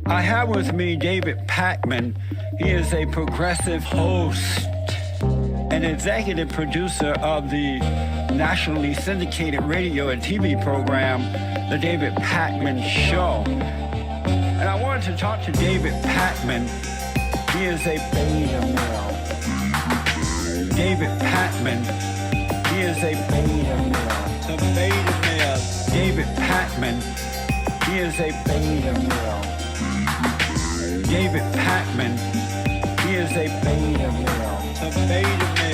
I have with me David Pakman. He is a progressive host and executive producer of the nationally syndicated radio and TV program, The David Pakman Show. And I wanted to talk to David Pakman. He is a beta male. David Pakman. He is a beta male. The beta male. David Pakman. He is a beta male. David Pakman. He is a beta male. The beta male.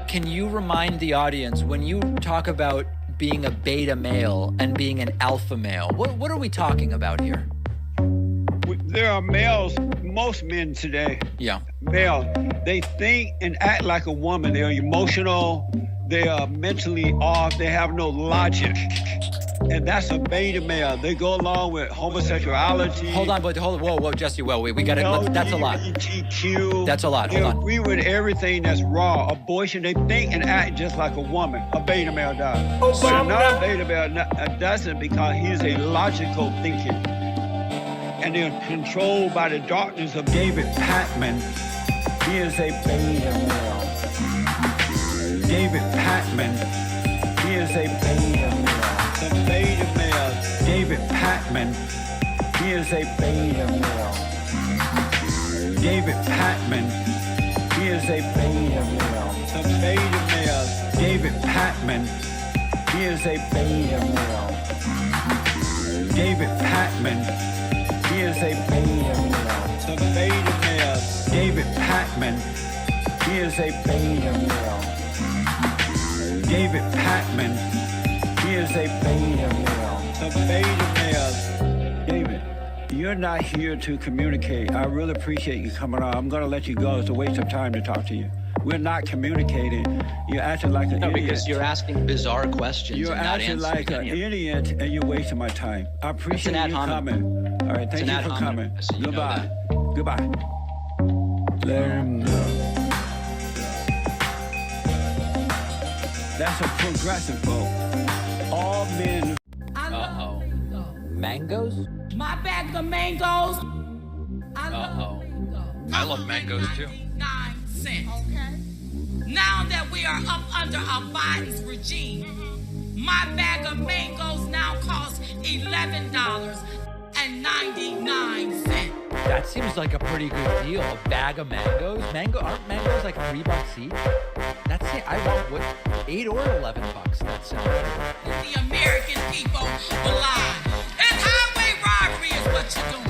Can you remind the audience, when you talk about being a beta male and being an alpha male, what are we talking about here? There are males, most men today, male, they think and act like a woman. They are emotional, they are mentally off, they have no logic. And that's a beta male. They go along with homosexuality. Hold on, whoa, Jesse, we got to, that's a lot. LGBTQ. That's a lot, hold on. They agree with everything that's raw. Abortion, they think and act just like a woman. A beta male does. But another beta male doesn't, because he's a logical thinking. And they're controlled by the darkness of David Pakman. He is a beta male. David Pakman. He is a beta male. The beta male. David Pakman. He is a beta male. David Pakman. He is a beta male. The beta male. David Pakman. He is a beta male. David Pakman. He is a beta male. The beta male. David Pakman. He is a beta male. David Pakman. He is a beta male. The beta male. David, you're not here to communicate. I really appreciate you coming on. I'm going to let you go. It's a waste of time to talk to you. We're not communicating. You're acting like an idiot. Because you're asking bizarre questions. You're and not acting like an idiot, and you're wasting my time. I appreciate you coming. All right, thank you for coming. Goodbye. Goodbye. Let him know. That's a progressive vote. All men. Uh-oh. Mangoes? My bag of mangoes. Uh-oh. I love mangoes too. 9 cents. Okay. Now that we are up under Biden's regime, my bag of mangoes now costs $11.99. That seems like a pretty good deal. A bag of mangoes? Aren't mangoes like $3 each? That's it. I want what, $8 or $11. That sounds good. The American people will lie. And highway robbery is what you're doing.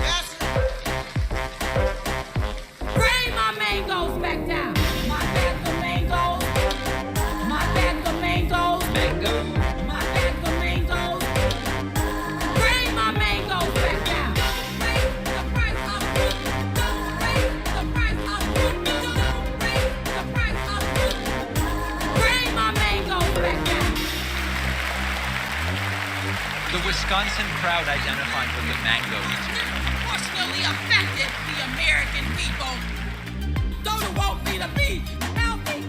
Bring my mangoes back down. My bag of mangoes. My bag of mangoes. Mangoes? My bag of mangoes. Bring my mangoes back down. Raise the price of fruit. Don't raise the price of fruit. Don't raise the price of fruit. Bring my mangoes back down. The Wisconsin crowd identified with the mangoes. Unfortunately affected the American people. Those who want me to be healthy,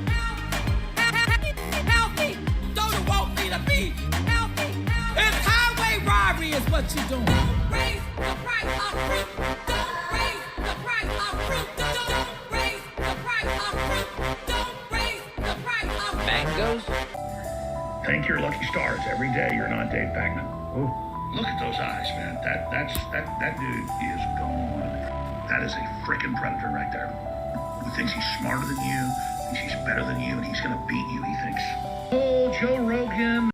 healthy. Those who want me to be healthy. It's highway robbery is what you're doing. Don't raise the price of fruit. Don't raise the price of fruit. Don't raise the price of fruit. Don't raise the price of fruit. Mangoes? Thank your lucky stars every day you're not Dave Pakman. Ooh. Look at those eyes, man. That dude is gone. That is a freaking predator right there. Who thinks he's smarter than you, thinks he's better than you, and he's gonna beat you, he thinks. Oh, Joe Rogan.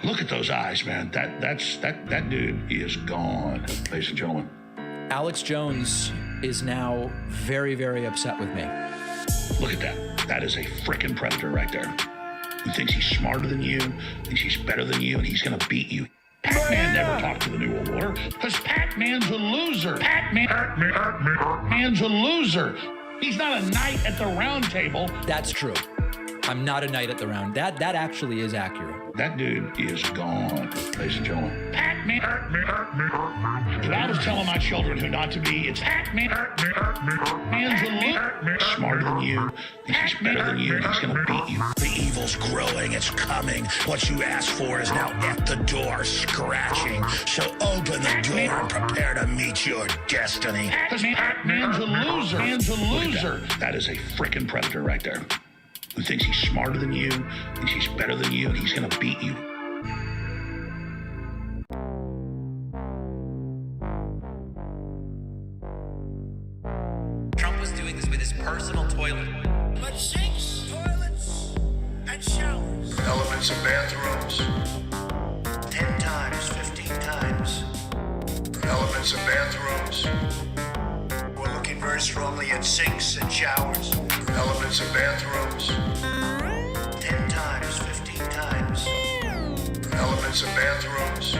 Look at those eyes, man. That dude is gone, ladies and gentlemen. Alex Jones is now very, very upset with me. Look at that. That is a freaking predator right there. Who thinks he's smarter than you, thinks he's better than you, and he's gonna beat you. Pac-Man never talked to the New World Order, because Pac-Man's a loser. Pac-Man's a loser. He's not a knight at the round table. That's true. I'm not a knight at the round. That actually is accurate. That dude is gone, ladies and gentlemen. Pac-Man. If I was telling my children who not to be, it's Pac-Man. Man's a look smarter than you. He's better than you. He's gonna beat you. The evil's growing. It's coming. What you asked for is now at the door, scratching. So open the door and prepare to meet your destiny. Man's a loser. Man's a loser. That is a freaking predator right there. Who thinks he's smarter than you, thinks he's better than you, and he's gonna beat you. Trump was doing this with his personal toilet. But sinks, toilets, and showers. Elements of bathrooms. 10 times, 15 times. Elements of bathrooms. We're looking very strongly at sinks and showers. Elements of bathrooms. 10 times, 15 times. Elements of bathrooms.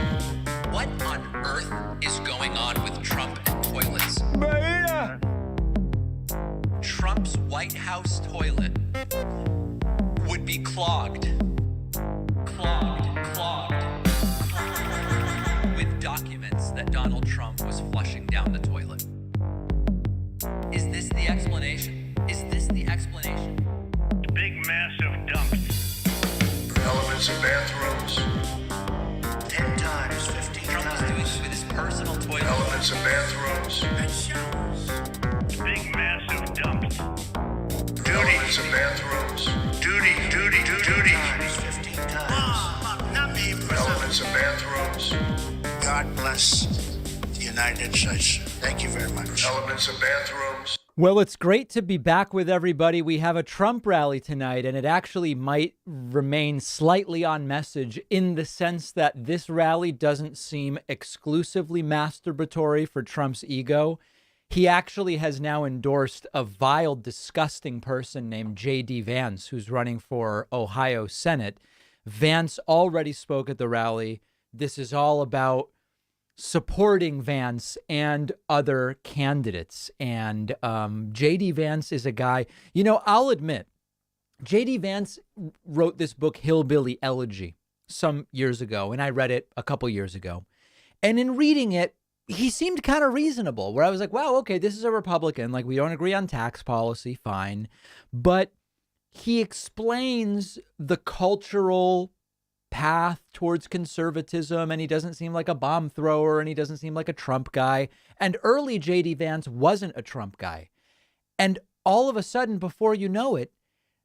What on earth is going on with Trump and toilets? Beta. Trump's White House toilet would be clogged. With documents that Donald Trump was flushing down the toilet. Is this the explanation? Big massive dumps. Elements of bathrooms. 10 times, 15 Trump was doing times. this with his personal toilet. Elements of bathrooms. And showers. Big massive dumps. Duty. Elements of bathrooms. Duty. 10 times, 15 times. Not me, Elements of bathrooms. God bless the United States. Thank you very much. Elements of bathrooms. Well, it's great to be back with everybody. We have a Trump rally tonight, and it actually might remain slightly on message in the sense that this rally doesn't seem exclusively masturbatory for Trump's ego. He actually has now endorsed a vile, disgusting person named JD Vance, who's running for Ohio Senate. Vance already spoke at the rally. This is all about supporting Vance and other candidates. And JD Vance is a guy, I'll admit, JD Vance wrote this book, Hillbilly Elegy, some years ago, and I read it a couple years ago. And in reading it, he seemed kind of reasonable, where I was like, wow, okay, this is a Republican. Like, we don't agree on tax policy, fine. But he explains the cultural path towards conservatism, and he doesn't seem like a bomb thrower, and he doesn't seem like a Trump guy. And early JD Vance wasn't a Trump guy. And all of a sudden, before you know it,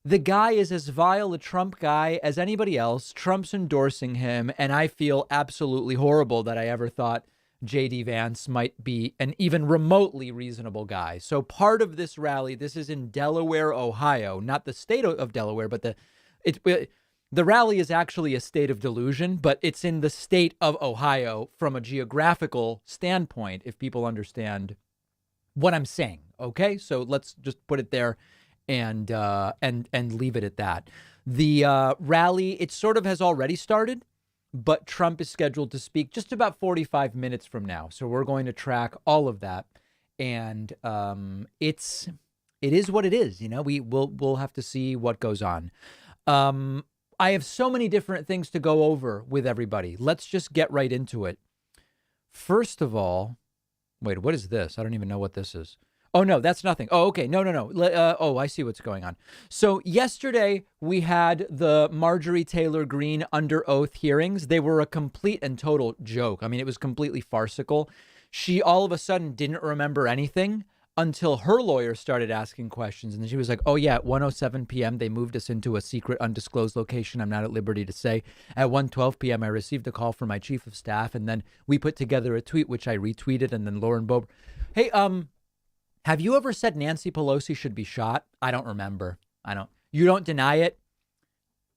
the guy is as vile a Trump guy as anybody else. Trump's endorsing him, and I feel absolutely horrible that I ever thought JD Vance might be an even remotely reasonable guy. So part of this rally, this is in Delaware, Ohio, not the state of Delaware, but the rally is actually a state of delusion, but it's in the state of Ohio from a geographical standpoint, if people understand what I'm saying. Okay, so let's just put it there and leave it at that. The rally, it sort of has already started, but Trump is scheduled to speak just about 45 minutes from now. So we're going to track all of that, and it is what it is. We'll have to see what goes on. I have so many different things to go over with everybody. Let's just get right into it. First of all, wait, what is this? I don't even know what this is. Oh, no, that's nothing. Oh, okay. No. I see what's going on. So yesterday we had the Marjorie Taylor Greene under oath hearings. They were a complete and total joke. I mean, it was completely farcical. She all of a sudden didn't remember anything until her lawyer started asking questions. And then she was like, oh, yeah, at 1:07 p.m., they moved us into a secret undisclosed location I'm not at liberty to say. At 1:12 p.m., I received a call from my chief of staff. And then we put together a tweet, which I retweeted. And then Lauren Boebert, hey, have you ever said Nancy Pelosi should be shot? I don't remember. You don't deny it?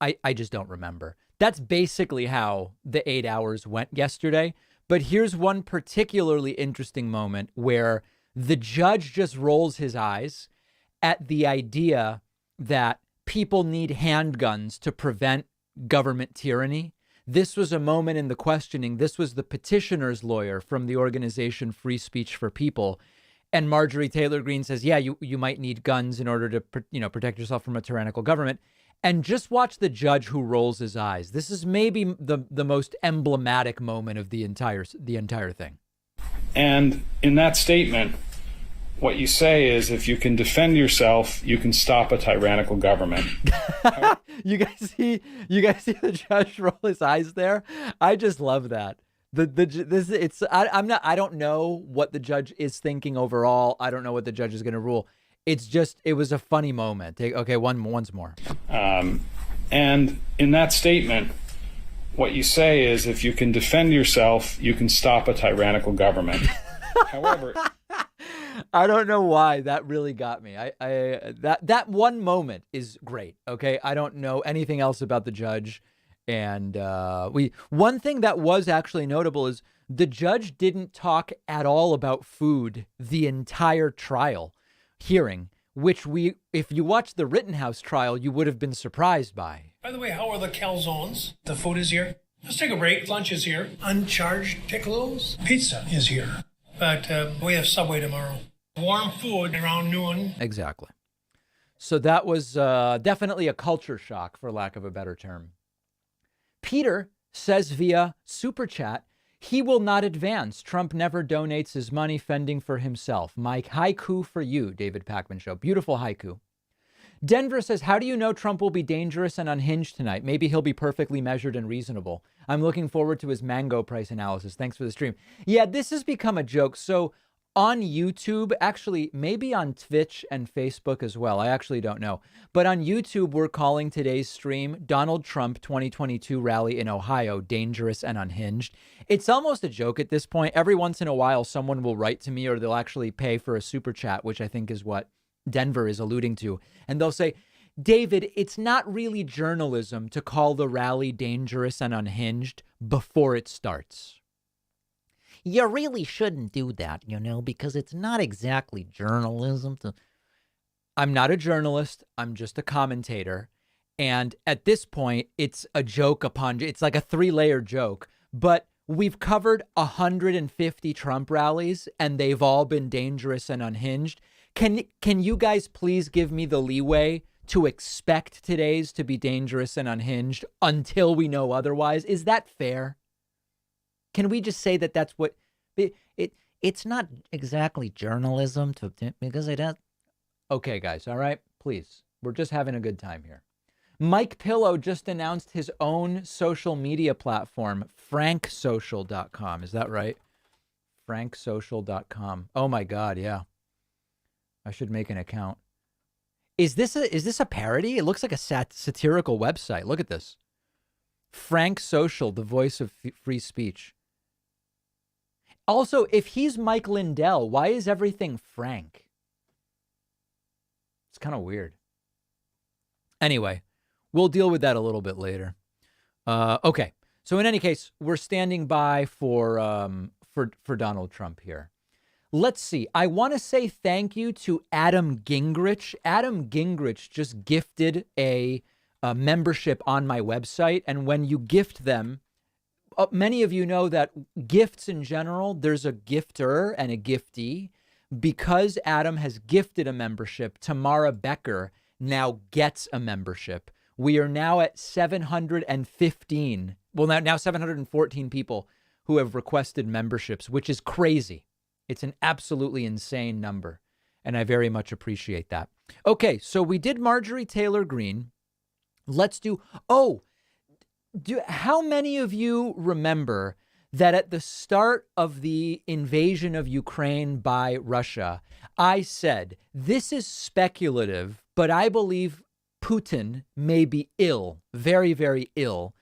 I just don't remember. That's basically how the 8 hours went yesterday. But here's one particularly interesting moment where the judge just rolls his eyes at the idea that people need handguns to prevent government tyranny. This was a moment in the questioning. This was the petitioner's lawyer from the organization Free Speech for People. And Marjorie Taylor Greene says, yeah, you might need guns in order to, protect yourself from a tyrannical government. And just watch the judge who rolls his eyes. This is maybe the most emblematic moment of the entire thing. And in that statement, what you say is, if you can defend yourself, you can stop a tyrannical government. You guys see the judge roll his eyes there? I just love that. I don't know what the judge is thinking overall. I don't know what the judge is going to rule. It was a funny moment. Okay, once more. And in that statement, what you say is, if you can defend yourself, you can stop a tyrannical government. However, I don't know why that really got me. That one moment is great. Okay, I don't know anything else about the judge, and one thing that was actually notable is the judge didn't talk at all about food the entire trial hearing, which if you watched the Rittenhouse trial, you would have been surprised by. By the way, how are the calzones? The food is here. Let's take a break. Lunch is here. Uncharged pickles. Pizza is here. But we have Subway tomorrow. Warm food around noon. Exactly. So that was definitely a culture shock, for lack of a better term. Peter says via Super Chat, he will not advance. Trump never donates his money fending for himself. Mike, haiku for you, David Pakman Show. Beautiful haiku. Denver says, how do you know Trump will be dangerous and unhinged tonight? Maybe he'll be perfectly measured and reasonable. I'm looking forward to his mango price analysis. Thanks for the stream. Yeah, this has become a joke. So on YouTube, actually, maybe on Twitch and Facebook as well. I actually don't know. But on YouTube, we're calling today's stream Donald Trump 2022 rally in Ohio, dangerous and unhinged. It's almost a joke at this point. Every once in a while, someone will write to me or they'll actually pay for a super chat, which I think is what Denver is alluding to. And they'll say, David, it's not really journalism to call the rally dangerous and unhinged before it starts. You really shouldn't do that, because it's not exactly journalism. I'm not a journalist. I'm just a commentator. And at this point, it's a joke it's like a 3-layer joke. But we've covered 150 Trump rallies, and they've all been dangerous and unhinged. Can you guys please give me the leeway to expect today's to be dangerous and unhinged until we know otherwise? Is that fair? Can we just say that that's what it's not exactly journalism because it has. Okay, guys. All right. Please. We're just having a good time here. Mike Pillow just announced his own social media platform, franksocial.com. Is that right? franksocial.com. Oh my God. Yeah. I should make an account. Is this a parody? It looks like a satirical website. Look at this. Frank Social, the voice of free speech. Also, if he's Mike Lindell, why is everything Frank? It's kind of weird. Anyway, we'll deal with that a little bit later. Okay. So in any case, we're standing by for Donald Trump here. Let's see. I want to say thank you to Adam Gingrich. Adam Gingrich just gifted a membership on my website. And when you gift them, many of you know that gifts in general, there's a gifter and a giftee. Because Adam has gifted a membership, Tamara Becker now gets a membership. We are now at 715. Well, now 714 people who have requested memberships, which is crazy. It's an absolutely insane number, and I very much appreciate that. Okay, so we did Marjorie Taylor Greene. Let's how many of you remember that at the start of the invasion of Ukraine by Russia, I said, this is speculative, but I believe Putin may be ill, very, very ill,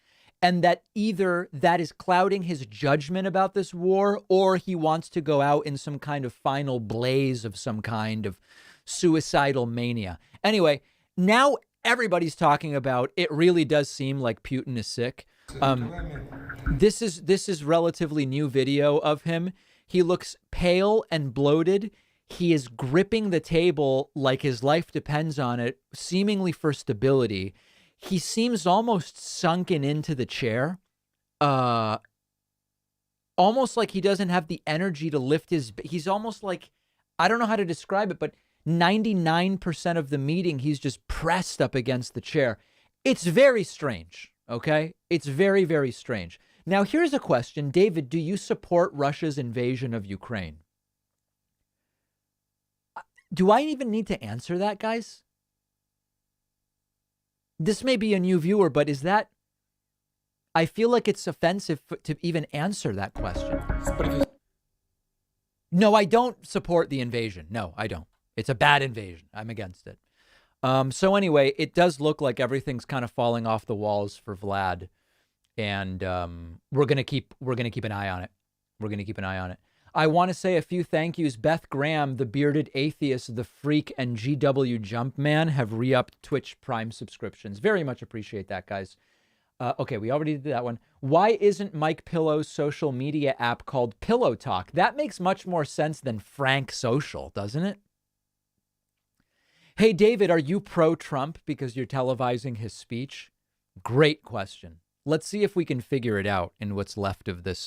and that either that is clouding his judgment about this war, or he wants to go out in some kind of final blaze of some kind of suicidal mania. Anyway, now everybody's talking about it really does seem like Putin is sick. This is relatively new video of him. He looks pale and bloated. He is gripping the table like his life depends on it, seemingly for stability. He seems almost sunken into the chair, almost like he doesn't have the energy to lift he's almost like, I don't know how to describe it, but 99% of the meeting, he's just pressed up against the chair. It's very strange, okay? It's very, very strange. Now, here's a question. David, do you support Russia's invasion of Ukraine? Do I even need to answer that, guys? This may be a new viewer, but is that... I feel like it's offensive to even answer that question. No, I don't support the invasion. No, I don't. It's a bad invasion. I'm against it. So anyway, it does look like everything's kind of falling off the walls for Vlad, and we're gonna keep an eye on it. We're gonna keep an eye on it. I want to say a few thank yous. Beth Graham, the Bearded Atheist, the Freak, and GW Jumpman have re-upped Twitch Prime subscriptions. Very much appreciate that, guys. Okay, we already did that one. Why isn't Mike Pillow's social media app called Pillow Talk? That makes much more sense than Frank Social, doesn't it? Hey, David, are you pro-Trump because you're televising his speech? Great question. Let's see if we can figure it out in what's left of this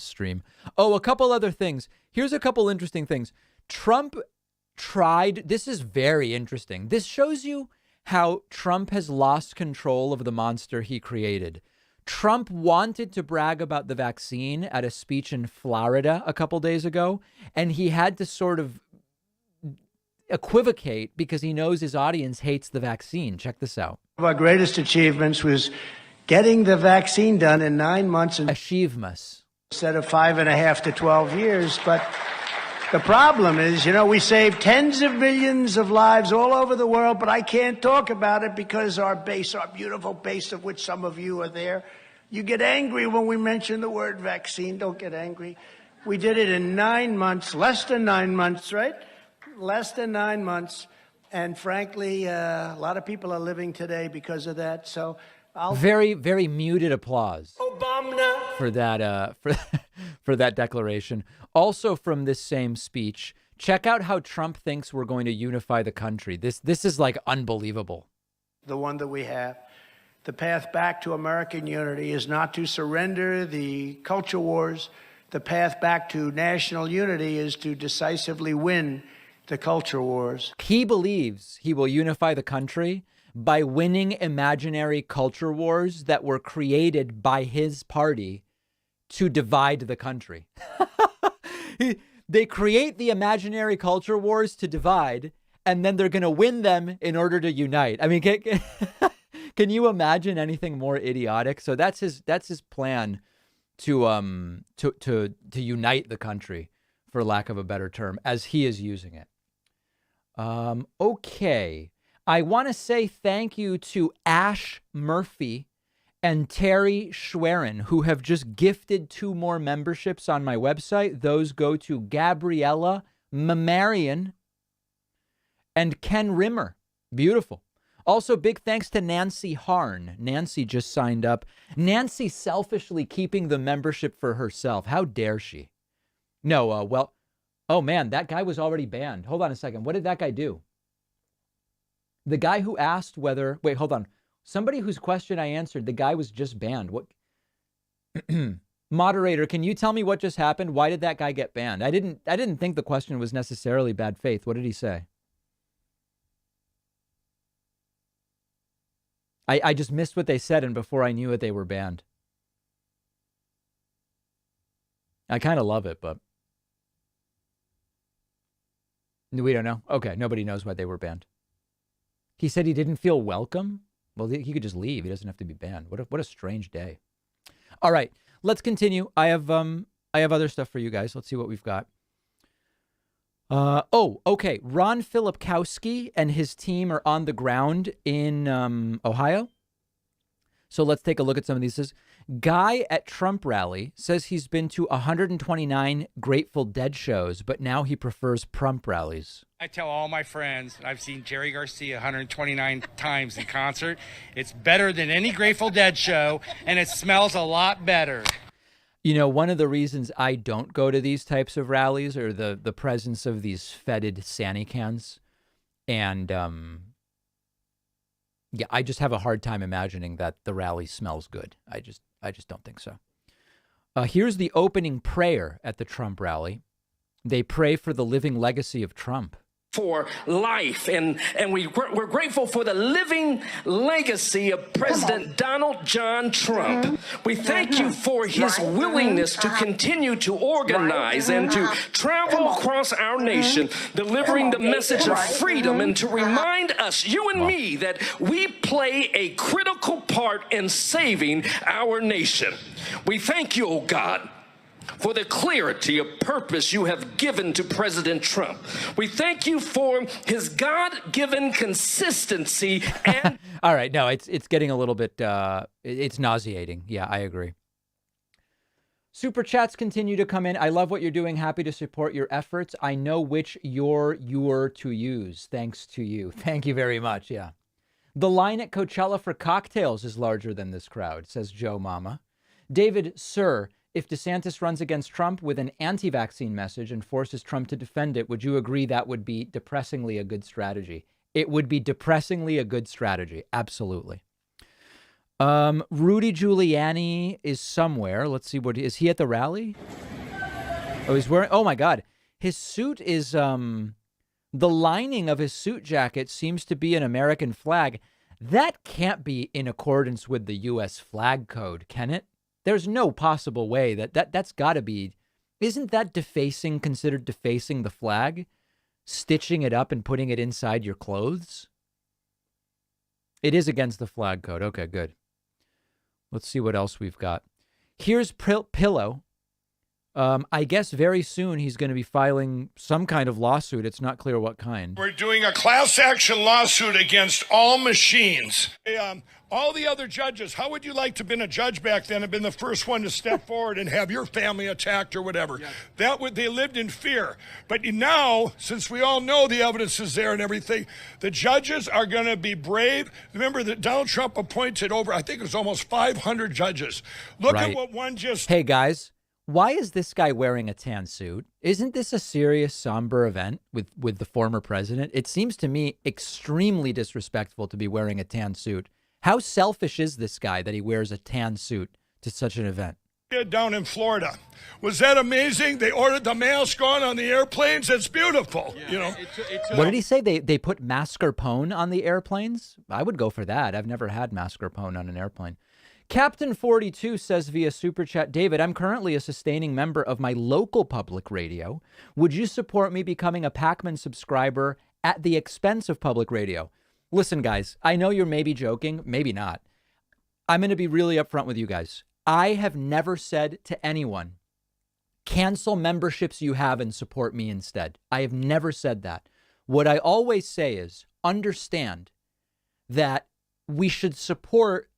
stream. Oh, a couple other things. Here's a couple interesting things. Trump tried, this is very interesting. This shows you how Trump has lost control of the monster he created. Trump wanted to brag about the vaccine at a speech in Florida a couple days ago, and he had to sort of equivocate because he knows his audience hates the vaccine. Check this out. One of our greatest achievements was getting the vaccine done in 9 months achievements instead of 5.5 to 12 years. But the problem is, we saved tens of millions of lives all over the world, but I can't talk about it because our beautiful base, of which some of you are there, you get angry when we mention the word vaccine. Don't get angry. We did it in 9 months, less than 9 months, right? Less than 9 months. And frankly, a lot of people are living today because of that. So very, very muted applause Obama for that for that declaration. Also from this same speech, check out how Trump thinks we're going to unify the country. This is like unbelievable. The one that we have. The path back to American unity is not to surrender the culture wars. The path back to national unity is to decisively win the culture wars. He believes he will unify the country by winning imaginary culture wars that were created by his party to divide the country. They create the imaginary culture wars to divide, and then they're going to win them in order to unite. I mean, can you imagine anything more idiotic? So that's his plan to unite the country, for lack of a better term, as he is using it. Okay. I want to say thank you to Ash Murphy and Terry Schwerin, who have just gifted 2 more memberships on my website. Those go to Gabriella Mamarian and Ken Rimmer. Beautiful. Also, big thanks to Nancy Harn. Nancy just signed up. Nancy selfishly keeping the membership for herself. How dare she? No, well, oh man, that guy was already banned. Hold on a second. What did that guy do? The guy who asked whether, wait, hold on. Somebody whose question I answered, the guy was just banned. What? Moderator, can you tell me what just happened? Why did that guy get banned? I didn't think the question was necessarily bad faith. What did he say? I just missed what they said, and before I knew it, they were banned. I kind of love it, but we don't know. Okay, nobody knows why they were banned. He said he didn't feel welcome. Well, he could just leave. He doesn't have to be banned. What a strange day. All right, let's continue. I have other stuff for you guys. Let's see what we've got. Okay. Ron Filipkowski and his team are on the ground in Ohio. So let's take a look at some of these. This guy at Trump rally says he's been to 129 Grateful Dead shows, but now he prefers Trump rallies. I tell all my friends, I've seen Jerry Garcia 129 times in concert. It's better than any Grateful Dead show, and it smells a lot better. You know, one of the reasons I don't go to these types of rallies are the presence of these fetid Sani cans. And yeah, I just have a hard time imagining that the rally smells good. I just don't think so. Here's the opening prayer at the Trump rally. They pray for the living legacy of Trump. For life, and we're grateful for the living legacy of President Donald John Trump. We thank you for his willingness to continue to organize and to travel across our nation, delivering the message of freedom, and to remind us, you and me, that we play a critical part in saving our nation. We thank you, oh God, for the clarity of purpose you have given to President Trump. We thank you for his God-given consistency and... All right, no, it's getting a little bit, it's nauseating. Yeah, I agree. Super chats continue to come in. I love what you're doing. Happy to support your efforts. I know which you're to use. Thanks to you. Thank you very much, yeah. The line at Coachella for cocktails is larger than this crowd, says Joe Mama. David, sir, if DeSantis runs against Trump with an anti-vaccine message and forces Trump to defend it, would you agree that would be depressingly a good strategy? It would be depressingly a good strategy. Absolutely. Rudy Giuliani is somewhere. Let's see, is he at the rally? Oh, he's wearing, oh my God. His suit is, the lining of his suit jacket seems to be an American flag. That can't be in accordance with the U.S. flag code, can it? There's no possible way that's got to be. Isn't that considered defacing the flag? Stitching it up and putting it inside your clothes? It is against the flag code. Okay, good. Let's see what else we've got. Here's Pillow. I guess very soon he's going to be filing some kind of lawsuit. It's not clear what kind. We're doing a class action lawsuit against all machines. All the other judges, how would you like to have been a judge back then and been the first one to step forward and have your family attacked or whatever? Yeah. They lived in fear. But now, since we all know the evidence is there and everything, the judges are going to be brave. Remember that Donald Trump appointed over, I think it was almost 500 judges. Look at what one just... Hey, guys. Why is this guy wearing a tan suit? Isn't this a serious, somber event with the former president? It seems to me extremely disrespectful to be wearing a tan suit. How selfish is this guy that he wears a tan suit to such an event? Down in Florida. Was that amazing? They ordered the mask on the airplanes. It's beautiful. Yeah, you know. What did he say? They put mascarpone on the airplanes? I would go for that. I've never had mascarpone on an airplane. Captain 42 says via Super Chat, David, I'm currently a sustaining member of my local public radio. Would you support me becoming a Pacman subscriber at the expense of public radio? Listen, guys, I know you're maybe joking, maybe not. I'm going to be really upfront with you guys. I have never said to anyone, cancel memberships you have and support me instead. I have never said that. What I always say is understand that we should support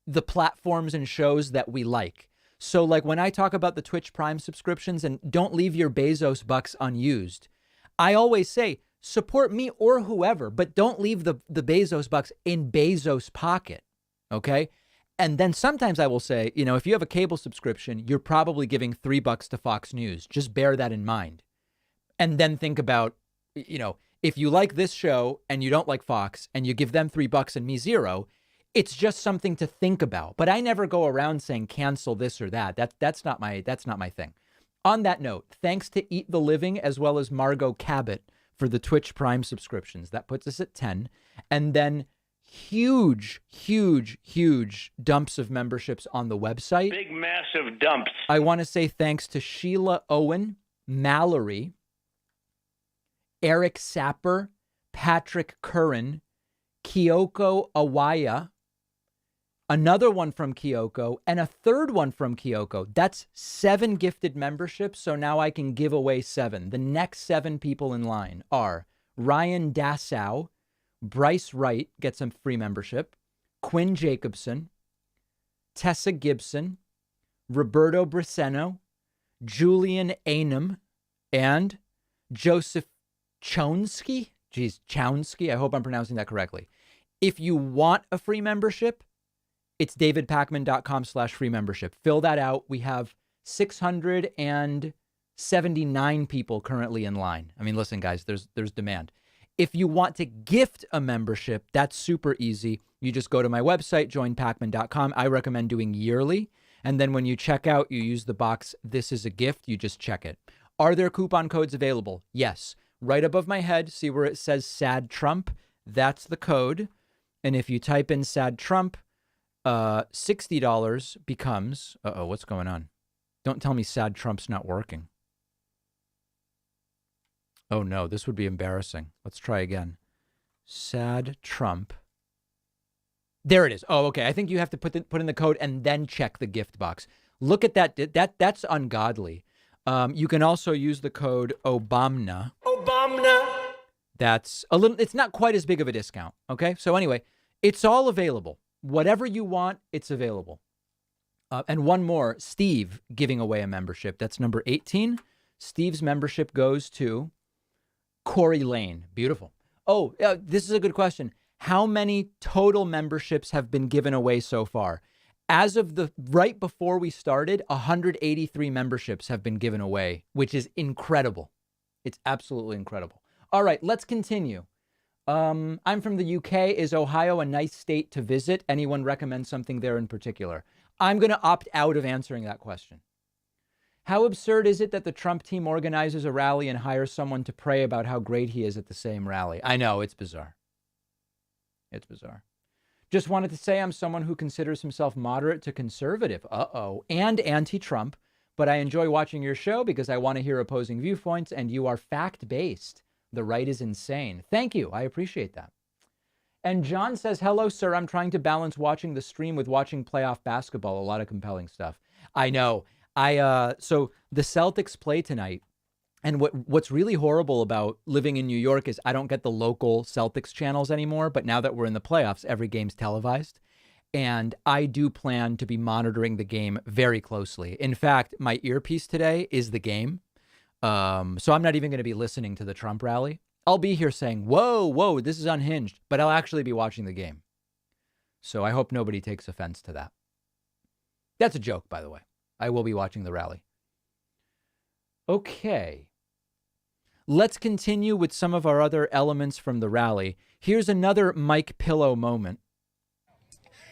the platforms and shows that we like. So like when I talk about the Twitch Prime subscriptions and don't leave your Bezos bucks unused, I always say support me or whoever, but don't leave the Bezos bucks in Bezos' pocket. Okay. And then sometimes I will say, you know, if you have a cable subscription, you're probably giving $3 to Fox News. Just bear that in mind. And then think about, you know, if you like this show and you don't like Fox and you give them $3 and me $0, it's just something to think about. But I never go around saying cancel this or that. That's not my thing. On that note, thanks to Eat the Living as well as Margot Cabot for the Twitch Prime subscriptions. That puts us at 10. And then huge dumps of memberships on the website. Big, massive dumps. I want to say thanks to Sheila Owen, Mallory, Eric Sapper, Patrick Curran, Kyoko Awaya, another one from Kyoko, and a third one from Kyoko. That's 7 gifted memberships, so now I can give away 7. The next 7 people in line are Ryan Dassow, Bryce Wright gets a free membership, Quinn Jacobson, Tessa Gibson, Roberto Briseno, Julian Anum, and Joseph Chonsky. Geez, Chownsky. I hope I'm pronouncing that correctly. If you want a free membership, it's davidpacman.com/free membership. Fill that out. We have 679 people currently in line. I mean, listen, guys, there's demand. If you want to gift a membership, that's super easy. You just go to my website, joinpacman.com. I recommend doing yearly. And then when you check out, you use the box, this is a gift. You just check it. Are there coupon codes available? Yes. Right above my head, see where it says Sad Trump? That's the code. And if you type in Sad Trump, $60 becomes... Uh-oh, what's going on? Don't tell me Sad Trump's not working. Oh, no, this would be embarrassing. Let's try again. Sad Trump. There it is. Oh, okay. I think you have to put in the code and then check the gift box. Look at that. That's ungodly. You can also use the code Obamna. Obamna. That's a little, it's not quite as big of a discount. Okay. So anyway, it's all available. Whatever you want, it's available. And one more, Steve giving away a membership. That's number 18. Steve's membership goes to Corey Lane. Beautiful. Oh, this is a good question. How many total memberships have been given away so far? As of right before we started, 183 memberships have been given away, which is incredible. It's absolutely incredible. All right, let's continue. I'm from the UK. Is Ohio a nice state to visit? Anyone recommend something there in particular? I'm going to opt out of answering that question. How absurd is it that the Trump team organizes a rally and hires someone to pray about how great he is at the same rally? I know, it's bizarre. It's bizarre. Just wanted to say I'm someone who considers himself moderate to conservative. And anti-Trump. But I enjoy watching your show because I want to hear opposing viewpoints, and you are fact-based. The right is insane. Thank you. I appreciate that. And John says, hello, sir. I'm trying to balance watching the stream with watching playoff basketball. A lot of compelling stuff. I know. So the Celtics play tonight. And what's really horrible about living in New York is I don't get the local Celtics channels anymore. But now that we're in the playoffs, every game's televised. And I do plan to be monitoring the game very closely. In fact, my earpiece today is the game. So I'm not even going to be listening to the Trump rally. I'll be here saying, whoa, this is Unhinged. But I'll actually be watching the game. So I hope nobody takes offense to that. That's a joke, by the way. I will be watching the rally. Okay. Let's continue with some of our other elements from the rally. Here's another Mike Pillow moment.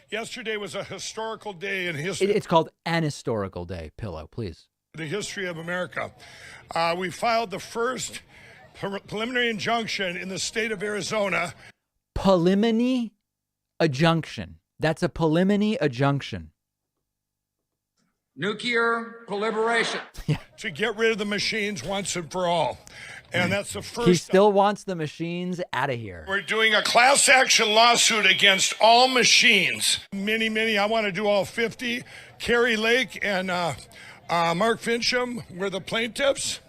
Yesterday was a historical day in history. It's called an historical day, Pillow, please. The history of America. We filed the first preliminary injunction in the state of Arizona. Preliminary injunction. That's a preliminary injunction. Nuclear proliferation. To get rid of the machines once and for all. And that's the first. He still wants the machines out of here. We're doing a class action lawsuit against all machines. Many, I want to do all 50. Carrie Lake and Mark Fincham were the plaintiffs.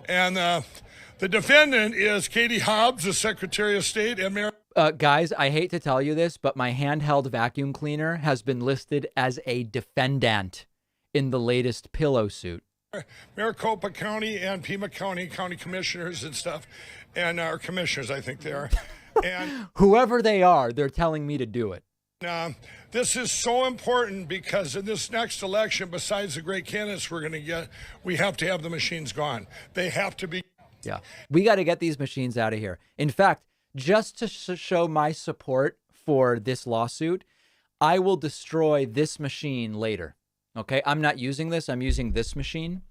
And the defendant is Katie Hobbs, the Secretary of State. And guys, I hate to tell you this, but my handheld vacuum cleaner has been listed as a defendant in the latest Pillow suit. Maricopa County and Pima County commissioners and stuff, and our commissioners, I think they are. And whoever they are, they're telling me to do it. This is so important because in this next election, besides the great candidates we're going to get, we have to have the machines gone. They have to be. Yeah, we got to get these machines out of here. In fact, just to show my support for this lawsuit, I will destroy this machine later. Okay, I'm not using this. I'm using this machine.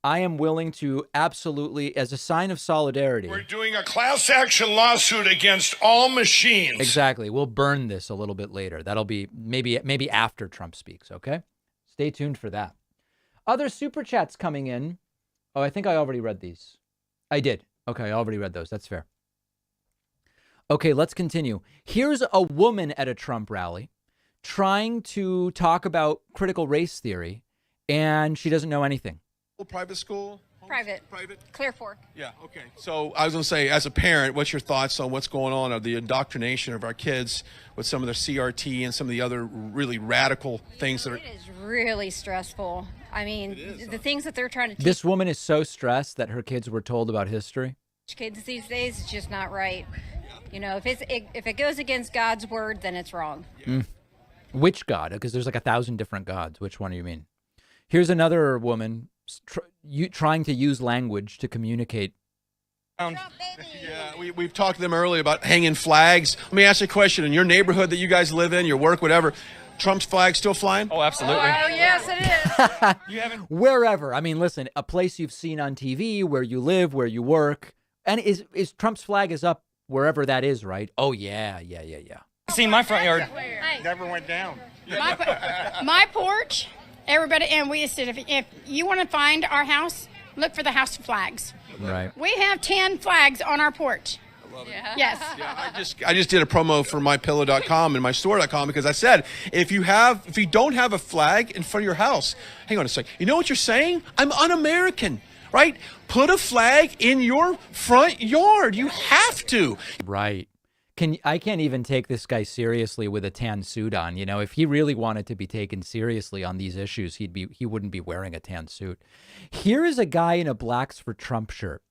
I am willing to absolutely, as a sign of solidarity. We're doing a class action lawsuit against all machines. Exactly. We'll burn this a little bit later. That'll be maybe after Trump speaks. Okay, stay tuned for that. Other super chats coming in. Oh, I think I already read these. I did. Okay, I already read those. That's fair. Okay, let's continue. Here's a woman at a Trump rally trying to talk about critical race theory, and she doesn't know anything. Private school? Private. Clear Fork. Yeah, okay. So I was going to say, as a parent, what's your thoughts on what's going on, of the indoctrination of our kids with some of their CRT and some of the other really radical things that are... It is really stressful. I mean, the things that they're trying to teach This woman is so stressed that her kids were told about history. kids these days is just not right. You know, if it goes against God's word, then it's wrong. Which God? Because there's like 1,000 different gods. Which one do you mean? Here's another woman trying to use language to communicate. Yeah, we've talked to them earlier about hanging flags. Let me ask you a question. In your neighborhood that you guys live in, your work, whatever, Trump's flag still flying? Oh, absolutely. Oh, yes, it is. You haven't. Wherever. I mean, listen, a place you've seen on TV, where you live, where you work. And is Trump's flag is up wherever that is, right? Oh, yeah. Seen my front yard. Never went down. My porch, everybody, and we said, if you want to find our house, look for the house flags. Right. We have 10 flags on our porch. Yeah. Yes. Yeah, I just did a promo for mypillow.com and mystore.com because I said, if you don't have a flag in front of your house, hang on a second. You know what you're saying? I'm un-American, right? Put a flag in your front yard. You have to. Right. I can't even take this guy seriously with a tan suit on. You know, if he really wanted to be taken seriously on these issues, he wouldn't be wearing a tan suit. Here is a guy in a Blacks for Trump shirt.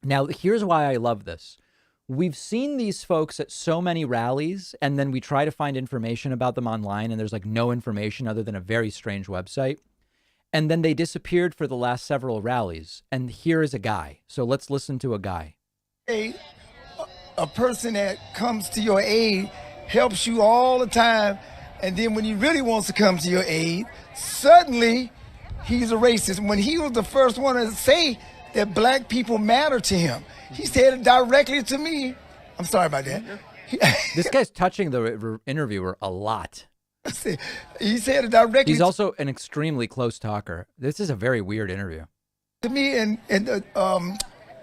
Now, here's why I love this. We've seen these folks at so many rallies, and then we try to find information about them online, and there's like no information other than a very strange website. And then they disappeared for the last several rallies. And here is a guy. So let's listen to a guy. A person that comes to your aid helps you all the time, and then when he really wants to come to your aid, suddenly he's a racist. When he was the first one to say that black people matter to him, he said it directly to me. I'm sorry about that. This guy's touching the interviewer a lot. He said it directly. He's also an extremely close talker. This is a very weird interview. To me, and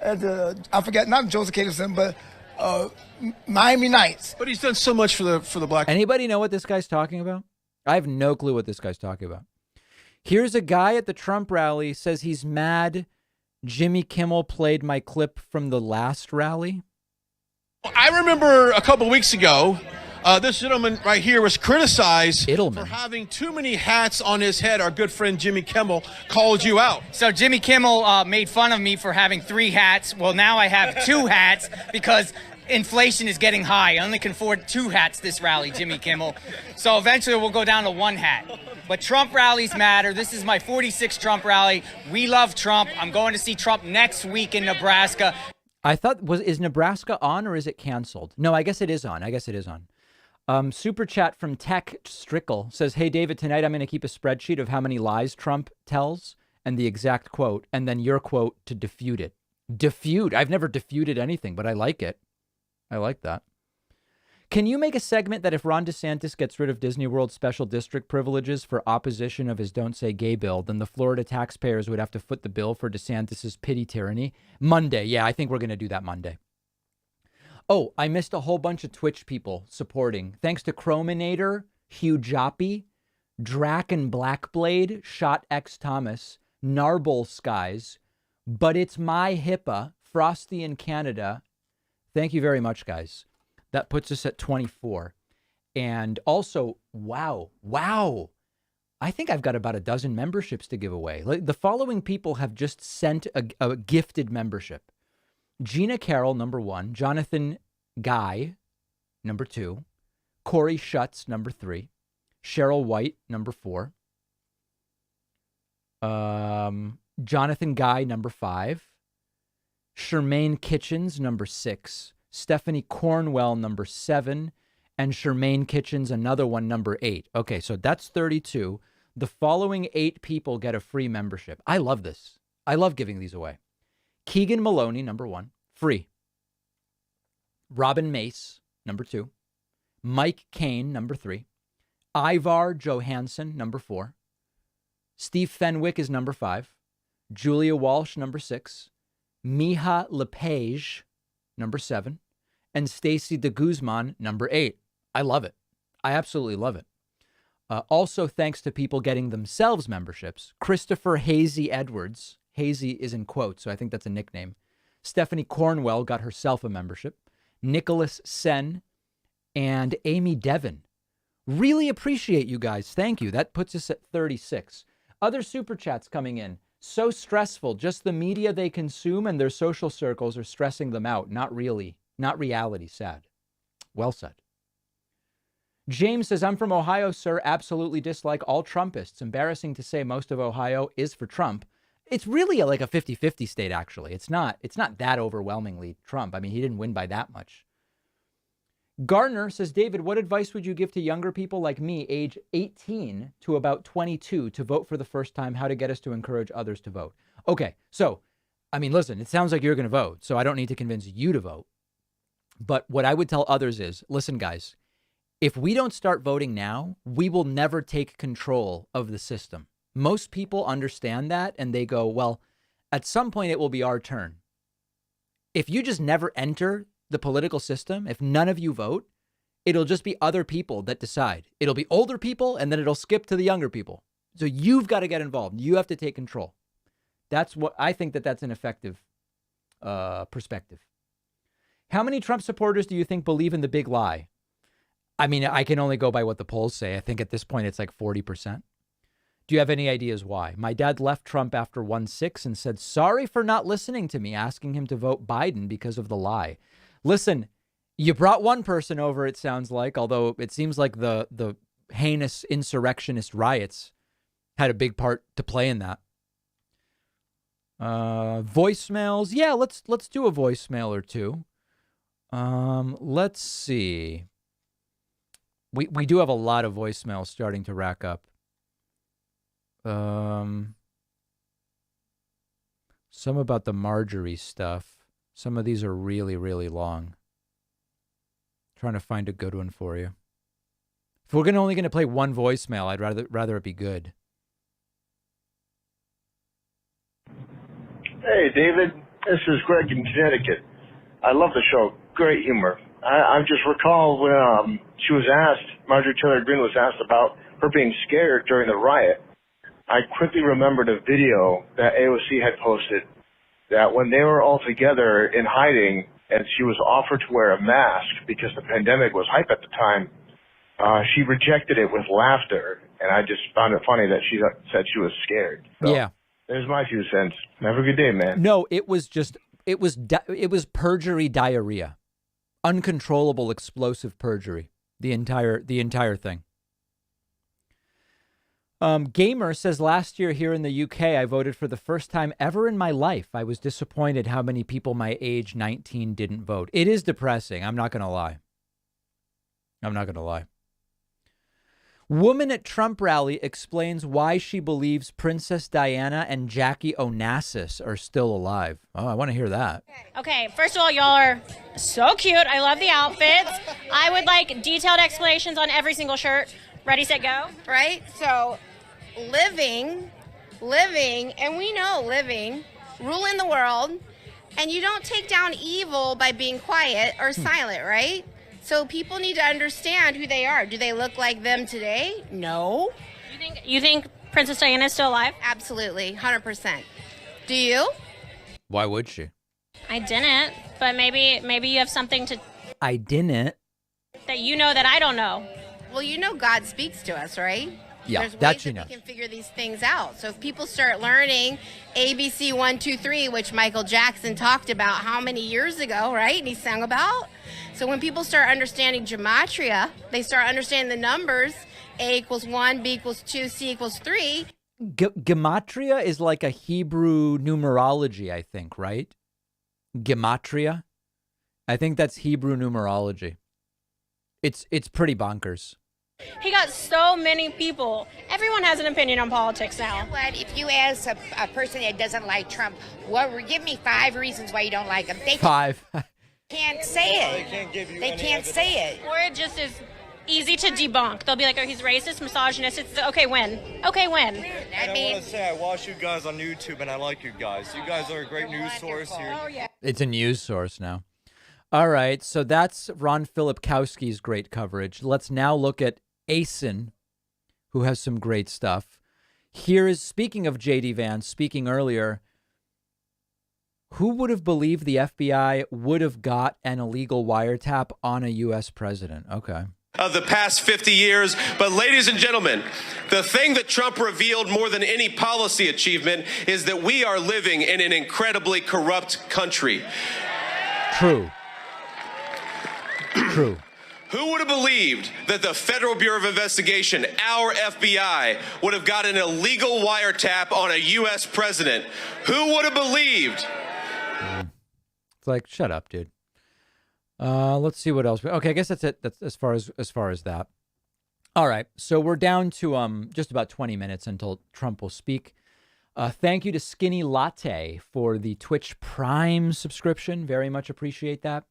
I forgot, not Joseph Caterson, but Miami Nights. But he's done so much for the black. Anybody know what this guy's talking about? I have no clue what this guy's talking about. Here's a guy at the Trump rally says he's mad Jimmy Kimmel played my clip from the last rally. I remember a couple weeks ago, this gentleman right here was criticized for having too many hats on his head. Our good friend Jimmy Kimmel called you out. So Jimmy Kimmel made fun of me for having 3 hats. Well, now I have 2 hats because inflation is getting high. I only can afford 2 hats this rally, Jimmy Kimmel. So eventually we'll go down to 1 hat. But Trump rallies matter. This is my 46th Trump rally. We love Trump. I'm going to see Trump next week in Nebraska. I thought, is Nebraska on or is it canceled? No, I guess it is on. Super chat from Tech Strickle says, hey, David, tonight I'm going to keep a spreadsheet of how many lies Trump tells and the exact quote, and then your quote to defute it. Defute? I've never defuted anything, but I like it. I like that. Can you make a segment that if Ron DeSantis gets rid of Disney World special district privileges for opposition of his Don't Say Gay bill, then the Florida taxpayers would have to foot the bill for DeSantis's pity tyranny? Monday. Yeah, I think we're going to do that Monday. Oh, I missed a whole bunch of Twitch people supporting. Thanks to Chrominator, Hugh Joppy, Drac and Blackblade, Shot X Thomas, Narble Skies, But It's My HIPAA, Frosty in Canada. Thank you very much, guys. That puts us at 24. And also, wow. I think I've got about a dozen memberships to give away. The following people have just sent a gifted membership. Gina Carroll, number 1. Jonathan Guy, number 2. Corey Schutz, number 3. Cheryl White, number 4. Jonathan Guy, number 5. Shermaine Kitchens, number 6. Stephanie Cornwell, number 7. And Shermaine Kitchens, another one, number 8. Okay, so that's 32. The following 8 people get a free membership. I love this. I love giving these away. Keegan Maloney, number 1, free. Robin Mace, number 2. Mike Kane, number 3. Ivar Johansson, number 4. Steve Fenwick is number 5. Julia Walsh, number 6. Miha Lepage, number 7. And Stacy de Guzman, number 8. I love it. I absolutely love it. Also, thanks to people getting themselves memberships. Christopher Hazy Edwards. Hazy is in quotes, so I think that's a nickname. Stephanie Cornwell got herself a membership. Nicholas Sen and Amy Devon. Really appreciate you guys. Thank you. That puts us at 36. Other super chats coming in. So stressful. Just the media they consume and their social circles are stressing them out. Not really. Not reality. Sad. Well said. James says, I'm from Ohio, sir. Absolutely dislike all Trumpists. Embarrassing to say most of Ohio is for Trump. It's really like a 50-50 state, actually. It's not that overwhelmingly Trump. I mean, he didn't win by that much. Garner says, David, what advice would you give to younger people like me, age 18 to about 22, to vote for the first time? How to get us to encourage others to vote? Okay, so, I mean, listen, it sounds like you're going to vote, so I don't need to convince you to vote. But what I would tell others is, listen, guys, if we don't start voting now, we will never take control of the system. Most people understand that, and they go, well, at some point it will be our turn. If you just never enter the political system, if none of you vote, it'll just be other people that decide. It'll be older people, and then it'll skip to the younger people. So you've got to get involved. You have to take control. That's what I think that's an effective perspective. How many Trump supporters do you think believe in the big lie? I mean, I can only go by what the polls say. I think at this point it's like 40%. Do you have any ideas why? My dad left Trump after 1-6 and said, sorry for not listening to me, asking him to vote Biden because of the lie. Listen, you brought one person over, it sounds like, although it seems like the heinous insurrectionist riots had a big part to play in that. Voicemails. Yeah, let's do a voicemail or two. Let's see. We do have a lot of voicemails starting to rack up. Some about the Marjorie stuff. Some of these are really, really long. Trying to find a good one for you. If we're only going to play one voicemail, I'd rather it be good. Hey, David. This is Greg in Connecticut. I love the show. Great humor. I just recall when Marjorie Taylor Greene was asked about her being scared during the riot. I quickly remembered a video that AOC had posted that when they were all together in hiding and she was offered to wear a mask because the pandemic was hype at the time, she rejected it with laughter. And I just found it funny that she said she was scared. So, yeah. There's my 2 cents. Have a good day, man. No, it was perjury diarrhea. Uncontrollable explosive perjury. The entire thing. Gamer says, last year here in the UK, I voted for the first time ever in my life. I was disappointed how many people my age 19 didn't vote. It is depressing. I'm not going to lie. Woman at Trump rally explains why she believes Princess Diana and Jackie Onassis are still alive. Oh, I want to hear that. Okay, first of all, y'all are so cute. I love the outfits. I would like detailed explanations on every single shirt. Ready, set, go. Right? So, living, and we know living, ruling the world, and you don't take down evil by being quiet or silent, right? So people need to understand who they are. Do they look like them today? No. You think Princess Diana is still alive? Absolutely, 100%. Do you? Why would she? I didn't, but maybe you have something to... I didn't. That you know that I don't know. Well, you know God speaks to us, right? Yeah, There's that ways she that knows. we can figure these things out. So if people start learning ABC 1, 2, 3, which Michael Jackson talked about how many years ago, right? And he sang about. So when people start understanding gematria, they start understanding the numbers. A equals 1, B equals 2, C equals 3. Gematria is like a Hebrew numerology, I think, right? Gematria. I think that's Hebrew numerology. It's pretty bonkers. He got so many people. Everyone has an opinion on politics now. You know what? If you ask a person that doesn't like Trump, give me 5 reasons why you don't like him. They 5. Can't say it. They can't say it. Or it just is easy to debunk. They'll be like, oh, he's racist, misogynist. It's okay, when? Okay, when? I mean, want to say I watch you guys on YouTube and I like you guys. You guys are a great news source here. Oh, yeah. It's a news source now. All right, so that's Ron Filipkowski's great coverage. Let's now look at Asen, who has some great stuff. Here is, speaking of JD Vance, speaking earlier, who would have believed the FBI would have got an illegal wiretap on a U.S. president? Okay. Of the past 50 years. But ladies and gentlemen, the thing that Trump revealed more than any policy achievement is that we are living in an incredibly corrupt country. True. True. Who would have believed that the Federal Bureau of Investigation, our FBI, would have got an illegal wiretap on a U.S. president? Who would have believed? It's like, shut up, dude. Let's see what else. Okay, I guess that's it. That's as far as that. All right, so we're down to just about 20 minutes until Trump will speak. Thank you to Skinny Latte for the Twitch Prime subscription. Very much appreciate that.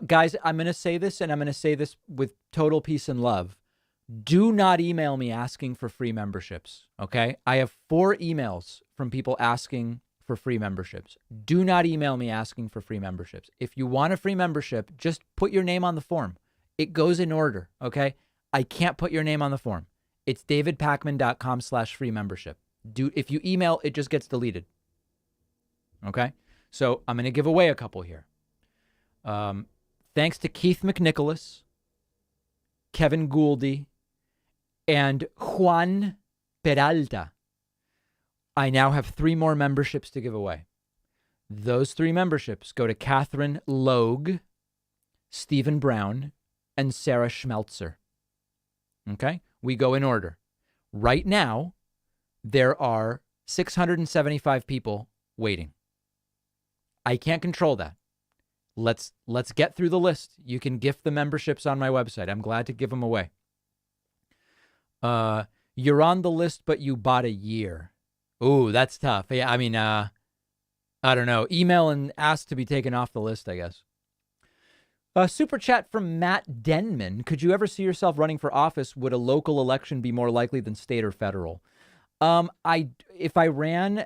Guys, I'm going to say this, and I'm going to say this with total peace and love. Do not email me asking for free memberships, okay? I have 4 emails from people asking for free memberships. Do not email me asking for free memberships. If you want a free membership, just put your name on the form. It goes in order, okay? I can't put your name on the form. It's davidpakman.com/free membership. If you email, it just gets deleted. Okay? So I'm going to give away a couple here. Thanks to Keith McNicholas, Kevin Gouldy, and Juan Peralta. I now have 3 more memberships to give away. Those 3 memberships go to Catherine Logue, Stephen Brown, and Sarah Schmeltzer. Okay? We go in order. Right now, there are 675 people waiting. I can't control that. Let's get through the list. You can gift the memberships on my website. I'm glad to give them away. You're on the list, but you bought a year. Ooh, that's tough. Yeah, I mean, I don't know. Email and ask to be taken off the list, I guess. Super chat from Matt Denman. Could you ever see yourself running for office? Would a local election be more likely than state or federal? If I ran,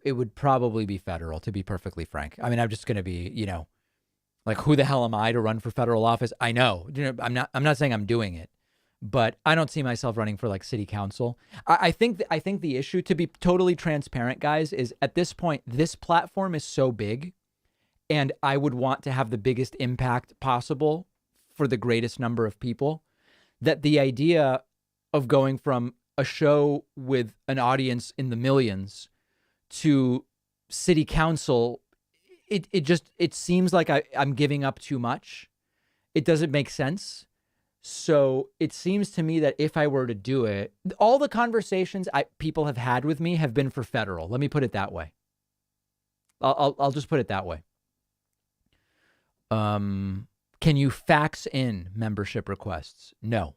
it would probably be federal, to be perfectly frank. I mean, I'm just going to be, like, who the hell am I to run for federal office? I know, I'm not saying I'm doing it, but I don't see myself running for like city council. I think the issue, to be totally transparent, guys, is at this point, this platform is so big, and I would want to have the biggest impact possible for the greatest number of people, that the idea of going from a show with an audience in the millions to city council, it seems like I'm giving up too much. It doesn't make sense. So it seems to me that if I were to do it, all the conversations people have had with me have been for federal. Let me put it that way. I'll just put it that way. Can you fax in membership requests? No.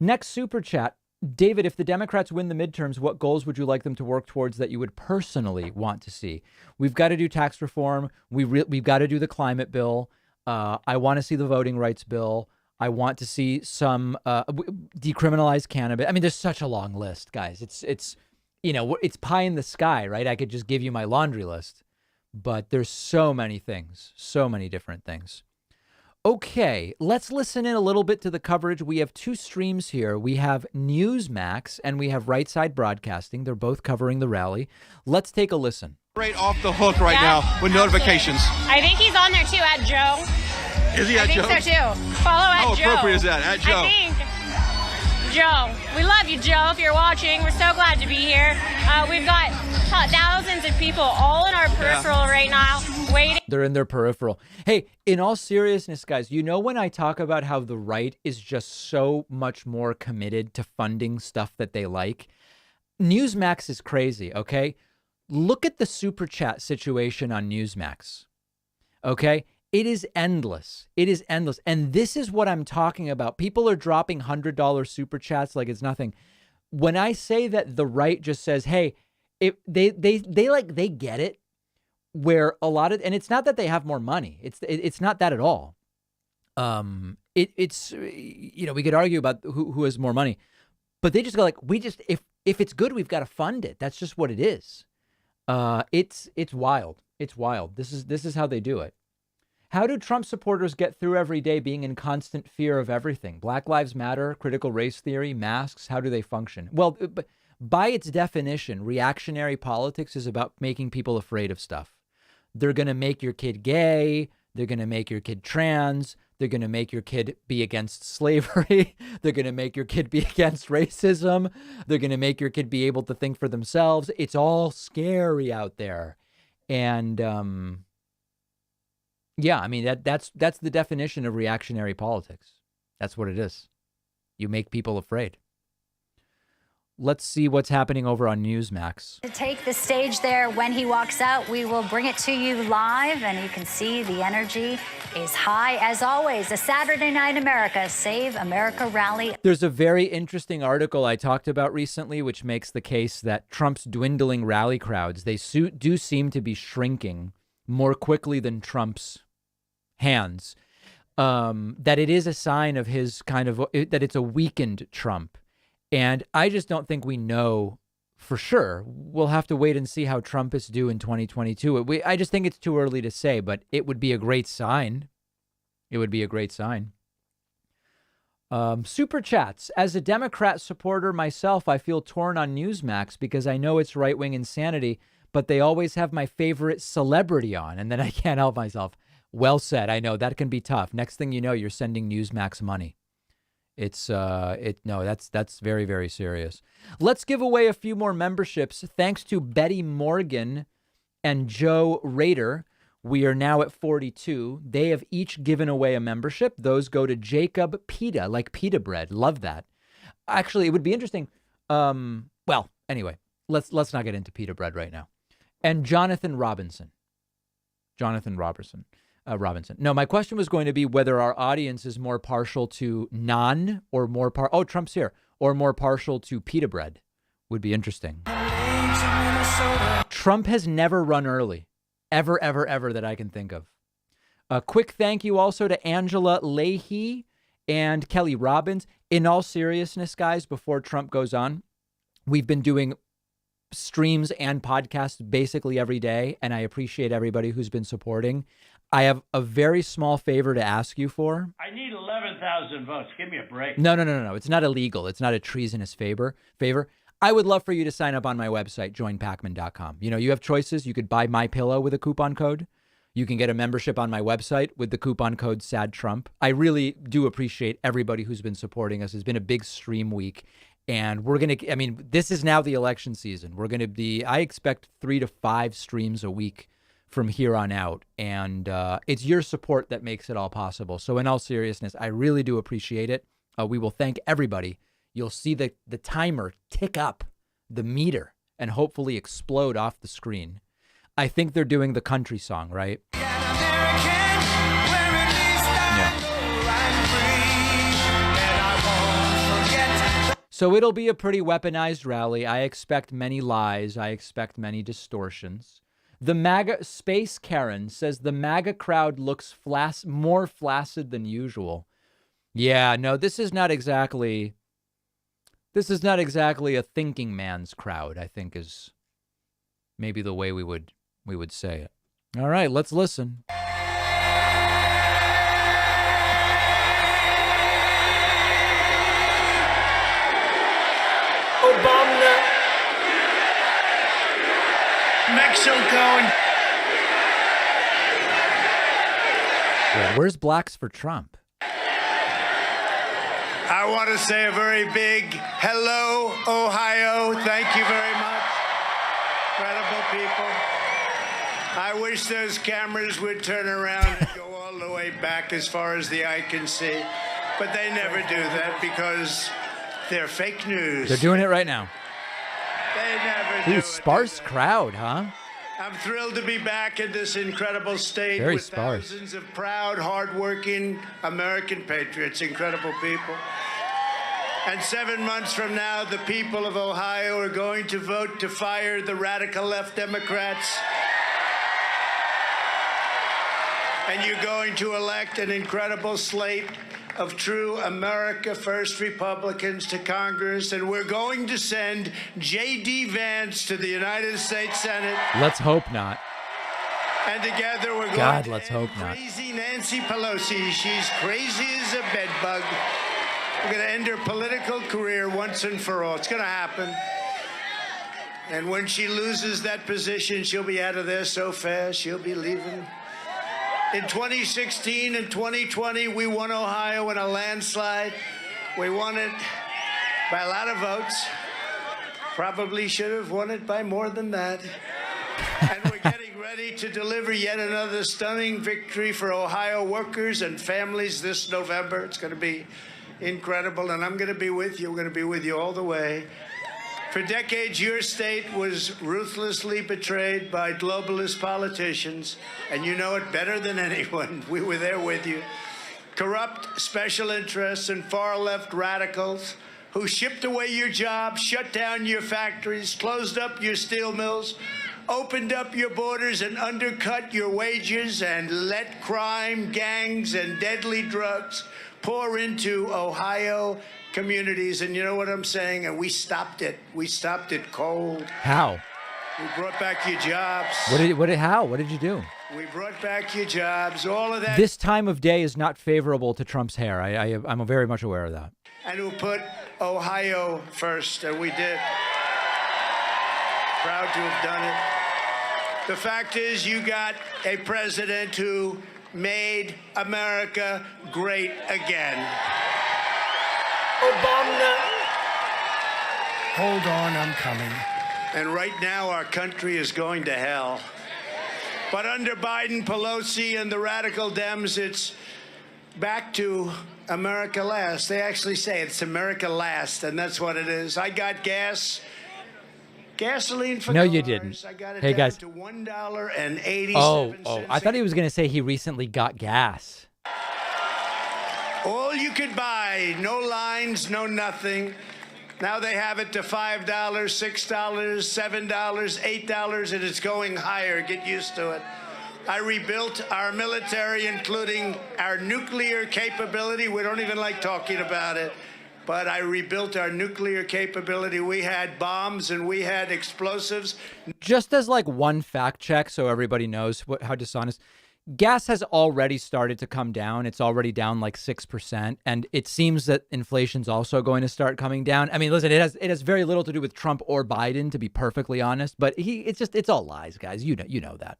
Next super chat. David, if the Democrats win the midterms, what goals would you like them to work towards that you would personally want to see? We've got to do tax reform. We've got to do the climate bill. I want to see the voting rights bill. I want to see some decriminalize cannabis. I mean, there's such a long list, guys. It's pie in the sky, right? I could just give you my laundry list, but there's so many things, so many different things. Okay, let's listen in a little bit to the coverage. We have 2 streams here. We have Newsmax and we have Right Side Broadcasting. They're both covering the rally. Let's take a listen. Right off the hook right now with notifications. I think he's on there too, at Joe. Is he at Joe? I think so too. Follow at Joe. How appropriate is that? At Joe. I think. Joe. We love you, Joe, if you're watching. We're so glad to be here. We've got thousands of people all in our peripheral right now waiting. They're in their peripheral. Hey, in all seriousness, guys, when I talk about how the right is just so much more committed to funding stuff that they like, Newsmax is crazy, okay? Look at the super chat situation on Newsmax, okay? It is endless. It is endless. And this is what I'm talking about. People are dropping $100 super chats like it's nothing. When I say that the right just says, hey, they get it, where a lot of, and it's not that they have more money. It's not that at all. It's we could argue about who has more money, but they just go like, if it's good, we've got to fund it. That's just what it is. It's wild. It's wild. This is how they do it. How do Trump supporters get through every day being in constant fear of everything? Black Lives Matter, critical race theory, masks, how do they function? Well, by its definition, reactionary politics is about making people afraid of stuff. They're going to make your kid gay. They're going to make your kid trans. They're going to make your kid be against slavery. They're going to make your kid be against racism. They're going to make your kid be able to think for themselves. It's all scary out there. And, yeah, I mean, that's the definition of reactionary politics. That's what it is. You make people afraid. Let's see what's happening over on Newsmax. To take the stage there when he walks out, we will bring it to you live, and you can see the energy is high as always. A Saturday Night America Save America rally. There's a very interesting article I talked about recently, which makes the case that Trump's dwindling rally crowds, they do seem to be shrinking more quickly than Trump's hands. That it is a sign of his that it's a weakened Trump. And I just don't think we know for sure. We'll have to wait and see how Trump is due in 2022. I just think it's too early to say, but it would be a great sign. It would be a great sign. Super chats. As a Democrat supporter myself, I feel torn on Newsmax because I know it's right-wing insanity, but they always have my favorite celebrity on, and then I can't help myself. Well said. I know that can be tough. Next thing you know, you're sending Newsmax money. That's very, very serious. Let's give away a few more memberships. Thanks to Betty Morgan and Joe Rader, we are now at 42. They have each given away a membership. Those go to Jacob Pita, like pita bread. Love that. Actually, it would be interesting. Well, anyway, let's not get into pita bread right now. And Jonathan Robinson. No, my question was going to be whether our audience is more partial to naan or more Trump's here, or more partial to pita bread. Would be interesting. Trump has never run early. Ever that I can think of. A quick thank you also to Angela Leahy and Kelly Robbins. In all seriousness, guys, before Trump goes on, we've been doing streams and podcasts basically every day, and I appreciate everybody who's been supporting. I have a very small favor to ask you for. I need 11,000 votes. Give me a break. No. It's not illegal. It's not a treasonous favor. I would love for you to sign up on my website, joinpacman.com. You know, you have choices. You could buy my pillow with a coupon code. You can get a membership on my website with the coupon code SADTRUMP. I really do appreciate everybody who's been supporting us. It's been a big stream week. And this is now the election season. I expect 3 to 5 streams a week from here on out. And it's your support that makes it all possible. So in all seriousness, I really do appreciate it. We will thank everybody. You'll see the timer tick up, the meter, and hopefully explode off the screen. I think they're doing the country song, right? So it'll be a pretty weaponized rally. I expect many lies. I expect many distortions. The MAGA Space Karen says the MAGA crowd looks more flaccid than usual. Yeah, no, this is not exactly a thinking man's crowd, I think is maybe the way we would say it. All right, let's listen. Obama, Mexico. Where's Blacks for Trump? I want to say a very big hello, Ohio. Thank you very much. Incredible people. I wish those cameras would turn around and go all the way back as far as the eye can see. But they never do that because they're fake news. They're doing it right now. They never do it. Sparse crowd, huh? I'm thrilled to be back in this incredible state Very with sparse. thousands of proud, hardworking American patriots, incredible people. And 7 months from now, the people of Ohio are going to vote to fire the radical left Democrats. And you're going to elect an incredible slate of true America First Republicans to Congress, and we're going to send JD Vance to the United States Senate. Let's hope not. And together we're God, going let's to hope end not. crazy Nancy Pelosi. She's crazy as a bedbug. We're going to end her political career once and for all. It's going to happen. And when she loses that position, she'll be out of there so fast, she'll be leaving. In 2016 and 2020, we won Ohio in a landslide. We won it by a lot of votes. Probably should have won it by more than that. And we're getting ready to deliver yet another stunning victory for Ohio workers and families this November. It's going to be incredible, and I'm going to be with you. We're going to be with you all the way. For decades, your state was ruthlessly betrayed by globalist politicians, and you know it better than anyone. We were there with you. Corrupt special interests and far-left radicals who shipped away your jobs, shut down your factories, closed up your steel mills, opened up your borders and undercut your wages, and let crime, gangs, and deadly drugs pour into Ohio communities. And you know what I'm saying? And we stopped it. We stopped it cold. How? We brought back your jobs. How? What did you do? We brought back your jobs. All of that. This time of day is not favorable to Trump's hair. I'm very much aware of that. And who put Ohio first, and we did. Proud to have done it. The fact is, you got a president who made America great again. Obama. Hold on, I'm coming. And right now, our country is going to hell. But under Biden, Pelosi, and the radical Dems, it's back to America last. They actually say it's America last, and that's what it is. I got gasoline for No, cars. you didn't. I got it Hey, down guys. to $1.87. Oh, I thought he was going to say he recently got gas. All you could buy, no lines, no nothing. Now they have it to $5, $6, $7, $8, and it's going higher. Get used to it. I rebuilt our military, including our nuclear capability. We don't even like talking about it, but I rebuilt our nuclear capability. We had bombs and we had explosives. Just as like one fact check so everybody knows how dishonest. Gas has already started to come down. It's already down like 6%. And it seems that inflation's also going to start coming down. I mean, listen, it has very little to do with Trump or Biden, to be perfectly honest. But it's all lies, guys. You know that.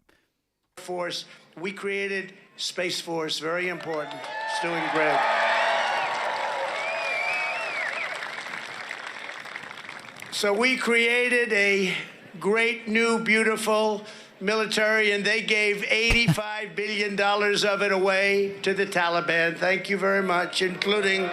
Force. We created Space Force. Very important. It's doing great. So we created a great new, beautiful military, and they gave $85 billion of it away to the Taliban. Thank you very much, including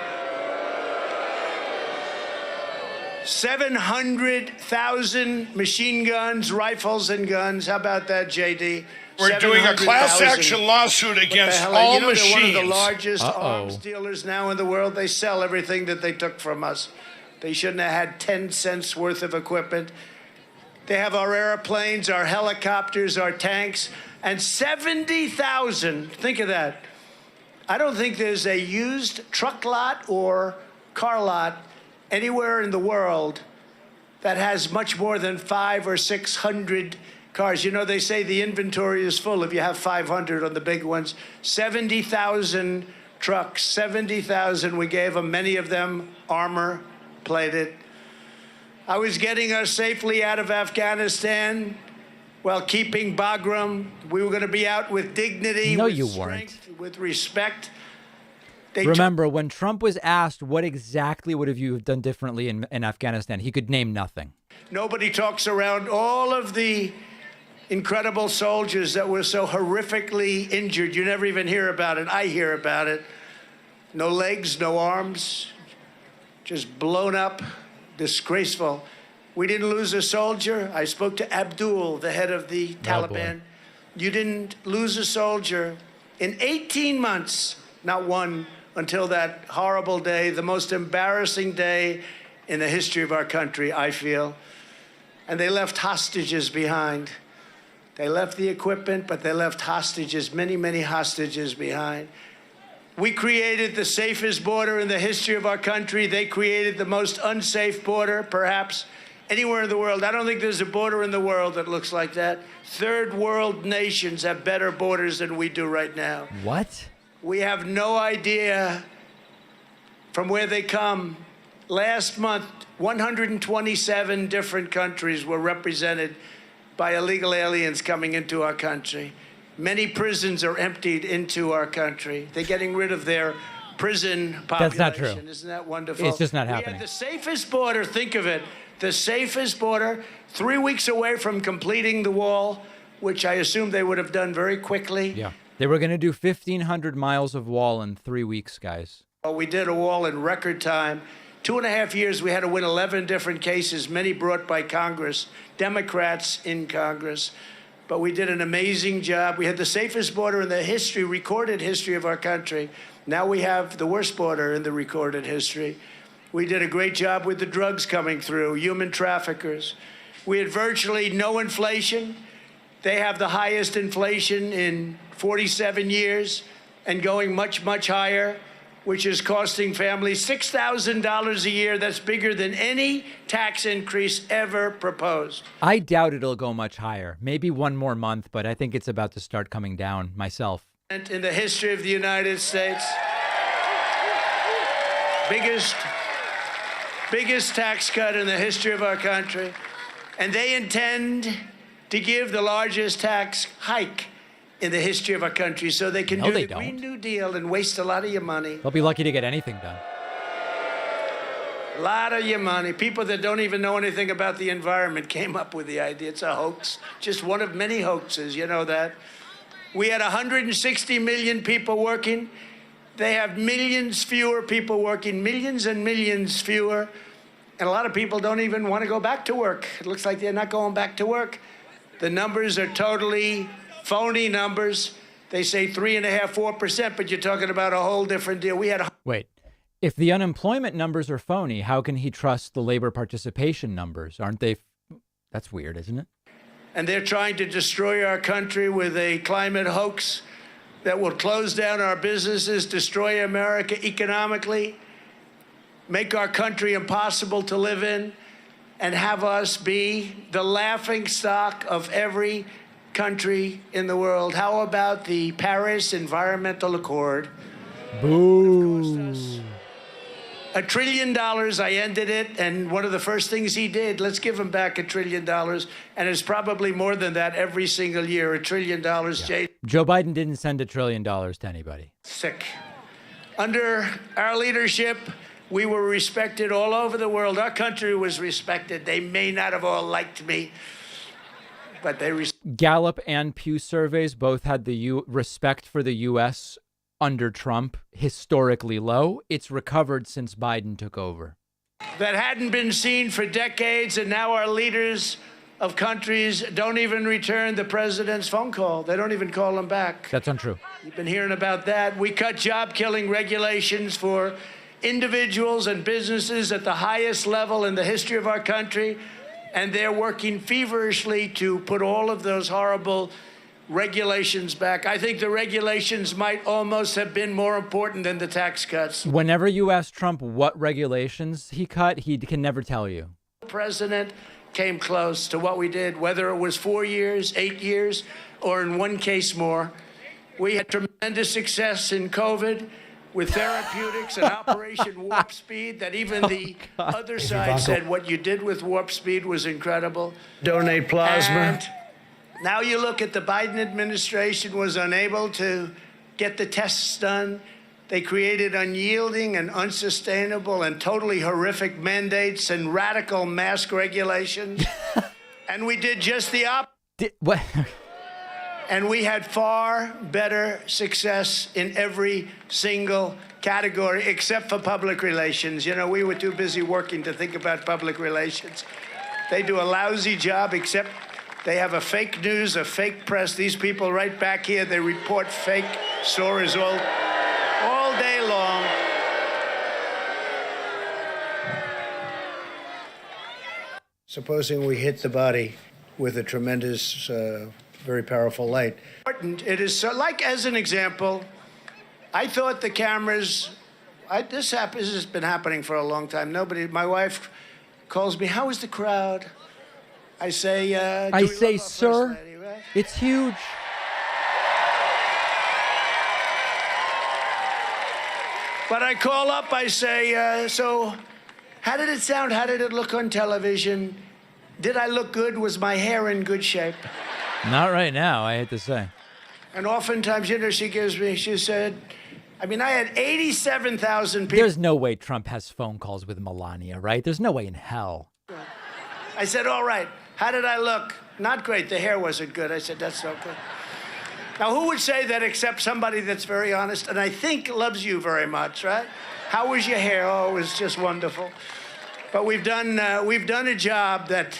700,000 machine guns, rifles, and guns. How about that, JD? We're doing a class action lawsuit against all machines. They're one of the largest arms dealers now in the world. They sell everything that they took from us. They shouldn't have had 10 cents worth of equipment. They have our airplanes, our helicopters, our tanks, and 70,000. Think of that. I don't think there's a used truck lot or car lot anywhere in the world that has much more than 500 or 600 cars. You know, they say the inventory is full if you have 500 on the big ones. 70,000 trucks, 70,000 we gave them, many of them armor-plated. I was getting us safely out of Afghanistan while keeping Bagram. We were going to be out with dignity, No, with you strength, with respect. Remember, when Trump was asked what exactly would have you done differently in Afghanistan, he could name nothing. Nobody talks around all of the incredible soldiers that were so horrifically injured. You never even hear about it. I hear about it. No legs, no arms, just blown up, disgraceful. We didn't lose a soldier. I spoke to Abdul, the head of the Taliban. You didn't lose a soldier. In 18 months, not one, until that horrible day, the most embarrassing day in the history of our country, I feel. And they left hostages behind. They left the equipment, but they left hostages, many, many hostages behind. We created the safest border in the history of our country. They created the most unsafe border, perhaps, anywhere in the world. I don't think there's a border in the world that looks like that. Third world nations have better borders than we do right now. What? We have no idea from where they come. Last month, 127 different countries were represented by illegal aliens coming into our country. Many prisons are emptied into our country. They're getting rid of their prison population. That's not true. Isn't that wonderful? It's just not happening. We have the safest border, think of it, the safest border, 3 weeks away from completing the wall, which I assume they would have done very quickly. Yeah. They were going to do 1,500 miles of wall in 3 weeks, guys. Well, we did a wall in record time. 2.5 years, we had to win 11 different cases, many brought by Congress, Democrats in Congress. But we did an amazing job. We had the safest border in the history, recorded history of our country. Now we have the worst border in the recorded history. We did a great job with the drugs coming through, human traffickers. We had virtually no inflation. They have the highest inflation in 47 years and going much, much higher, which is costing families $6,000 a year. That's bigger than any tax increase ever proposed. I doubt it'll go much higher. Maybe one more month, but I think it's about to start coming down myself. In the history of the United States, biggest tax cut in the history of our country. And they intend to give the largest tax hike in the history of our country, so they can do the Green New Deal and waste a lot of your money. They'll be lucky to get anything done. A lot of your money. People that don't even know anything about the environment came up with the idea. It's a hoax, just one of many hoaxes, you know that. We had 160 million people working. They have millions fewer people working, millions and millions fewer. And a lot of people don't even want to go back to work. It looks like they're not going back to work. The numbers are totally phony numbers. They say 3.5%, 4%, but you're talking about a whole different deal. We had Wait, if the unemployment numbers are phony, how can he trust the labor participation numbers? Aren't they? That's weird, isn't it? And they're trying to destroy our country with a climate hoax that will close down our businesses, destroy America economically, make our country impossible to live in, and have us be the laughing stock of every country in the world. How about the Paris Environmental Accord? Boo. $1 trillion, I ended it, and one of the first things he did, let's give him back $1 trillion, and it's probably more than that every single year, $1 trillion, Yeah. Joe Biden didn't send $1 trillion to anybody. Sick. Under our leadership, we were respected all over the world. Our country was respected. They may not have all liked me, but they Gallup and Pew surveys both had the respect for the U.S. under Trump historically low. It's recovered since Biden took over. That hadn't been seen for decades, and now our leaders of countries don't even return the president's phone call. They don't even call him back. That's untrue. You've been hearing about that. We cut job-killing regulations for individuals and businesses at the highest level in the history of our country, and they're working feverishly to put all of those horrible regulations back. I think the regulations might almost have been more important than the tax cuts. Whenever you ask Trump what regulations he cut, he can never tell you. The president came close to what we did, whether it was 4 years, 8 years, or in one case more. We had tremendous success in COVID with therapeutics and Operation Warp Speed that even the other side said what you did with Warp Speed was incredible. Donate plasma. And now you look at the Biden administration was unable to get the tests done. They created unyielding and unsustainable and totally horrific mandates and radical mask regulations. And we did just the opposite. What? And we had far better success in every single category except for public relations. You know, we were too busy working to think about public relations. They do a lousy job, except they have a fake news, a fake press. These people right back here, they report fake stories all day long. Supposing we hit the body with a tremendous, very powerful light. It is so, like, as an example, I thought the cameras, this has been happening for a long time. My wife calls me, how is the crowd? I say, sir, lady, right? It's huge. But I call up, I say, so how did it sound? How did it look on television? Did I look good? Was my hair in good shape? Not right now, I hate to say. And oftentimes, you know, she said, I mean, I had 87,000 people. There's no way Trump has phone calls with Melania, right? There's no way in hell. I said, all right, how did I look? Not great, the hair wasn't good. I said, that's no good. Now, who would say that except somebody that's very honest and I think loves you very much, right? How was your hair? Oh, it was just wonderful. But we've done a job that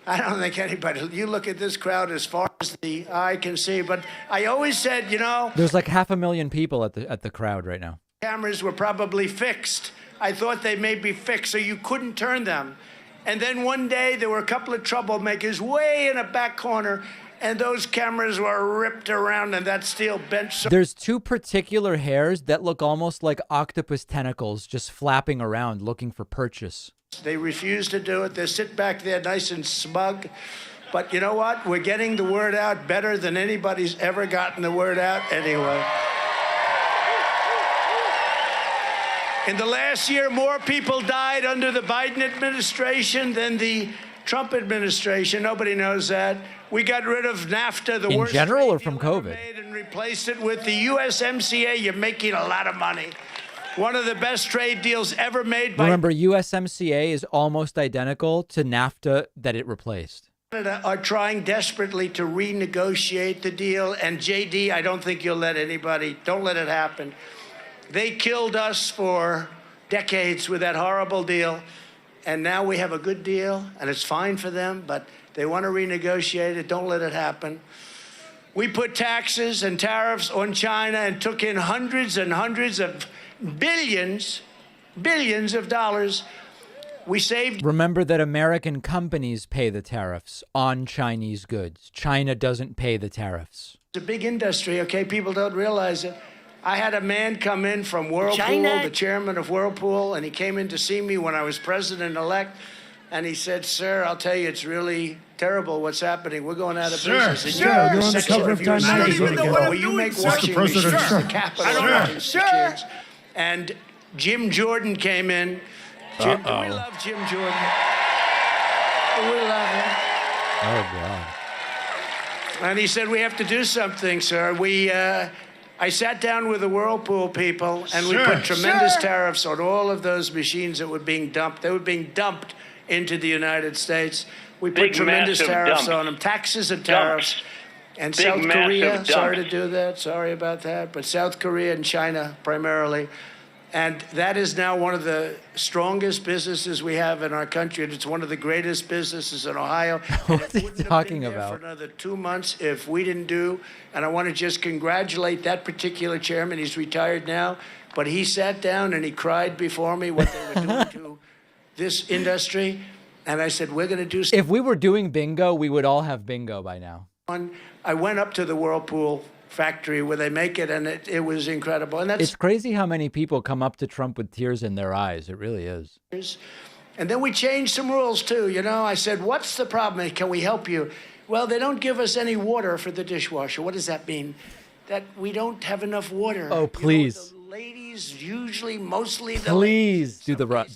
I don't think anybody. You look at this crowd as far as the eye can see. But I always said, you know, there's like 500,000 people at the crowd right now. Cameras were probably fixed. I thought they may be fixed so you couldn't turn them. And then one day there were a couple of troublemakers way in a back corner, and those cameras were ripped around and that steel bench. There's two particular hairs that look almost like octopus tentacles just flapping around looking for purchase. They refuse to do it. They sit back there nice and smug. But you know what? We're getting the word out better than anybody's ever gotten the word out anyway. In the last year, more people died under the Biden administration than the Trump administration. Nobody knows that. We got rid of NAFTA, the worst in general or from COVID, and replaced it with the USMCA. You're making a lot of money. One of the best trade deals ever made by... Remember, USMCA is almost identical to NAFTA that it replaced. Canada are trying desperately to renegotiate the deal. And JD, I don't think you'll let anybody... Don't let it happen. They killed us for decades with that horrible deal. And now we have a good deal, and it's fine for them, but they want to renegotiate it. Don't let it happen. We put taxes and tariffs on China and took in hundreds and hundreds of billions of dollars. We saved. Remember that American companies pay the tariffs on Chinese goods. China doesn't pay the tariffs. It's a big industry, okay? People don't realize it. I had a man come in from Whirlpool, China. the chairman of Whirlpool, and he came in to see me when I was president-elect, and he said, "Sir, I'll tell you, it's really terrible what's happening. We're going out of business." And Sure, you're you're on the cover of Time Magazine again. Well, you make washing machines the capital of these Sure. kids. And Jim Jordan came in. Jim, we love Jim Jordan. We love him. Oh, God. And he said, "We have to do something, sir. I sat down with the Whirlpool people, and we put tremendous tariffs on all of those machines that were being dumped. They were being dumped into the United States. We put tremendous tariffs on them, taxes and tariffs. And South Korea, sorry to do that, sorry about that, but South Korea and China primarily. And that is now one of the strongest businesses we have in our country. And it's one of the greatest businesses in Ohio. What are you talking about? For another 2 months if we didn't do. And I want to just congratulate that particular chairman. He's retired now. But he sat down and he cried before me what they were doing to this industry. And I said, we're going to do something. If we were doing bingo, we would all have bingo by now. I went up to the Whirlpool factory where they make it, and it was incredible. And it's crazy how many people come up to Trump with tears in their eyes. It really is. And then we changed some rules too. You know, I said, "What's the problem? Can we help you?" Well, they don't give us any water for the dishwasher. What does that mean? That we don't have enough water. Oh, please. You know, the ladies, usually, mostly the please ladies, do the run.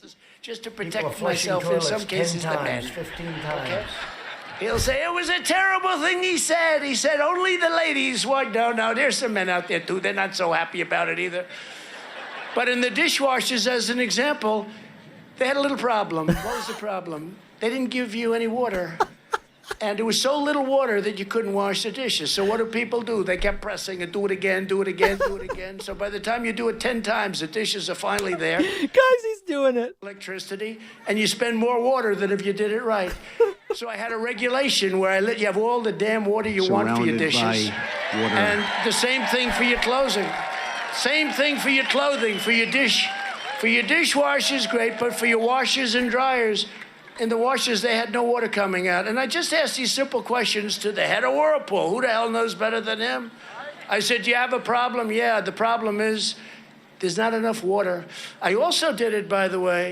Just to protect myself, in some cases, the men. 15 times. Okay? He'll say, "It was a terrible thing he said. He said only the ladies would." No, there's some men out there, too. They're not so happy about it either. But in the dishwashers, as an example, they had a little problem. What was the problem? They didn't give you any water. And there was so little water that you couldn't wash the dishes. So what do people do? They kept pressing and do it again, do it again, do it again. So by the time you do it 10 times, the dishes are finally there. Guys, he's doing it. Electricity, and you spend more water than if you did it right. So I had a regulation where I let you have all the damn water you want for your dishes. And the same thing for your clothing. Same thing for your clothing, for your dish. For your dishwashers, great, but for your washers and dryers, in the washers, they had no water coming out. And I just asked these simple questions to the head of Whirlpool. Who the hell knows better than him? I said, "Do you have a problem?" "Yeah, the problem is there's not enough water." I also did it, by the way,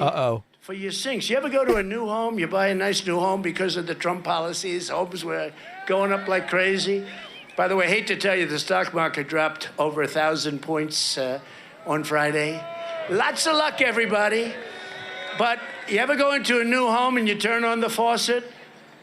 for your sinks. You ever go to a new home? You buy a nice new home because of the Trump policies. Homes were going up like crazy. By the way, I hate to tell you, the stock market dropped over 1,000 points on Friday. Lots of luck, everybody. But you ever go into a new home and you turn on the faucet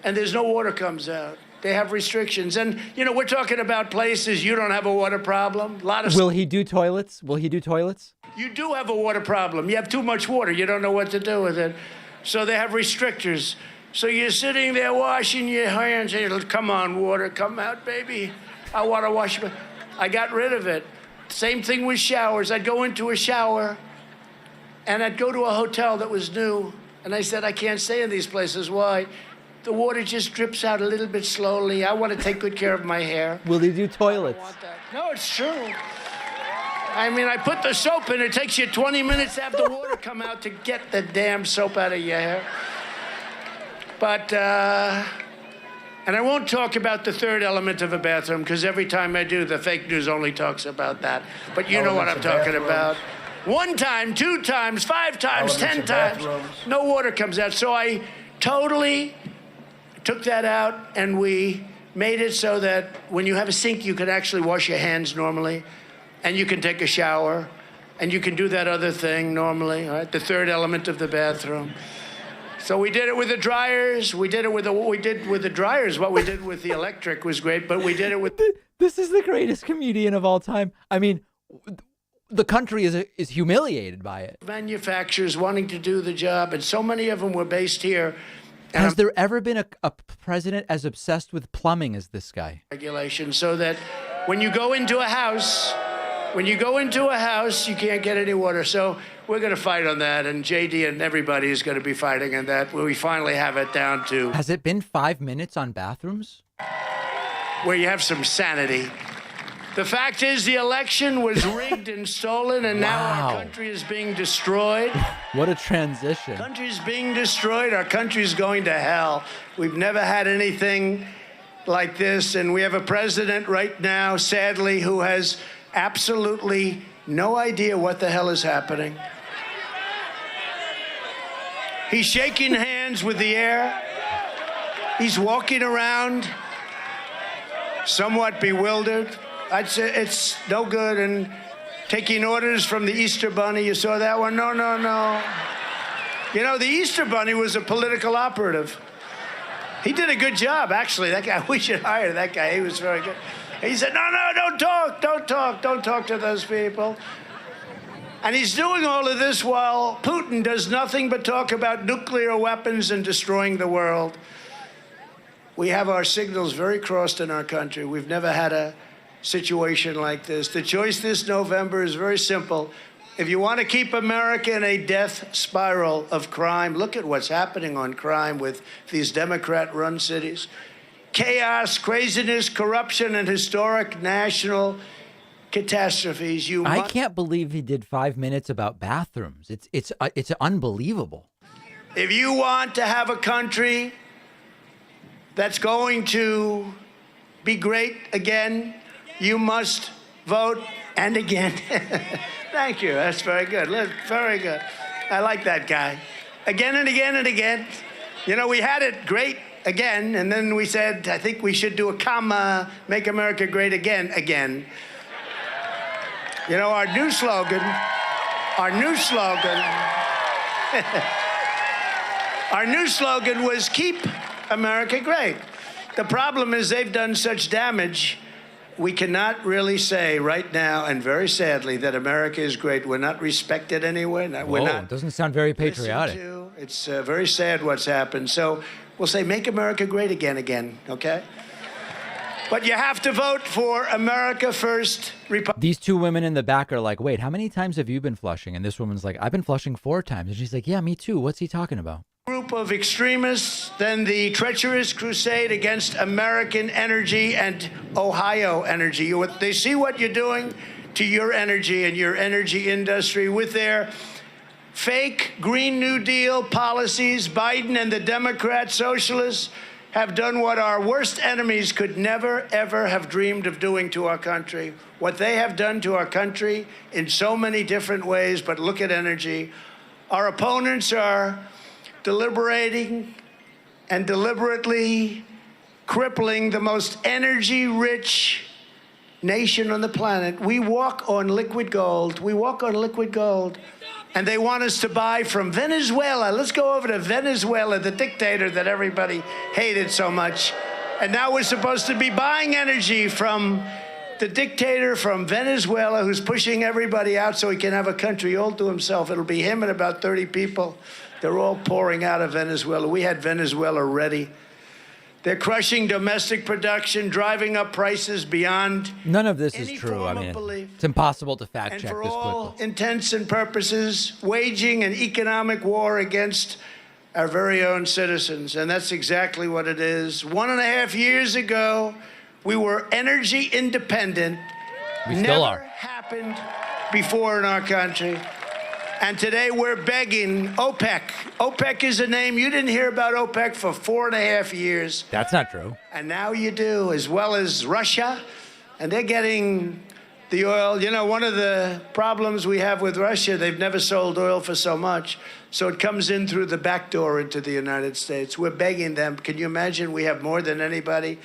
and there's no water comes out? They have restrictions. And, you know, we're talking about places you don't have a water problem. Will he do toilets? Will he do toilets? You do have a water problem. You have too much water. You don't know what to do with it. So they have restrictors. So you're sitting there washing your hands. And come on, water, come out, baby. I want to wash my... I got rid of it. Same thing with showers. I'd go into a shower And I'd go to a hotel that was new, and I said, I can't stay in these places. Why? The water just drips out a little bit slowly. I want to take good care of my hair. Will they do toilets? No, it's true. I mean, I put the soap in. It takes you 20 minutes to have the water come out to get the damn soap out of your hair. But, and I won't talk about the third element of a bathroom, because every time I do, the fake news only talks about that. But you know what I'm talking about. 1 time, 2 times, 5 times, 10 times, no water comes out. So I totally took that out, and we made it so that when you have a sink, you can actually wash your hands normally, and you can take a shower, and you can do that other thing normally, all right? The third element of the bathroom. So we did it with the dryers. We did it with what we did with the dryers. What we did with the electric was great, but we did it with... This is the greatest comedian of all time. I mean, the country is humiliated by it. Manufacturers wanting to do the job, and so many of them were based here. Has there ever been a president as obsessed with plumbing as this guy? Regulation, so that when you go into a house, you can't get any water. So we're going to fight on that, and JD and everybody is going to be fighting on that, where we finally have it down to... Has it been 5 minutes on bathrooms? Where you have some sanity. The fact is, the election was rigged and stolen, and now our country is being destroyed. What a transition. Our country is being destroyed. Our country is going to hell. We've never had anything like this, and we have a president right now, sadly, who has absolutely no idea what the hell is happening. He's shaking hands with the air. He's walking around somewhat bewildered. I'd say it's no good. And taking orders from the Easter Bunny. You saw that one? No. You know, the Easter Bunny was a political operative. He did a good job, actually. That guy, we should hire that guy. He was very good. He said, no, don't talk to those people. And he's doing all of this while Putin does nothing but talk about nuclear weapons and destroying the world. We have our signals very crossed in our country. We've never had a situation like this. The choice this November is very simple. If you want to keep America in a death spiral of crime, look at what's happening on crime with these Democrat-run cities. Chaos, craziness, corruption, and historic national catastrophes. I can't believe he did 5 minutes about bathrooms. It's unbelievable. If you want to have a country that's going to be great again, you must vote and again. Thank you. That's very good. Very good. I like that guy. Again and again and again. You know, we had it great again, and then we said, I think we should do a comma, make America great again. You know, our new slogan was keep America great. The problem is they've done such damage, we cannot really say right now, and very sadly, that America is great. We're not respected anywhere. It doesn't sound very patriotic. It's very sad what's happened. So we'll say make America great again, okay? But you have to vote for America First. These two women in the back are like, wait, how many times have you been flushing? And this woman's like, I've been flushing 4 times. And she's like, yeah, me too. What's he talking about? Group of extremists than the treacherous crusade against American energy and Ohio energy. They see what you're doing to your energy and your energy industry with their fake Green New Deal policies. Biden and the Democrat socialists have done what our worst enemies could never, ever have dreamed of doing to our country. What they have done to our country in so many different ways, but look at energy. Our opponents are deliberating and deliberately crippling the most energy-rich nation on the planet. We walk on liquid gold. And they want us to buy from Venezuela. Let's go over to Venezuela, the dictator that everybody hated so much. And now we're supposed to be buying energy from the dictator from Venezuela who's pushing everybody out so he can have a country all to himself. It'll be him and about 30 people. They're all pouring out of Venezuela. We had Venezuela ready. They're crushing domestic production, driving up prices beyond None of this is true. I mean, it's impossible to fact and check for this all quickly. intents and purposes, waging an economic war against our very own citizens. And that's exactly what it is. 1.5 years ago, we were energy independent. We still are. Never happened before in our country. And today we're begging OPEC. OPEC is a name you didn't hear about OPEC for 4.5 years. That's not true. And now you do, as well as Russia. And they're getting the oil. You know, one of the problems we have with Russia, they've never sold oil for so much. So it comes in through the back door into the United States. We're begging them. Can you imagine? We have more than anybody.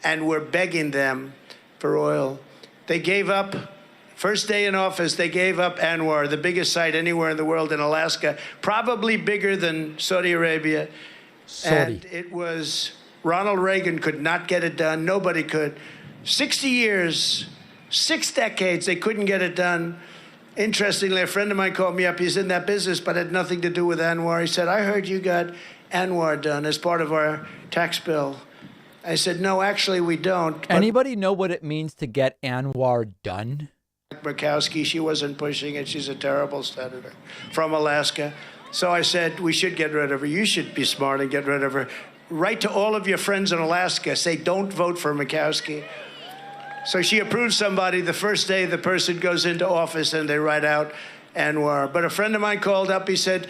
And we're begging them for oil. They gave up. First day in office, they gave up Anwar, the biggest site anywhere in the world in Alaska, probably bigger than Saudi Arabia. And it was, Ronald Reagan could not get it done. Nobody could. 60 years, 6 decades, they couldn't get it done. Interestingly, a friend of mine called me up. He's in that business, but had nothing to do with Anwar. He said, I heard you got Anwar done as part of our tax bill. I said, no, actually, we don't. Anybody know what it means to get Anwar done? Murkowski, she wasn't pushing it. She's a terrible senator from Alaska. So I said, we should get rid of her. You should be smart and get rid of her. Write to all of your friends in Alaska. Say, don't vote for Murkowski. So she approved somebody the first day the person goes into office and they write out Anwar. But a friend of mine called up. He said,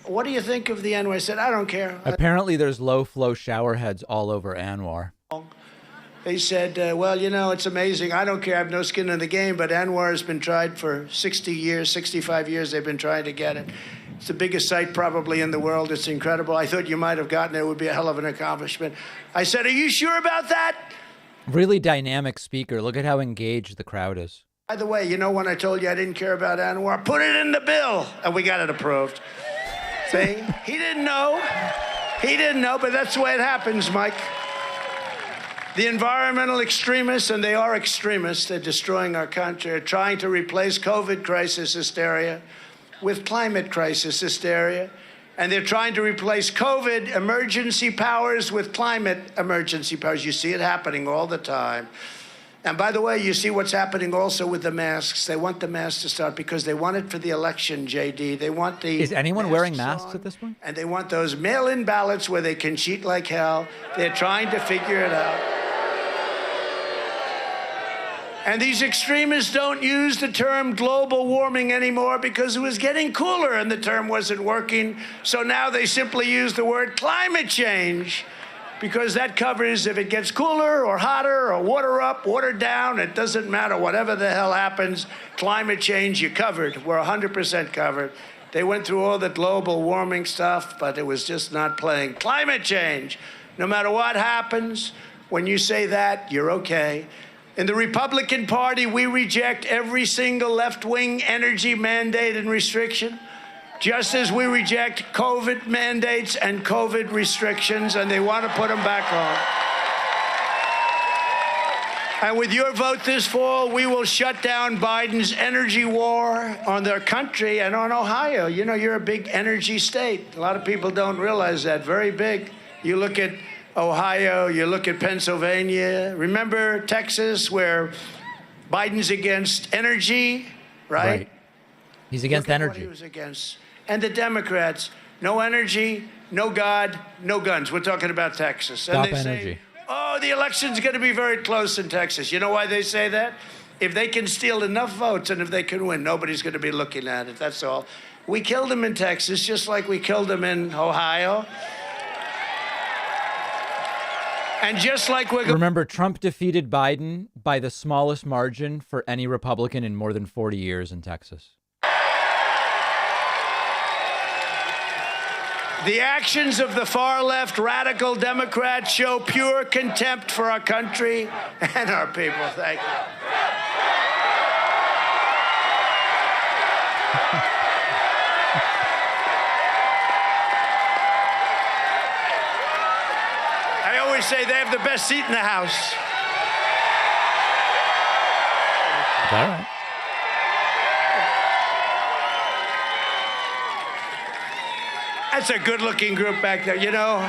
what do you think of the Anwar? I said, I don't care. Apparently there's low-flow shower heads all over Anwar. They said, well, you know, it's amazing. I don't care. I have no skin in the game. But Anwar has been tried for 60 years, 65 years. They've been trying to get it. It's the biggest site probably in the world. It's incredible. I thought you might have gotten it. It would be a hell of an accomplishment. I said, are you sure about that? Really dynamic speaker. Look at how engaged the crowd is. By the way, you know when I told you I didn't care about Anwar? Put it in the bill. And we got it approved. See? He didn't know. He didn't know, but that's the way it happens, Mike. The environmental extremists, and they are extremists, they're destroying our country, are trying to replace COVID crisis hysteria with climate crisis hysteria. And they're trying to replace COVID emergency powers with climate emergency powers. You see it happening all the time. And by the way, you see what's happening also with the masks. They want the masks to start because they want it for the election, JD. They want the Is anyone wearing masks at this point? And they want those mail-in ballots where they can cheat like hell. They're trying to figure it out. And these extremists don't use the term global warming anymore because it was getting cooler and the term wasn't working. So now they simply use the word climate change because that covers if it gets cooler or hotter or water up, water down. It doesn't matter. Whatever the hell happens, climate change, you're covered. We're 100% covered. They went through all the global warming stuff, but it was just not playing. Climate change. No matter what happens, when you say that, you're okay. In the Republican Party, we reject every single left-wing energy mandate and restriction, just as we reject COVID mandates and COVID restrictions, and they want to put them back on. And with your vote this fall, we will shut down Biden's energy war on their country and on Ohio. You know, you're a big energy state. A lot of people don't realize that. Very big. You look at Ohio, you look at Pennsylvania. Remember Texas, where Biden's against energy, right? He's against Look at energy. What he was against. And the Democrats, no energy, no God, no guns. We're talking about Texas. Stop and they energy. say, oh, the election's going to be very close in Texas. You know why they say that? If they can steal enough votes and if they can win, nobody's going to be looking at it. That's all. We killed them in Texas, just like we killed them in Ohio. And just like we're Remember, Trump defeated Biden by the smallest margin for any Republican in more than 40 years in Texas. The actions of the far-left radical Democrats show pure contempt for our country and our people. Thank you. I always say they have the best seat in the House. All right. That's a good-looking group back there, you know.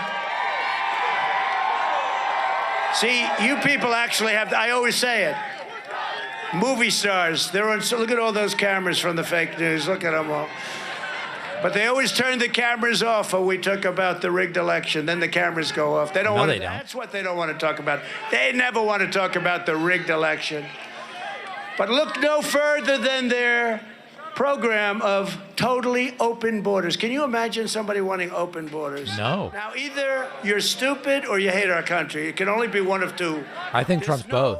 See, you people actually have, I always say it, movie stars, they're on, so look at all those cameras from the fake news, look at them all. But they always turn the cameras off when we talk about the rigged election. Then the cameras go off. They don't want to, that's what they don't want to talk about. They never want to talk about the rigged election. But look no further than their program of totally open borders. Can you imagine somebody wanting open borders? No. Now, either you're stupid or you hate our country. It can only be one of two. I think Trump's both.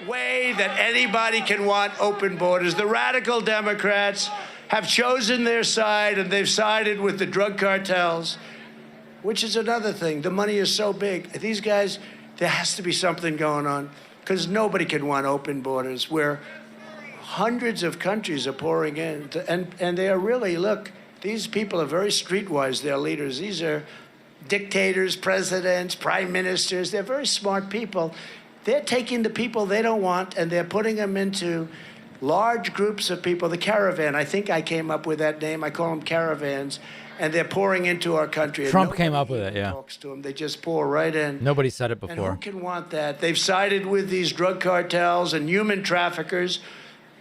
Way that anybody can want open borders. The radical Democrats have chosen their side, and they've sided with the drug cartels, which is another thing. The money is so big. These guys, there has to be something going on, because nobody can want open borders where hundreds of countries are pouring in. And they are really, look, these people are very streetwise, their leaders. These are dictators, presidents, prime ministers. They're very smart people. They're taking the people they don't want, and they're putting them into large groups of people. The caravan, I think I came up with that name. I call them caravans. And they're pouring into our country. Trump came up with it, yeah. Talks to them. They just pour right in. Nobody said it before. And who can want that? They've sided with these drug cartels and human traffickers,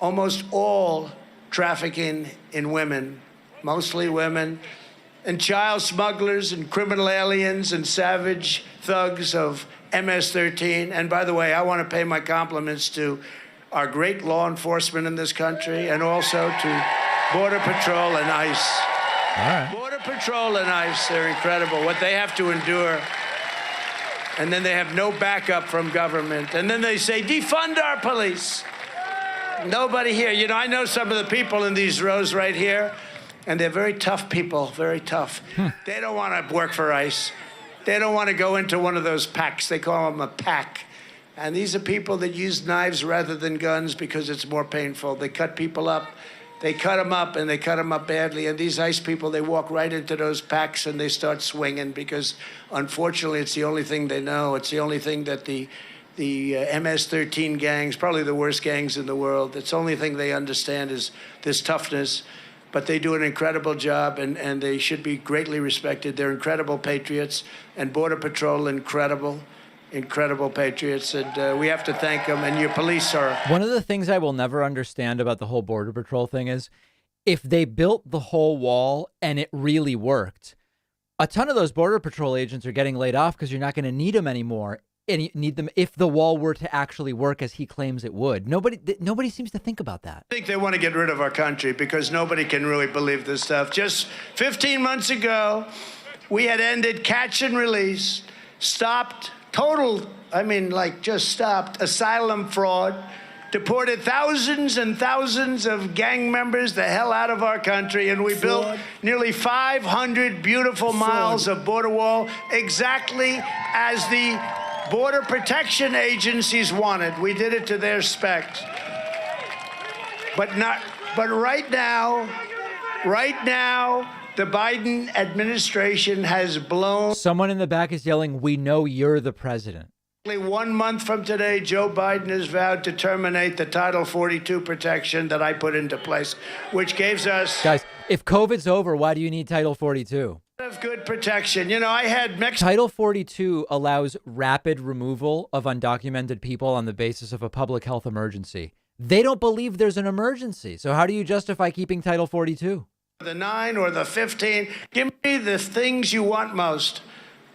almost all trafficking in women, mostly women, and child smugglers and criminal aliens and savage thugs of MS-13. And by the way, I want to pay my compliments to our great law enforcement in this country, and also to Border Patrol and ICE. All right. Border Patrol and ICE, they're incredible, what they have to endure. And then they have no backup from government. And then they say, defund our police. Nobody here. You know, I know some of the people in these rows right here, and they're very tough people, very tough. They don't want to work for ICE. They don't want to go into one of those packs. They call them a pack. And these are people that use knives rather than guns because it's more painful. They cut people up. They cut them up, and they cut them up badly. And these ICE people, they walk right into those packs, and they start swinging because, unfortunately, it's the only thing they know. It's the only thing that the MS-13 gangs, probably the worst gangs in the world, it's the only thing they understand is this toughness. But they do an incredible job, and they should be greatly respected. They're incredible patriots, and Border Patrol, incredible patriots, and we have to thank them, and your police are. One of the things I will never understand about the whole Border Patrol thing is if they built the whole wall and it really worked, a ton of those Border Patrol agents are getting laid off because you're not going to need them anymore. And you need them if the wall were to actually work as he claims it would. Nobody seems to think about that. I think they want to get rid of our country because nobody can really believe this stuff. Just 15 months ago, we had ended catch and release, stopped asylum fraud, deported thousands and thousands of gang members the hell out of our country, and we built nearly 500 beautiful miles of border wall, exactly as the border protection agencies wanted. We did it to their specs. But right now, the Biden administration has blown. Someone in the back is yelling, "We know you're the president." 1 month from today, Joe Biden has vowed to terminate the Title 42 protection that I put into place, which gives us... Guys, if COVID's over, why do you need Title 42? Of good protection. You know, I had Title 42 allows rapid removal of undocumented people on the basis of a public health emergency. They don't believe there's an emergency. So how do you justify keeping Title 42? The 9 or the 15. Give me the things you want most.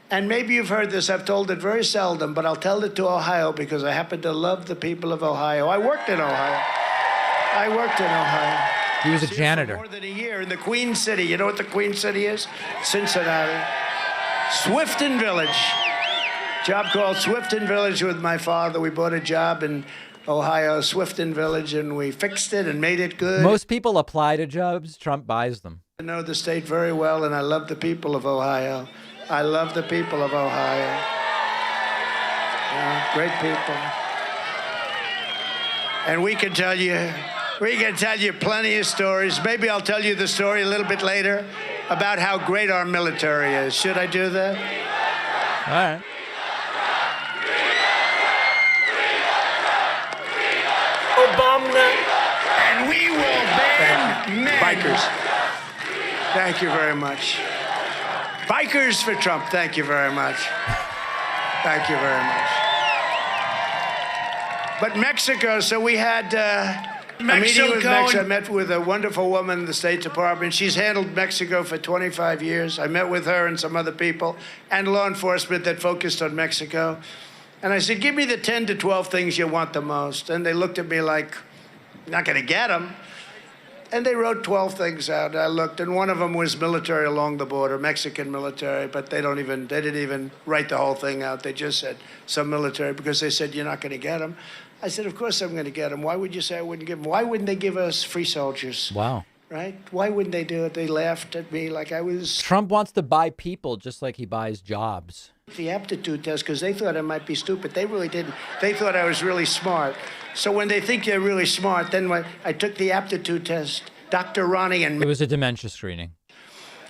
And maybe you've heard this. I've told it very seldom, but I'll tell it to Ohio because I happen to love the people of Ohio. I worked in Ohio. He was a janitor. For more than a year in the Queen City. You know what the Queen City is? Cincinnati. Swifton Village. Job called Swifton Village with my father. We bought a job in Ohio, Swifton Village, and we fixed it and made it good. Most people apply to jobs. Trump buys them. I know the state very well, and I love the people of Ohio. I love the people of Ohio. Yeah, great people. And we can tell you plenty of stories. Maybe I'll tell you the story a little bit later about how great our military is. Should I do that? All right. Obama, and we will ban men. Bikers. Thank you very much. Bikers for Trump. Thank you very much. Thank you very much. But Mexico, so we had a meeting with Mexico. I met with a wonderful woman in the State Department. She's handled Mexico for 25 years. I met with her and some other people and law enforcement that focused on Mexico. And I said, give me the 10 to 12 things you want the most. And they looked at me like, not going to get them. And they wrote 12 things out. I looked, and one of them was military along the border, Mexican military, but they didn't even write the whole thing out. They just said some military because they said, you're not going to get them. I said, of course I'm going to get them. Why would you say I wouldn't give them? Why wouldn't they give us free soldiers? Wow. Right? Why wouldn't they do it? They laughed at me like I was... Trump wants to buy people just like he buys jobs. The aptitude test, because they thought I might be stupid. They really didn't. They thought I was really smart. So when they think you're really smart, then when I took the aptitude test, Dr. Ronnie and... It was a dementia screening.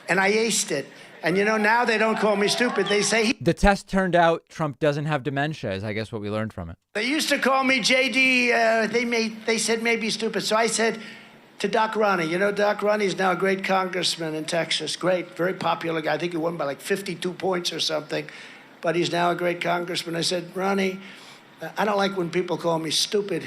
And I aced it. And you know, now they don't call me stupid. They say... The test turned out Trump doesn't have dementia, is I guess what we learned from it. They used to call me JD. They said maybe stupid. So I said to Doc Ronnie, you know, Doc Ronnie's now a great congressman in Texas. Great, very popular guy. I think he won by like 52 points or something. But he's now a great congressman. I said, Ronnie, I don't like when people call me stupid.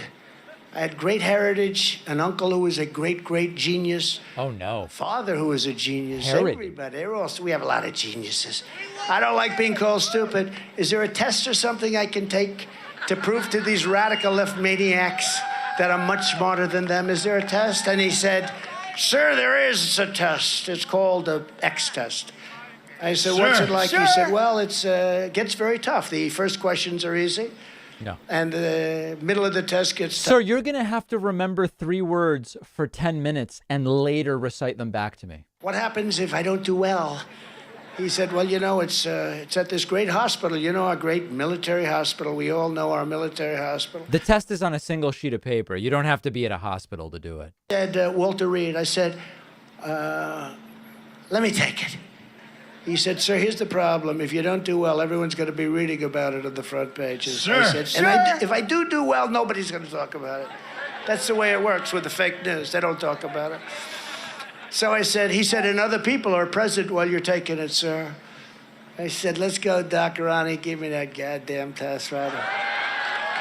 I had great heritage, an uncle who was a great, great genius. Oh, no. A father who was a genius. Heritage. Everybody. We have a lot of geniuses. I don't like being called stupid. Is there a test or something I can take to prove to these radical left maniacs that I'm much smarter than them? Is there a test? And he said, sir, there is a test. It's called the X test. I said, what's it like? He said, well, it gets very tough. The first questions are easy. No. And the middle of the test gets tough. Sir, you're going to have to remember 3 words for 10 minutes and later recite them back to me. What happens if I don't do well? He said, well, you know, it's at this great hospital, you know, our great military hospital. We all know our military hospital. The test is on a single sheet of paper. You don't have to be at a hospital to do it. I said, Walter Reed, I said, let me take it. He said, sir, here's the problem. If you don't do well, everyone's going to be reading about it on the front pages. Sure, I said, sure. And if I do well, nobody's going to talk about it. That's the way it works with the fake news. They don't talk about it. So he said, and other people are present while you're taking it, sir. I said, let's go, Dr. Ronnie. Give me that goddamn test, right?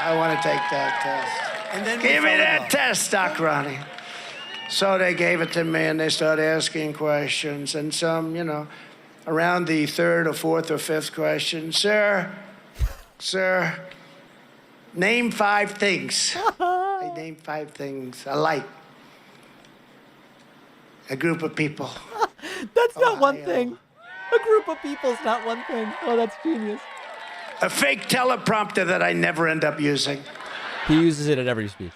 I want to take that test. And then give me that test, Dr. Ronnie. So they gave it to me, and they started asking questions. And some, you know, around the 3rd or 4th or 5th question, sir, name 5 things. I named 5 things. A light. A group of people. That's not one thing. A group of people is not one thing. Oh, that's genius. A fake teleprompter that I never end up using. He uses it at every speech.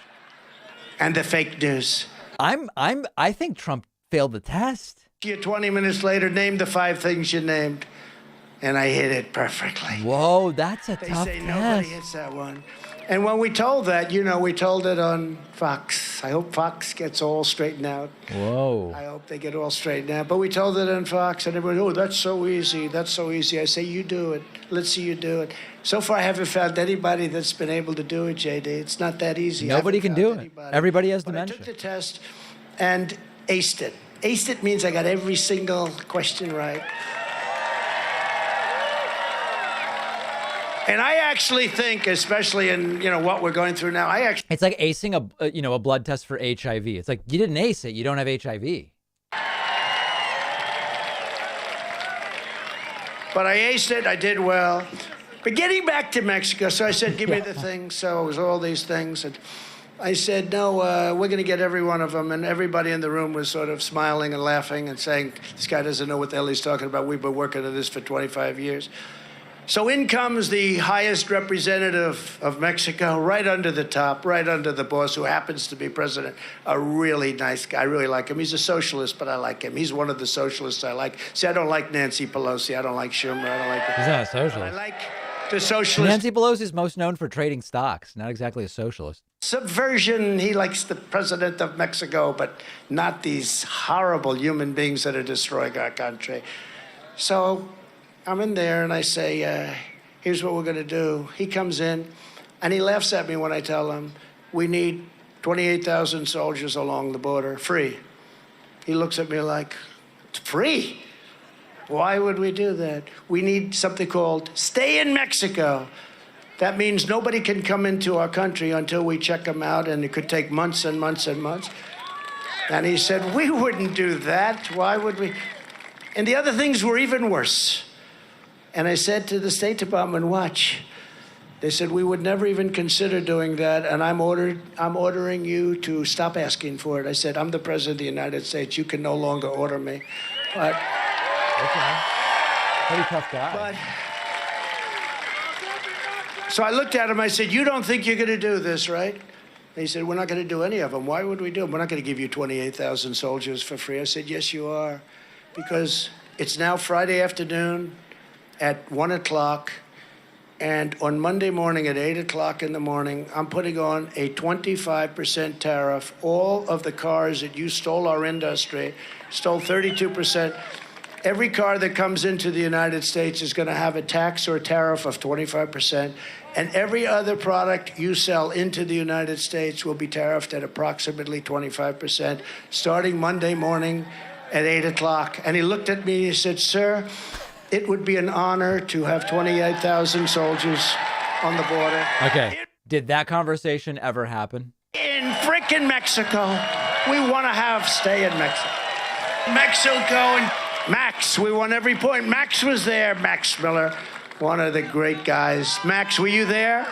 And the fake news. I think Trump failed the test. 20 minutes later, name the 5 things you named. And I hit it perfectly. Whoa, that's a they tough say test. Nobody hits that one. And when we told that, you know, we told it on Fox. I hope Fox gets all straightened out. Whoa. I hope they get all straightened out. But we told it on Fox, and everyone, oh, that's so easy. That's so easy. I say, you do it. Let's see you do it. So far, I haven't found anybody that's been able to do it, JD. It's not that easy. Nobody can do it. Everybody has dementia. I took the test and aced it. Aced it means I got every single question right. And I actually think, especially in, you know, what we're going through now, it's like acing a blood test for HIV. It's like, you didn't ace it, you don't have HIV. But I aced it, I did well. But getting back to Mexico, so I said, give me the things. So it was all these things. And I said, no, we're going to get every one of them. And everybody in the room was sort of smiling and laughing and saying, this guy doesn't know what the hell he's talking about. We've been working on this for 25 years. So in comes the highest representative of Mexico, right under the top, right under the boss, who happens to be president. A really nice guy. I really like him. He's a socialist, but I like him. He's one of the socialists I like. See, I don't like Nancy Pelosi. I don't like Schumer. I don't like... He's not a socialist. I like the socialist. Nancy Pelosi is most known for trading stocks, not exactly a socialist. Subversion. He likes the president of Mexico, but not these horrible human beings that are destroying our country. So I'm in there and I say, here's what we're going to do. He comes in and he laughs at me when I tell him we need 28,000 soldiers along the border, free. He looks at me like, it's free? Why would we do that? We need something called stay in Mexico. That means nobody can come into our country until we check them out, and it could take months and months and months. And he said, we wouldn't do that. Why would we? And the other things were even worse. And I said to the State Department, watch. They said, we would never even consider doing that, and I'm ordering you to stop asking for it. I said, I'm the President of the United States. You can no longer order me. But, okay. Pretty tough guy. So I looked at him, I said, you don't think you're going to do this, right? And he said, we're not going to do any of them. Why would we do them? We're not going to give you 28,000 soldiers for free. I said, yes, you are. Because it's now Friday afternoon at 1 o'clock. And on Monday morning at 8 o'clock in the morning, I'm putting on a 25% tariff. All of the cars that you stole our industry, stole 32%. Every car that comes into the United States is going to have a tax or a tariff of 25%. And every other product you sell into the United States will be tariffed at approximately 25%, starting Monday morning at 8 o'clock. And he looked at me and he said, sir, it would be an honor to have 28,000 soldiers on the border. Okay. Did that conversation ever happen? In frickin' Mexico. We want to stay in Mexico. Mexico and Max, we won every point. Max was there, Max Miller, one of the great guys. Max, were you there?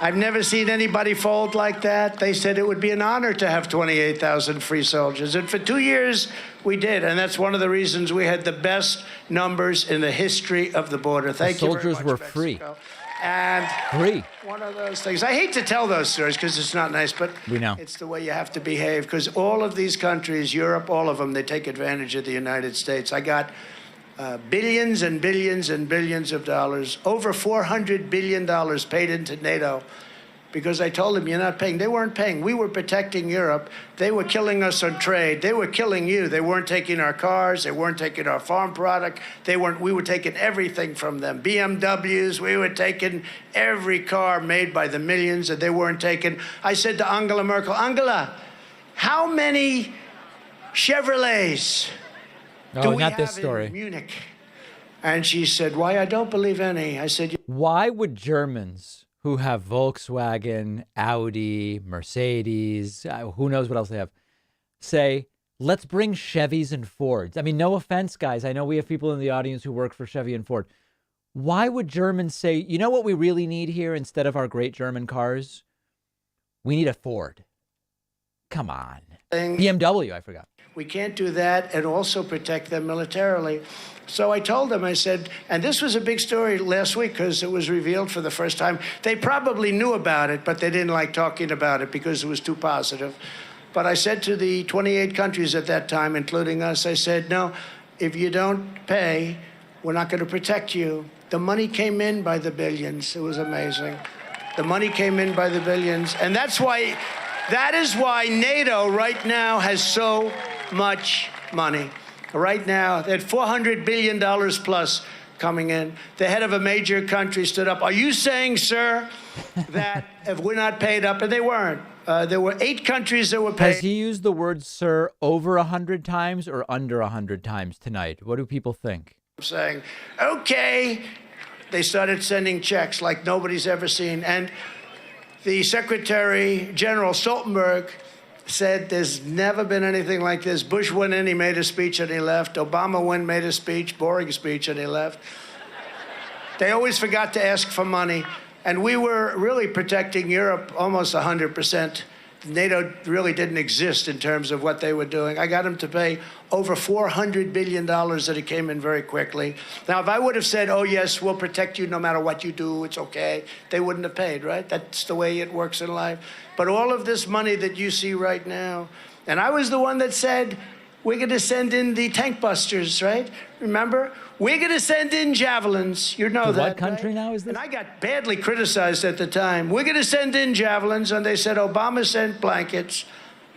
I've never seen anybody fold like that. They said it would be an honor to have 28,000 free soldiers. And for 2 years, we did. And that's one of the reasons we had the best numbers in the history of the border. Thank you very much, soldiers were Mexico. free. And free. One of those things. I hate to tell those stories because it's not nice, but we know. It's the way you have to behave, because all of these countries, Europe, all of them, they take advantage of the United States. I got billions and billions and billions of dollars, over $400 billion paid into NATO, because I told them, you're not paying. They weren't paying. We were protecting Europe. They were killing us on trade. They were killing you. They weren't taking our cars. They weren't taking our farm product. We were taking everything from them. BMWs, we were taking every car made by the millions that they weren't taking. I said to Angela Merkel, Angela, how many Chevrolets do we not have this story. in Munich? And she said, why, I don't believe any. I said, why would Germans who have Volkswagen, Audi, Mercedes, who knows what else they have, say, let's bring Chevys and Fords? I mean, no offense, guys. I know we have people in the audience who work for Chevy and Ford. Why would Germans say, you know what we really need here instead of our great German cars? We need a Ford. Come on. BMW, I forgot. We can't do that and also protect them militarily. So I told them, I said, and this was a big story last week because it was revealed for the first time. They probably knew about it, but they didn't like talking about it because it was too positive. But I said to the 28 countries at that time, including us, I said, no, if you don't pay, we're not going to protect you. The money came in by the billions. It was amazing. The money came in by the billions. And that is why NATO right now has so much money. Right now, they had $400 billion plus coming in. The head of a major country stood up. Are you saying, sir, that if we're not paid up? And they weren't. There were 8 countries that were paid. Has he used the word sir over 100 times or under 100 times tonight? What do people think? Saying, okay. They started sending checks like nobody's ever seen. And the Secretary General Stoltenberg said there's never been anything like this. Bush went in, he made a speech and he left. Obama went, made a speech, boring speech, and he left. They always forgot to ask for money. And we were really protecting Europe almost 100%. NATO really didn't exist in terms of what they were doing. I got them to pay over $400 billion that it came in very quickly. Now, if I would have said, oh, yes, we'll protect you no matter what you do, it's okay, they wouldn't have paid, right? That's the way it works in life. But all of this money that you see right now, and I was the one that said, we're going to send in the tank busters, right? Remember? We're going to send in javelins. You know that, what country right? now is this? And I got badly criticized at the time. We're going to send in javelins. And they said Obama sent blankets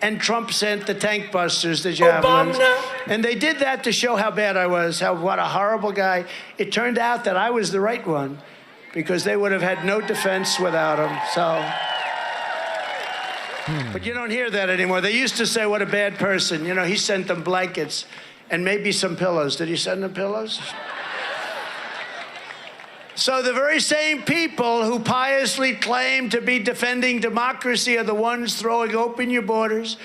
and Trump sent the tank busters, the javelins. Obama. And they did that to show how bad I was, what a horrible guy. It turned out that I was the right one because they would have had no defense without him. So... But you don't hear that anymore. They used to say, what a bad person. You know, he sent them blankets and maybe some pillows. Did he send them pillows? So the very same people who piously claim to be defending democracy are the ones throwing open your borders,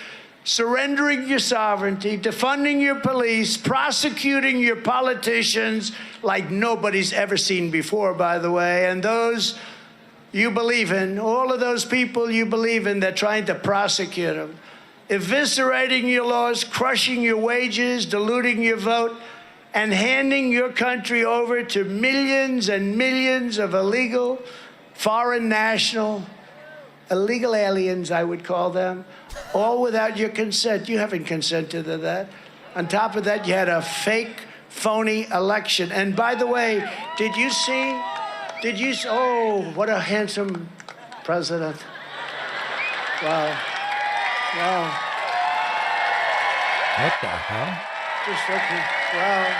surrendering your sovereignty, defunding your police, prosecuting your politicians like nobody's ever seen before, by the way. And those you believe in, all of those people you believe in, they're trying to prosecute them, eviscerating your laws, crushing your wages, diluting your vote, and handing your country over to millions and millions of illegal, foreign national, illegal aliens, I would call them, all without your consent. You haven't consented to that. On top of that, you had a fake, phony election. And by the way, did you see, oh, what a handsome president. Wow. Wow. What the hell? Just looking. Wow.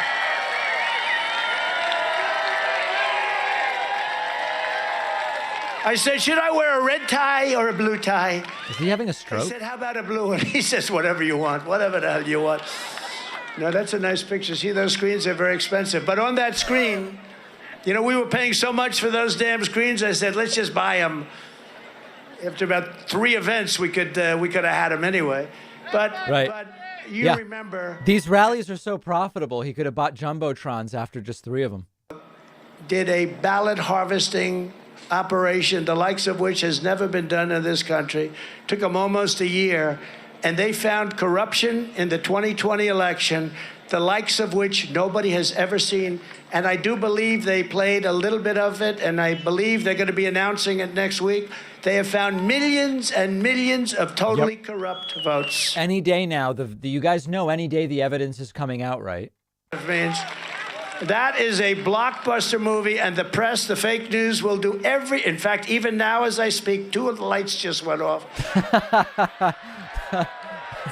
I said, should I wear a red tie or a blue tie? Is he having a I stroke? said, how about a blue one? He says, whatever you want, whatever the hell you want. No, that's a nice picture. See, those screens are very expensive. But on that screen, you know, we were paying so much for those damn screens, I said, let's just buy them. After about 3 events, we could have had them anyway. But you remember... These rallies are so profitable, he could have bought Jumbotrons after just 3 of them. Did a ballot harvesting operation, the likes of which has never been done in this country. Took them almost a year, and they found corruption in the 2020 election, the likes of which nobody has ever seen. And I do believe they played a little bit of it, and I believe they're going to be announcing it next week. They have found millions and millions of totally corrupt votes. Any day now, you guys know any day the evidence is coming out, right? It means that is a blockbuster movie, and the press, the fake news, will do in fact, even now as I speak, 2 of the lights just went off.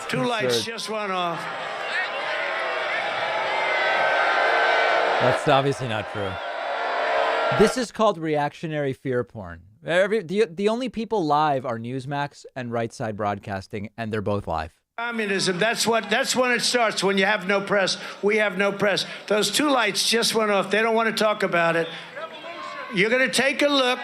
2 lights just went off. That's obviously not true. This is called reactionary fear porn. The only people live are Newsmax and Right Side Broadcasting, and they're both live. Communism, that's when it starts. When you have no press, we have no press. Those 2 lights just went off. They don't want to talk about it. You're going to take a look.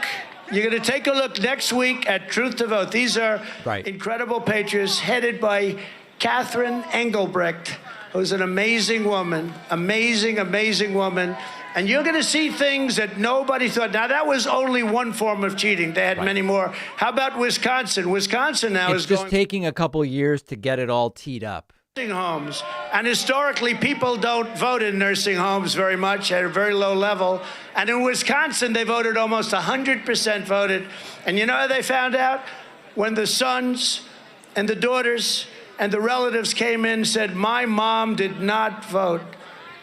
You're going to take a look next week at Truth to Vote. These are incredible patriots headed by Catherine Engelbrecht, who's an amazing woman, amazing woman. And you're going to see things that nobody thought. Now, that was only one form of cheating. They had many more. How about Wisconsin? Wisconsin now is just taking a couple years to get it all teed up. Nursing homes. And historically, people don't vote in nursing homes very much at a very low level. And in Wisconsin, they voted almost 100% voted. And you know how they found out? When the sons and the daughters and the relatives came in and said, my mom did not vote.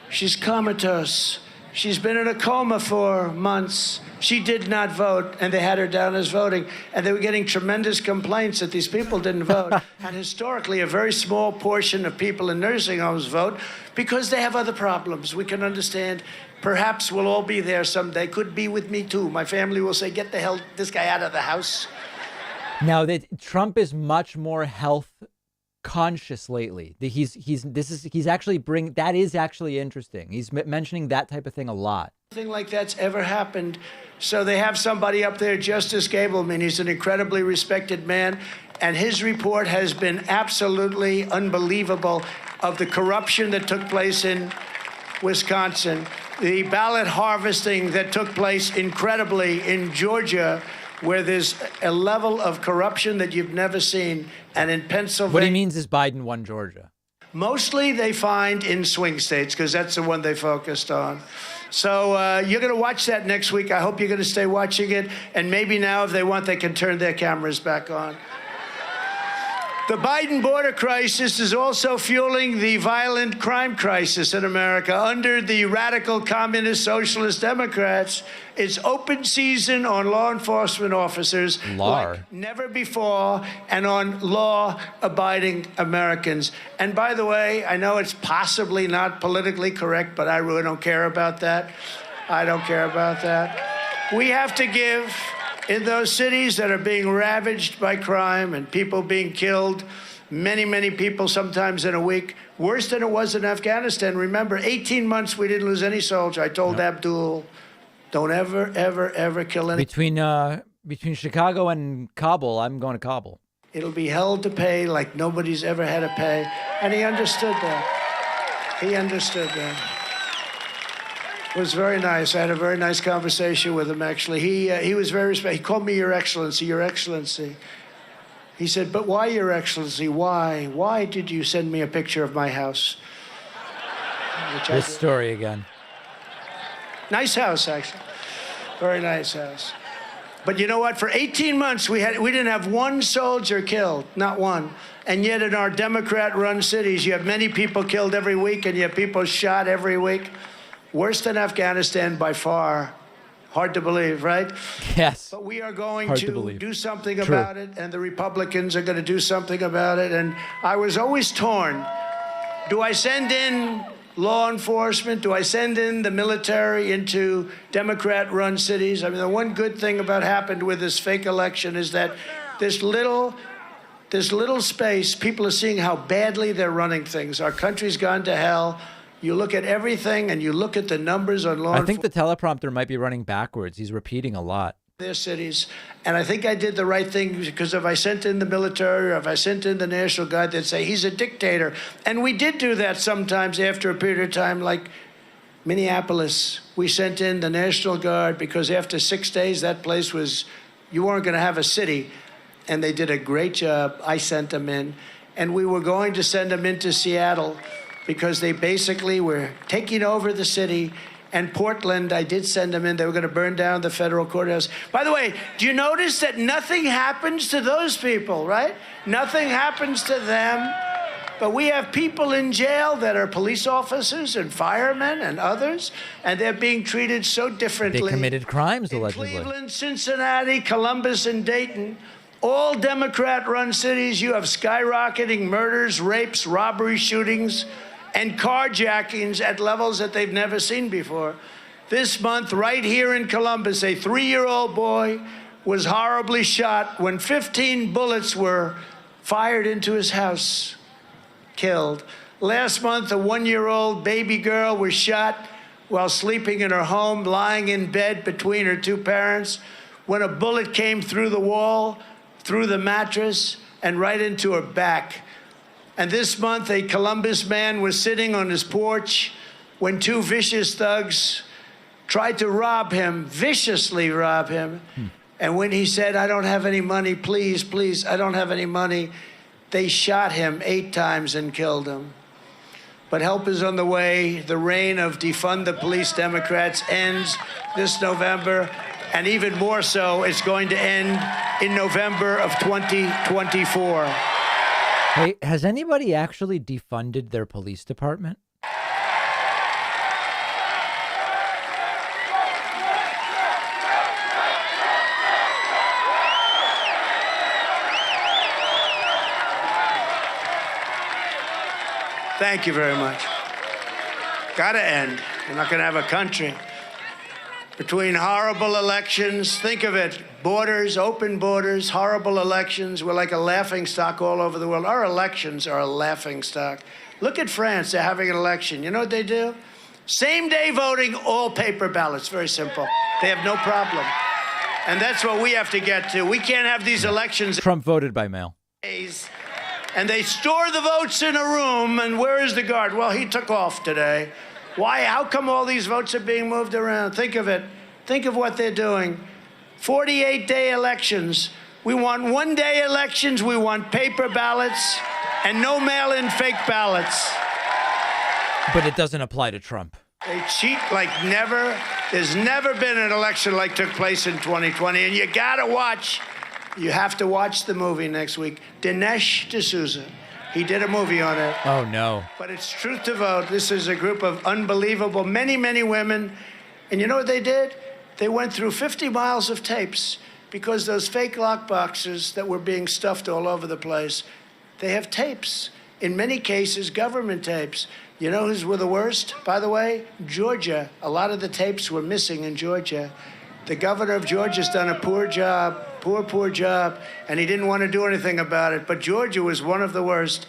She's comatose. She's been in a coma for months. She did not vote, and they had her down as voting. And they were getting tremendous complaints that these people didn't vote. And historically, a very small portion of people in nursing homes vote because they have other problems. We can understand. Perhaps we'll all be there someday. Could be with me, too. My family will say, get the hell, this guy out of the house. Now, Trump is much more health conscious lately. He's actually that is actually interesting. He's mentioning that type of thing a lot. Nothing like that's ever happened. So they have somebody up there, Justice Gableman. He's an incredibly respected man, and his report has been absolutely unbelievable of the corruption that took place in Wisconsin, the ballot harvesting that took place incredibly in Georgia, where there's a level of corruption that you've never seen. And in Pennsylvania... What he means is Biden won Georgia. Mostly they find in swing states, because that's the one they focused on. So you're going to watch that next week. I hope you're going to stay watching it. And maybe now, if they want, they can turn their cameras back on. The Biden border crisis is also fueling the violent crime crisis in America. Under the radical communist socialist Democrats, it's open season on law enforcement officers like never before, and on law-abiding Americans. And by the way, I know it's possibly not politically correct, but I really don't care about that. I don't care about that. We have to give... in those cities that are being ravaged by crime and people being killed, many people, sometimes in a week, worse than it was in Afghanistan. Remember, 18 months we didn't lose any soldier. I told Abdul Don't ever, ever, ever kill anyone. Between Chicago and Kabul, I'm going to Kabul. It'll be hell to pay like nobody's ever had to pay. And he understood that. He understood that. It was very nice. I had a very nice conversation with him, actually. He was very respectful. He called me Your Excellency, Your Excellency. He said, but why, Your Excellency? Why? Why did you send me a picture of my house? This story again. Nice house, actually. Very nice house. But you know what? For 18 months, we didn't have one soldier killed, not one. And yet in our Democrat-run cities, you have many people killed every week, and you have people shot every week. Worse than Afghanistan by far. Hard to believe, right? Yes. But we are going to do something about it, and the Republicans are going to do something about it. And I was always torn. Do I send in law enforcement? Do I send in the military into Democrat-run cities? I mean, the one good thing about happened with this fake election is that this little space, people are seeing how badly they're running things. Our country's gone to hell. You look at everything and you look at the numbers on law enforcement. I think the teleprompter might be running backwards. He's repeating a lot. Their cities. And I think I did the right thing, because if I sent in the military or if I sent in the National Guard, they'd say he's a dictator. And we did do that sometimes after a period of time, like Minneapolis. We sent in the National Guard because after 6 days, that place was, you weren't going to have a city. And they did a great job. I sent them in. And we were going to send them into Seattle because they basically were taking over the city. And Portland, I did send them in. They were going to burn down the federal courthouse. By the way, do you notice that nothing happens to those people, right? Nothing happens to them. But we have people in jail that are police officers and firemen and others, and they're being treated so differently. They committed crimes, allegedly. Cleveland, Cincinnati, Columbus, and Dayton, all Democrat-run cities, you have skyrocketing murders, rapes, robbery, shootings, and carjackings at levels that they've never seen before. This month, right here in Columbus, a 3-year-old boy was horribly shot when 15 bullets were fired into his house, killed. Last month, a 1-year-old baby girl was shot while sleeping in her home, lying in bed between her two parents, when a bullet came through the wall, through the mattress, and right into her back. And this month, a Columbus man was sitting on his porch when 2 vicious thugs tried to rob him, viciously rob him. And when he said, I don't have any money, please, please, I don't have any money, they shot him 8 times and killed him. But help is on the way. The reign of defund the police Democrats ends this November. And even more so, it's going to end in November of 2024. Hey, has anybody actually defunded their police department? Thank you very much. Gotta end. We're not gonna have a country. Between horrible elections, think of it, borders, open borders, horrible elections. We're like a laughingstock all over the world. Our elections are a laughingstock. Look at France, they're having an election. You know what they do? Same day voting, all paper ballots, very simple. They have no problem. And that's what we have to get to. We can't have these elections. Trump voted by mail. And they store the votes in a room, and where is the guard? Well, he took off today. Why? How come all these votes are being moved around? Think of it. Think of what they're doing. 48-day elections. We want one-day elections. We want paper ballots and no mail-in fake ballots. But it doesn't apply to Trump. They cheat like never. There's never been an election like took place in 2020. And you got to watch. You have to watch the movie next week. Dinesh D'Souza. He did a movie on it. Oh, no. But it's Truth to Vote. This is a group of unbelievable, many, many women. And you know what they did? They went through 50 miles of tapes because those fake lock boxes that were being stuffed all over the place, they have tapes. In many cases, government tapes. You know who's were the worst, by the way? Georgia. A lot of the tapes were missing in Georgia. The governor of Georgia's done a poor job, poor job, and he didn't want to do anything about it. But Georgia was one of the worst.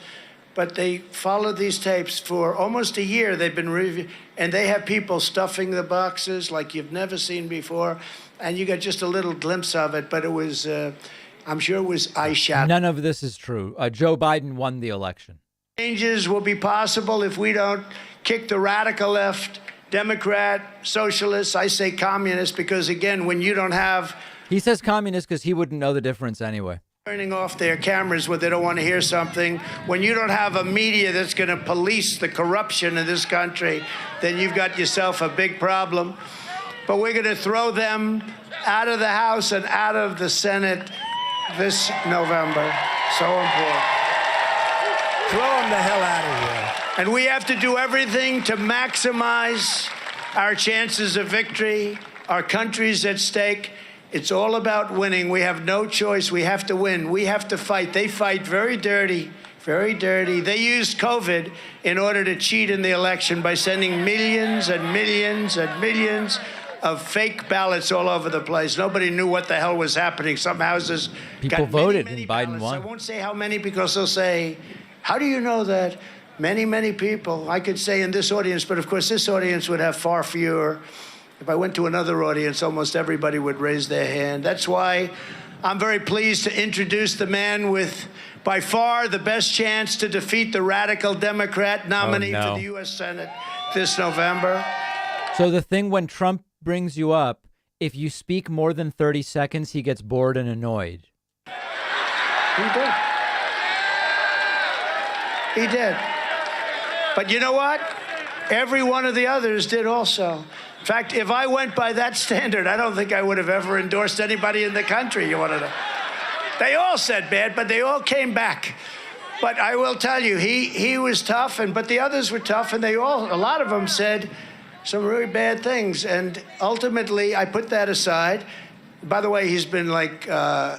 but they followed these tapes for almost a year. They've been and they have people stuffing the boxes like you've never seen before, and you got just a little glimpse of it, but it was, I'm sure it was eye-shattering. None of this is true. Joe Biden won the election. Changes will be possible if we don't kick the radical left, Democrat, socialists, I say communist, because again, when you don't have... He says communist because he wouldn't know the difference anyway. Turning off their cameras when they don't want to hear something. When you don't have a media that's going to police the corruption in this country, then you've got yourself a big problem. But we're going to throw them out of the House and out of the Senate this November. So important. Throw them the hell out of here. And we have to do everything to maximize our chances of victory. Our country's at stake. It's all about winning. We have no choice. We have to win. We have to fight. They fight very dirty, very dirty. They used COVID in order to cheat in the election by sending millions and millions and millions of fake ballots all over the place. Nobody knew what the hell was happening. Some houses people got voted many and Biden ballots. won. I won't say how many because they'll say, how do you know that? Many, many people. I could say in this audience, but of course this audience would have far fewer. If I went to another audience, almost everybody would raise their hand. That's why I'm very pleased to introduce the man with, by far, the best chance to defeat the radical Democrat nominee for the U.S. Senate this November. So the thing when Trump brings you up, if you speak more than 30 seconds, he gets bored and annoyed. He did. He did. But you know what? Every one of the others did also. In fact, if I went by that standard, I don't think I would have ever endorsed anybody in the country. You want to know? They all said bad, but they all came back. But I will tell you, he was tough, but the others were tough, and a lot of them said some really bad things. And ultimately, I put that aside. By the way, he's been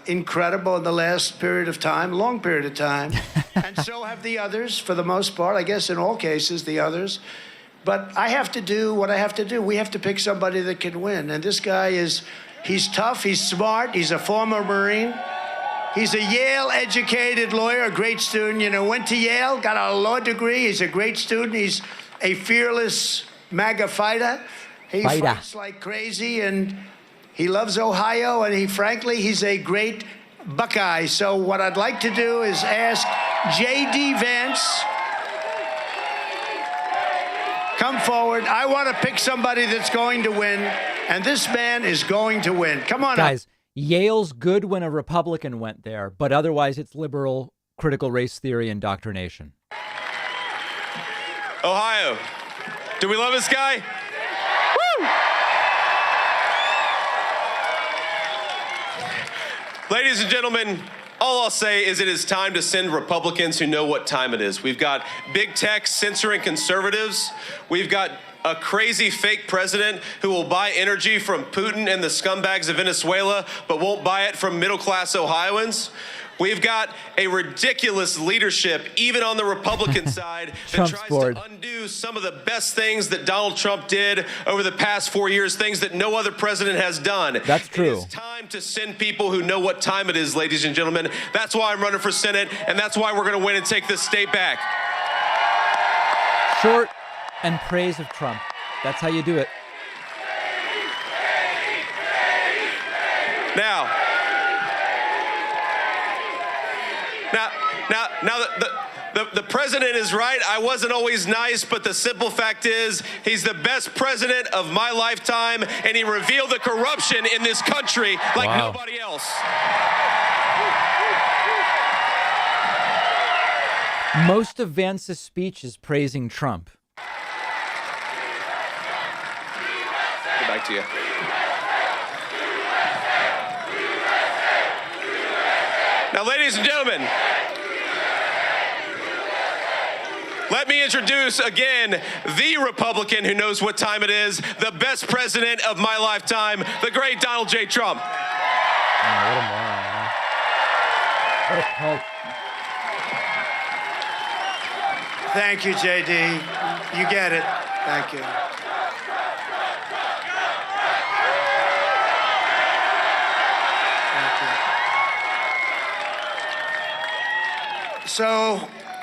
incredible in the last period of time, long period of time. And so have the others, for the most part. I guess in all cases, the others. But I have to do what I have to do. We have to pick somebody that can win. And this guy he's tough, he's smart, he's a former Marine. He's a Yale-educated lawyer, a great student. Went to Yale, got a law degree. He's a great student. He's a fearless MAGA fighter. He fights like crazy, and he loves Ohio, and he's a great Buckeye. So what I'd like to do is ask JD Vance, come forward. I want to pick somebody that's going to win, and this man is going to win. Come on, guys. Yale's good when a Republican went there, but otherwise it's liberal critical race theory indoctrination. Ohio. Do we love this guy? Woo! Ladies and gentlemen, all I'll say is it is time to send Republicans who know what time it is. We've got big tech censoring conservatives. We've got a crazy fake president who will buy energy from Putin and the scumbags of Venezuela, but won't buy it from middle-class Ohioans. We've got a ridiculous leadership, even on the Republican side, that tries to undo some of the best things that Donald Trump did over the past 4 years, things that no other president has done. That's true. It is time to send people who know what time it is, ladies and gentlemen. That's why I'm running for Senate, and that's why we're going to win and take this state back. Short and praise of Trump. That's how you do it. Now, the president is right. I wasn't always nice, but the simple fact is he's the best president of my lifetime, and he revealed the corruption in this country like nobody else. Most of Vance's speech is praising Trump. Get back to you. Now, ladies and gentlemen, let me introduce again the Republican who knows what time it is, the best president of my lifetime, the great Donald J. Trump. Oh, what a moron, man. What a punk. Thank you, JD. You get it. Thank you. So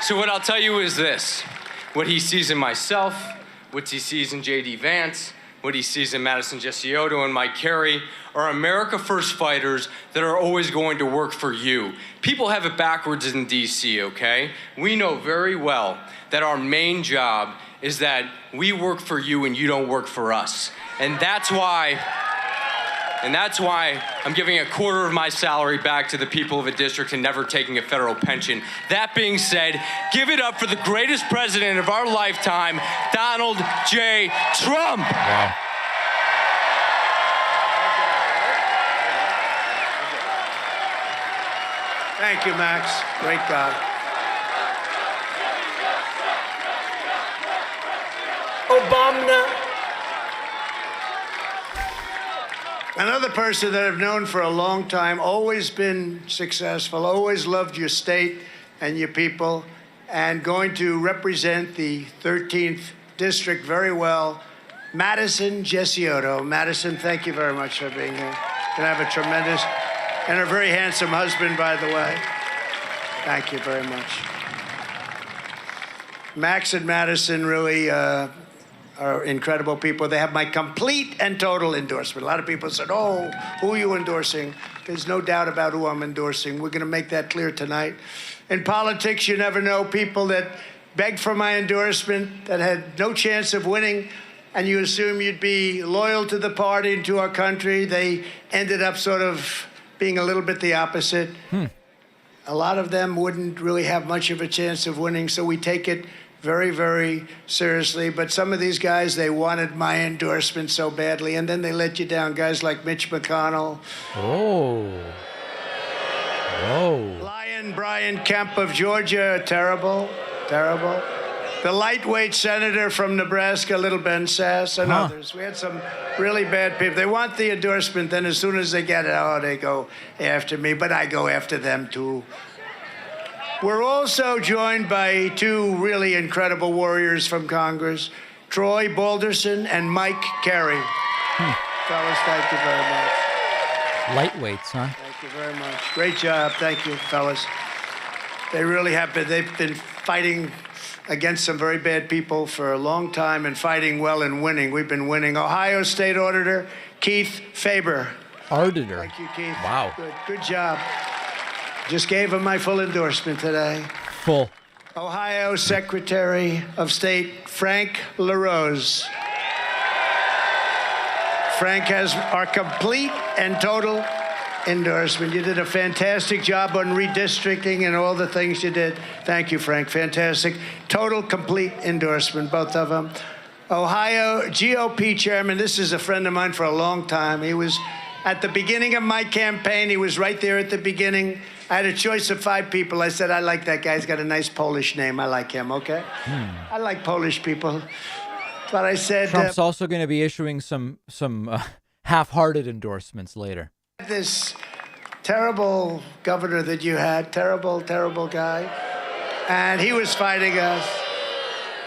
So what I'll tell you is this. What he sees in myself, what he sees in JD Vance, what he sees in Madison Gesiotto and Mike Carey are America First fighters that are always going to work for you. People have it backwards in DC, okay? We know very well that our main job is that we work for you and you don't work for us. And that's why I'm giving a quarter of my salary back to the people of a district and never taking a federal pension. That being said, give it up for the greatest president of our lifetime, Donald J. Trump. Wow. Thank you, Max. Great guy. Obama. Another person that I've known for a long time, always been successful, always loved your state and your people, and going to represent the 13th district very well, Madison Gesiotto. Madison, thank you very much for being here. And have a tremendous, and a very handsome husband, by the way. Thank you very much. Max and Madison really are incredible people. They have my complete and total endorsement. A lot of people said, oh, who are you endorsing? There's no doubt about who I'm endorsing. We're going to make that clear tonight. In politics, you never know. People that begged for my endorsement, that had no chance of winning, and you assume you'd be loyal to the party and to our country, they ended up sort of being a little bit the opposite. A lot of them wouldn't really have much of a chance of winning, so we take it very, very seriously. But some of these guys, they wanted my endorsement so badly, and then they let you down. Guys like Mitch McConnell. Oh. Whoa. Lion Brian Kemp of Georgia, terrible, terrible. The lightweight senator from Nebraska, Little Ben Sass, and others. We had some really bad people. They want the endorsement, then as soon as they get it, oh, they go after me, but I go after them too. We're also joined by two really incredible warriors from Congress, Troy Balderson and Mike Carey. Fellas, thank you very much. Lightweights, huh? Thank you very much. Great job. Thank you, fellas. They really have been. They've been fighting against some very bad people for a long time and fighting well and winning. We've been winning. Ohio State Auditor Keith Faber. Auditor. Thank you, Keith. Wow. Good job. Just gave him my full endorsement today. Full. Ohio Secretary of State Frank LaRose. Frank has our complete and total endorsement. You did a fantastic job on redistricting and all the things you did. Thank you, Frank. Fantastic. Total, complete endorsement, both of them. Ohio GOP chairman, this is a friend of mine for a long time. He was at the beginning of my campaign. He was right there at the beginning. I had a choice of 5 people. I said, I like that guy. He's got a nice Polish name. I like him, okay? I like Polish people. But I said... Trump's also going to be issuing some half-hearted endorsements later. This terrible governor that you had, terrible, terrible guy, and he was fighting us.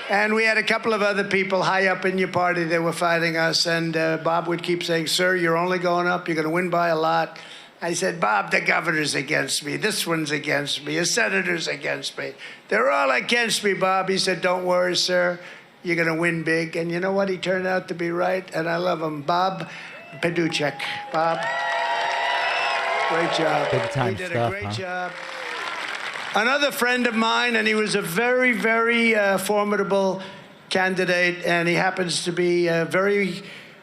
And we had a couple of other people high up in your party that were fighting us, and Bob would keep saying, sir, you're only going up, you're going to win by a lot. I said, Bob, the governor's against me, this one's against me, a senator's against me. They're all against me, Bob. He said, don't worry, sir, you're going to win big. And you know what? He turned out to be right, and I love him. Bob Paduchek. Bob. Great job. Big time he did stuff, a great job. Another friend of mine, and he was a very, very formidable candidate, and he happens to be very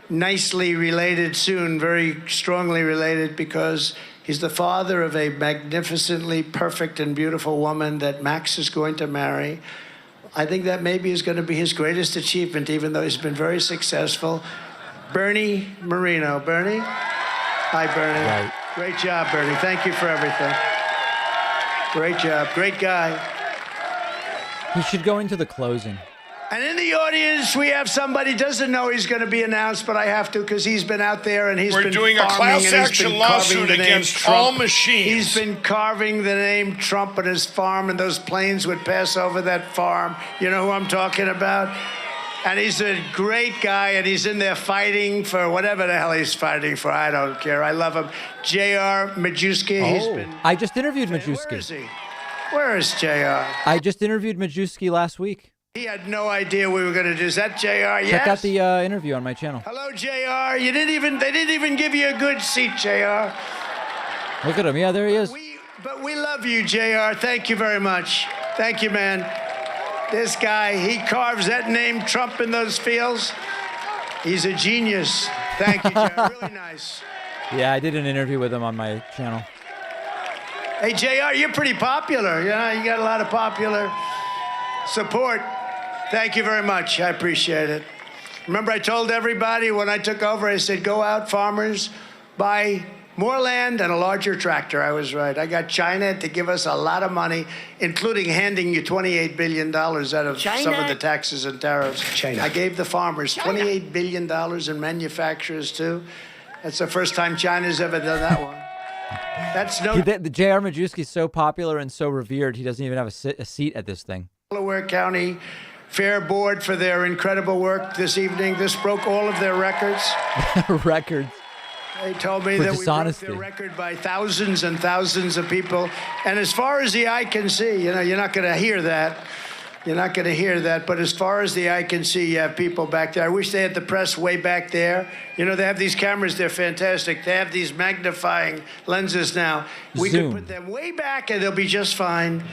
nicely related soon, very strongly related, because he's the father of a magnificently perfect and beautiful woman that Max is going to marry. I think that maybe is going to be his greatest achievement, even though he's been very successful. Bernie Marino. Bernie? Hi, Bernie. Right. Great job, Bernie. Thank you for everything. Great job. Great guy. He should go into the closing. And in the audience, we have somebody doesn't know he's going to be announced, but I have to because he's been out there and he's been doing a class action lawsuit against all machines. He's been carving the name Trump on his farm, and those planes would pass over that farm. You know who I'm talking about? And he's a great guy, and he's in there fighting for whatever the hell he's fighting for. I don't care. I love him. J.R. Majewski. I just interviewed Majewski. Where is he? Where is JR? I just interviewed Majewski last week. He had no idea we were going to do. Is that JR? Yes? Check out the interview on my channel. Hello, JR. They didn't even give you a good seat, JR. Look at him. Yeah, there he is. But we love you, JR. Thank you very much. Thank you, man. This guy, he carves that name Trump in those fields. He's a genius. Thank you, JR. Really nice. Yeah, I did an interview with him on my channel. Hey, JR, you're pretty popular. You know, you got a lot of popular support. Thank you very much. I appreciate it. Remember, I told everybody when I took over, I said, go out, farmers, buy more land and a larger tractor. I was right. I got China to give us a lot of money, including handing you $28 billion out of some of the taxes and tariffs. China. I gave the farmers $28 billion and manufacturers, too. That's the first time China's ever done that one. That's no... The J.R. Majewski's so popular and so revered, he doesn't even have a seat at this thing. Delaware County Fair Board for their incredible work this evening. This broke all of their records. Records. They told me that we broke their record by thousands and thousands of people. And as far as the eye can see, you know, you're not going to hear that. You're not going to hear that. But as far as the eye can see, you have people back there. I wish they had the press way back there. You know, they have these cameras. They're fantastic. They have these magnifying lenses now. We Zoom. can put them way back and they'll be just fine.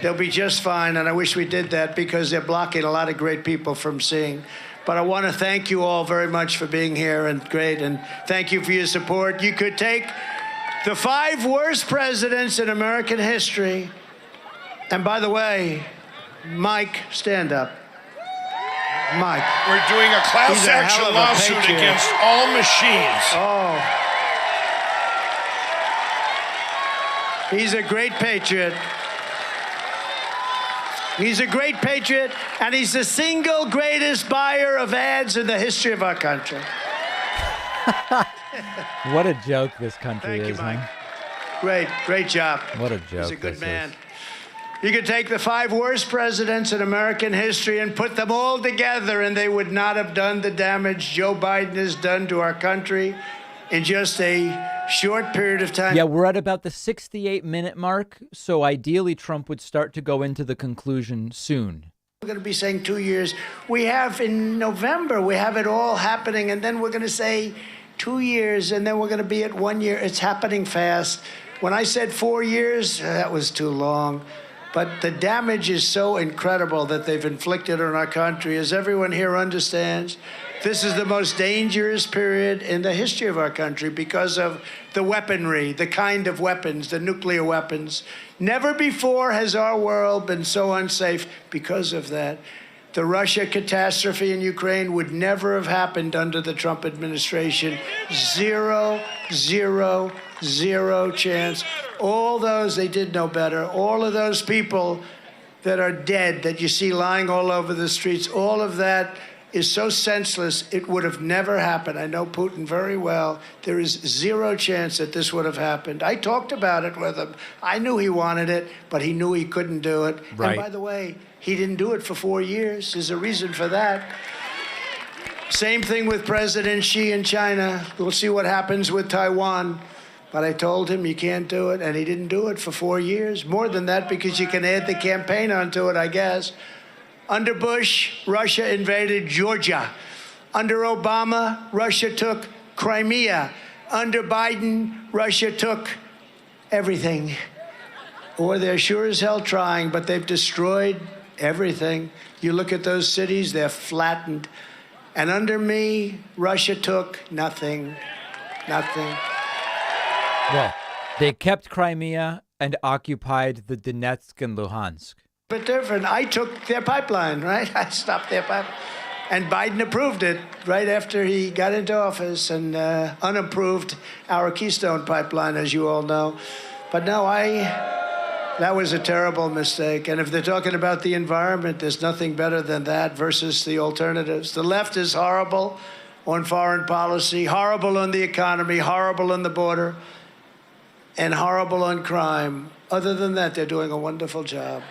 They'll be just fine. And I wish we did that because they're blocking a lot of great people from seeing. But I want to thank you all very much for being here and great. And thank you for your support. You could take the 5 worst presidents in American history. And by the way, Mike, stand up. Mike. We're doing a class action lawsuit against all machines. Oh. He's a great patriot. He's a great patriot, and he's the single greatest buyer of ads in the history of our country. What a joke this country is, Mike. huh? Great job. What a joke. He's a good this man. is. You could take the 5 worst presidents in American history and put them all together, and they would not have done the damage Joe Biden has done to our country in just a short period of time. Yeah, we're at about the 68-minute mark, so ideally Trump would start to go into the conclusion soon. We're going to be saying 2 years. We have in November, we have it all happening, and then we're going to say 2 years, and then we're going to be at 1 year. It's happening fast. When I said 4 years, that was too long. But the damage is so incredible that they've inflicted on our country. As everyone here understands, this is the most dangerous period in the history of our country because of the weaponry, the kind of weapons, the nuclear weapons. Never before has our world been so unsafe because of that. The Russia catastrophe in Ukraine would never have happened under the Trump administration. 0, 0, 0 chance. All those, they did know better. All of those people that are dead, that you see lying all over the streets, all of that is so senseless, it would have never happened. I know Putin very well. There is 0 chance that this would have happened. I talked about it with him. I knew he wanted it, but he knew he couldn't do it. Right. And by the way, he didn't do it for 4 years. There's a reason for that. Same thing with President Xi in China. We'll see what happens with Taiwan. But I told him you can't do it, and he didn't do it for 4 years. More than that, because you can add the campaign onto it, I guess. Under Bush, Russia invaded Georgia. Under Obama, Russia took Crimea. Under Biden, Russia took everything. Or they're sure as hell trying, but they've destroyed everything. You look at those cities, they're flattened. And under me, Russia took nothing. Nothing. Well, they kept Crimea and occupied the Donetsk and Luhansk. But different. I took their pipeline, right? I stopped their pipeline. And Biden approved it right after he got into office and unapproved our Keystone pipeline, as you all know. But no, that was a terrible mistake. And if they're talking about the environment, there's nothing better than that versus the alternatives. The left is horrible on foreign policy, horrible on the economy, horrible on the border, and horrible on crime. Other than that, they're doing a wonderful job.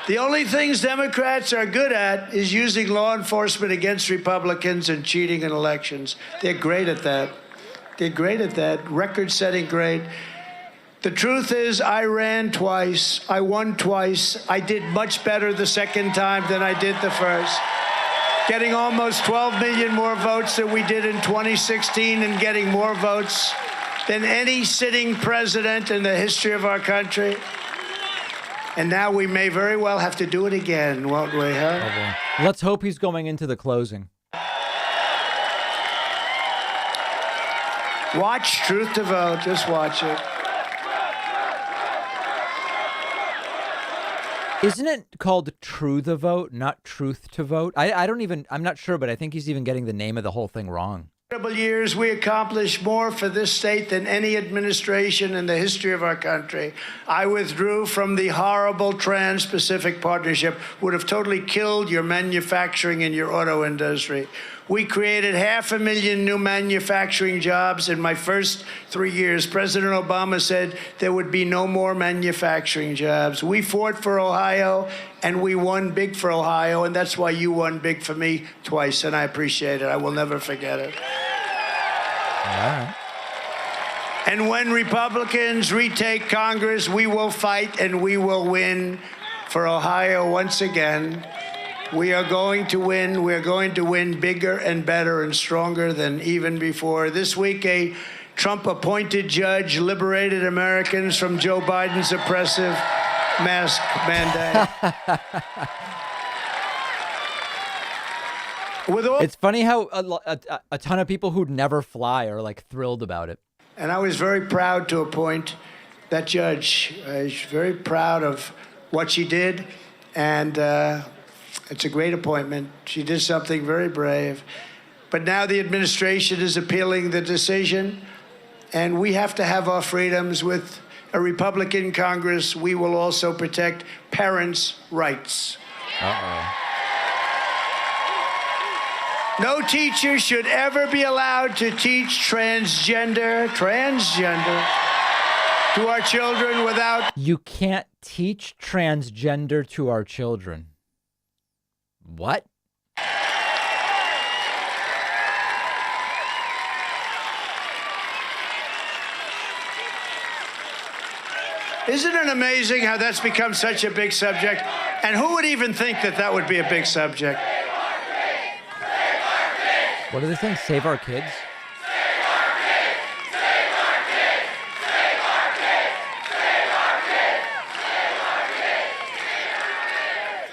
The only things Democrats are good at is using law enforcement against Republicans and cheating in elections. They're great at that. They're great at that. Record-setting great. The truth is, I ran twice. I won twice. I did much better the second time than I did the first. Getting almost 12 million more votes than we did in 2016 and getting more votes than any sitting president in the history of our country. And now we may very well have to do it again, won't we, huh? Oh, boy. Let's hope he's going into the closing. Watch Truth to Vote. Just watch it. Isn't it called True the Vote, not Truth to Vote? I'm not sure, but I think he's even getting the name of the whole thing wrong. Years, we accomplished more for this state than any administration in the history of our country. I withdrew from the horrible Trans-Pacific Partnership, would have totally killed your manufacturing and your auto industry. We created 500,000 new manufacturing jobs in my first 3 years. President Obama said there would be no more manufacturing jobs. We fought for Ohio, and we won big for Ohio, and that's why you won big for me twice, and I appreciate it. I will never forget it. All right. And when Republicans retake Congress, we will fight and we will win for Ohio once again. We are going to win. We're going to win bigger and better and stronger than even before. This week, a Trump-appointed judge liberated Americans from Joe Biden's oppressive mask mandate. It's funny how a ton of people who'd never fly are like thrilled about it. And I was very proud to appoint that judge. I was very proud of what she did, and it's a great appointment. She did something very brave. But now the administration is appealing the decision, and we have to have our freedoms. With a Republican Congress, we will also protect parents' rights. Uh-oh. No teacher should ever be allowed to teach transgender to our children without... You can't teach transgender to our children. What? Isn't it amazing how that's become such a big subject? And who would even think that that would be a big subject? What do they think? Save our kids?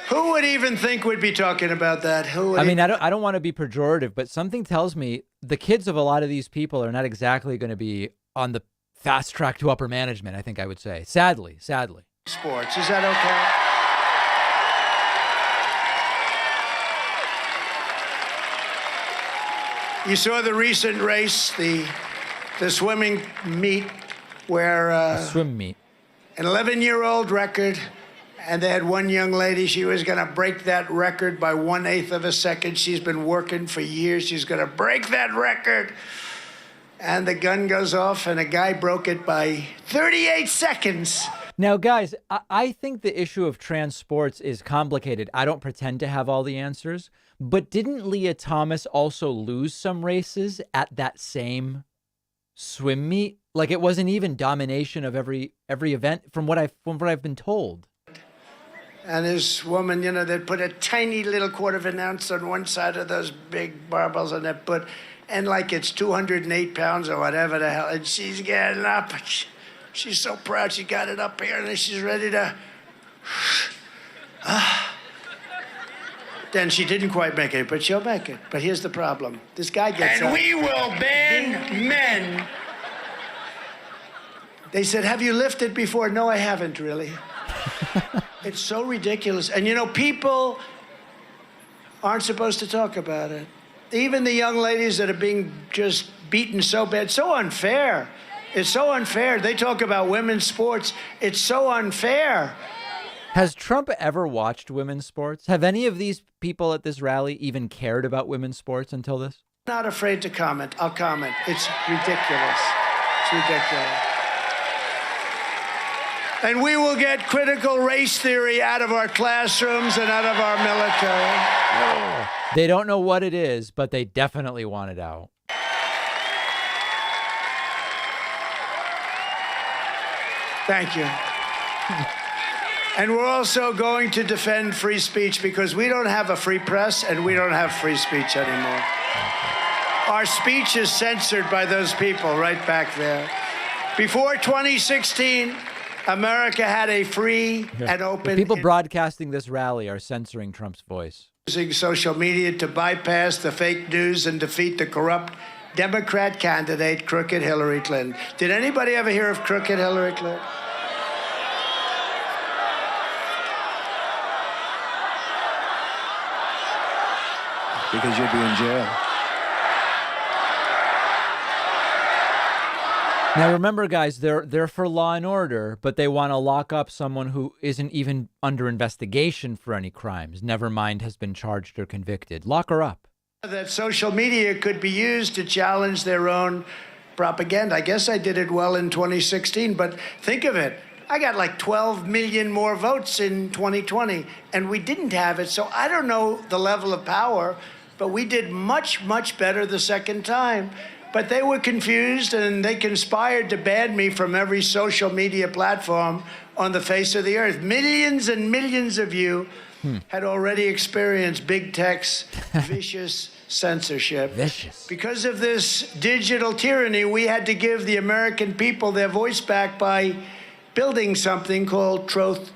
Who would even think we'd be talking about that? I don't want to be pejorative, but something tells me the kids of a lot of these people are not exactly going to be on the fast track to upper management, I think I would say. Sadly. Sports, is that okay? You saw the recent race, the swimming meet, where swim meet, an 11-year-old record, and they had one young lady. She was going to break that record by 1/8 of a second. She's been working for years. She's going to break that record. And the gun goes off, and a guy broke it by 38 seconds. Now, guys, I think the issue of trans sports is complicated. I don't pretend to have all the answers. But didn't Leah Thomas also lose some races at that same swim meet? Like, it wasn't even domination of every event from what I've been told. And this woman, they'd put a tiny little quarter of an ounce on one side of those big barbells on that foot, and like it's 208 pounds or whatever the hell, and she's getting up. She's so proud she got it up here, and then she's ready to... Then she didn't quite make it, but she'll make it. But here's the problem. This guy gets up. And we will ban men. They said, have you lifted before? No, I haven't really. It's so ridiculous. And people aren't supposed to talk about it. Even the young ladies that are being just beaten so bad, so unfair. It's so unfair. They talk about women's sports. It's so unfair. Has Trump ever watched women's sports? Have any of these people at this rally even cared about women's sports until this? I'm not afraid to comment. I'll comment. It's ridiculous. It's ridiculous. And we will get critical race theory out of our classrooms and out of our military. They don't know what it is, but they definitely want it out. Thank you. And we're also going to defend free speech because we don't have a free press and we don't have free speech anymore. Our speech is censored by those people right back there. Before 2016, America had a free and open... The people broadcasting this rally are censoring Trump's voice. Using social media to bypass the fake news and defeat the corrupt Democrat candidate, Crooked Hillary Clinton. Did anybody ever hear of Crooked Hillary Clinton? Because you'll be in jail. Now remember, guys, they're for law and order, but they want to lock up someone who isn't even under investigation for any crimes. Never mind has been charged or convicted. Lock her up. That social media could be used to challenge their own propaganda. I guess I did it well in 2016, but think of it. I got like 12 million more votes in 2020, and we didn't have it. So I don't know the level of power, but we did much, much better the second time. But they were confused, and they conspired to ban me from every social media platform on the face of the earth. Millions and millions of you had already experienced big tech's vicious censorship. Vicious. Because of this digital tyranny, we had to give the American people their voice back by building something called Truth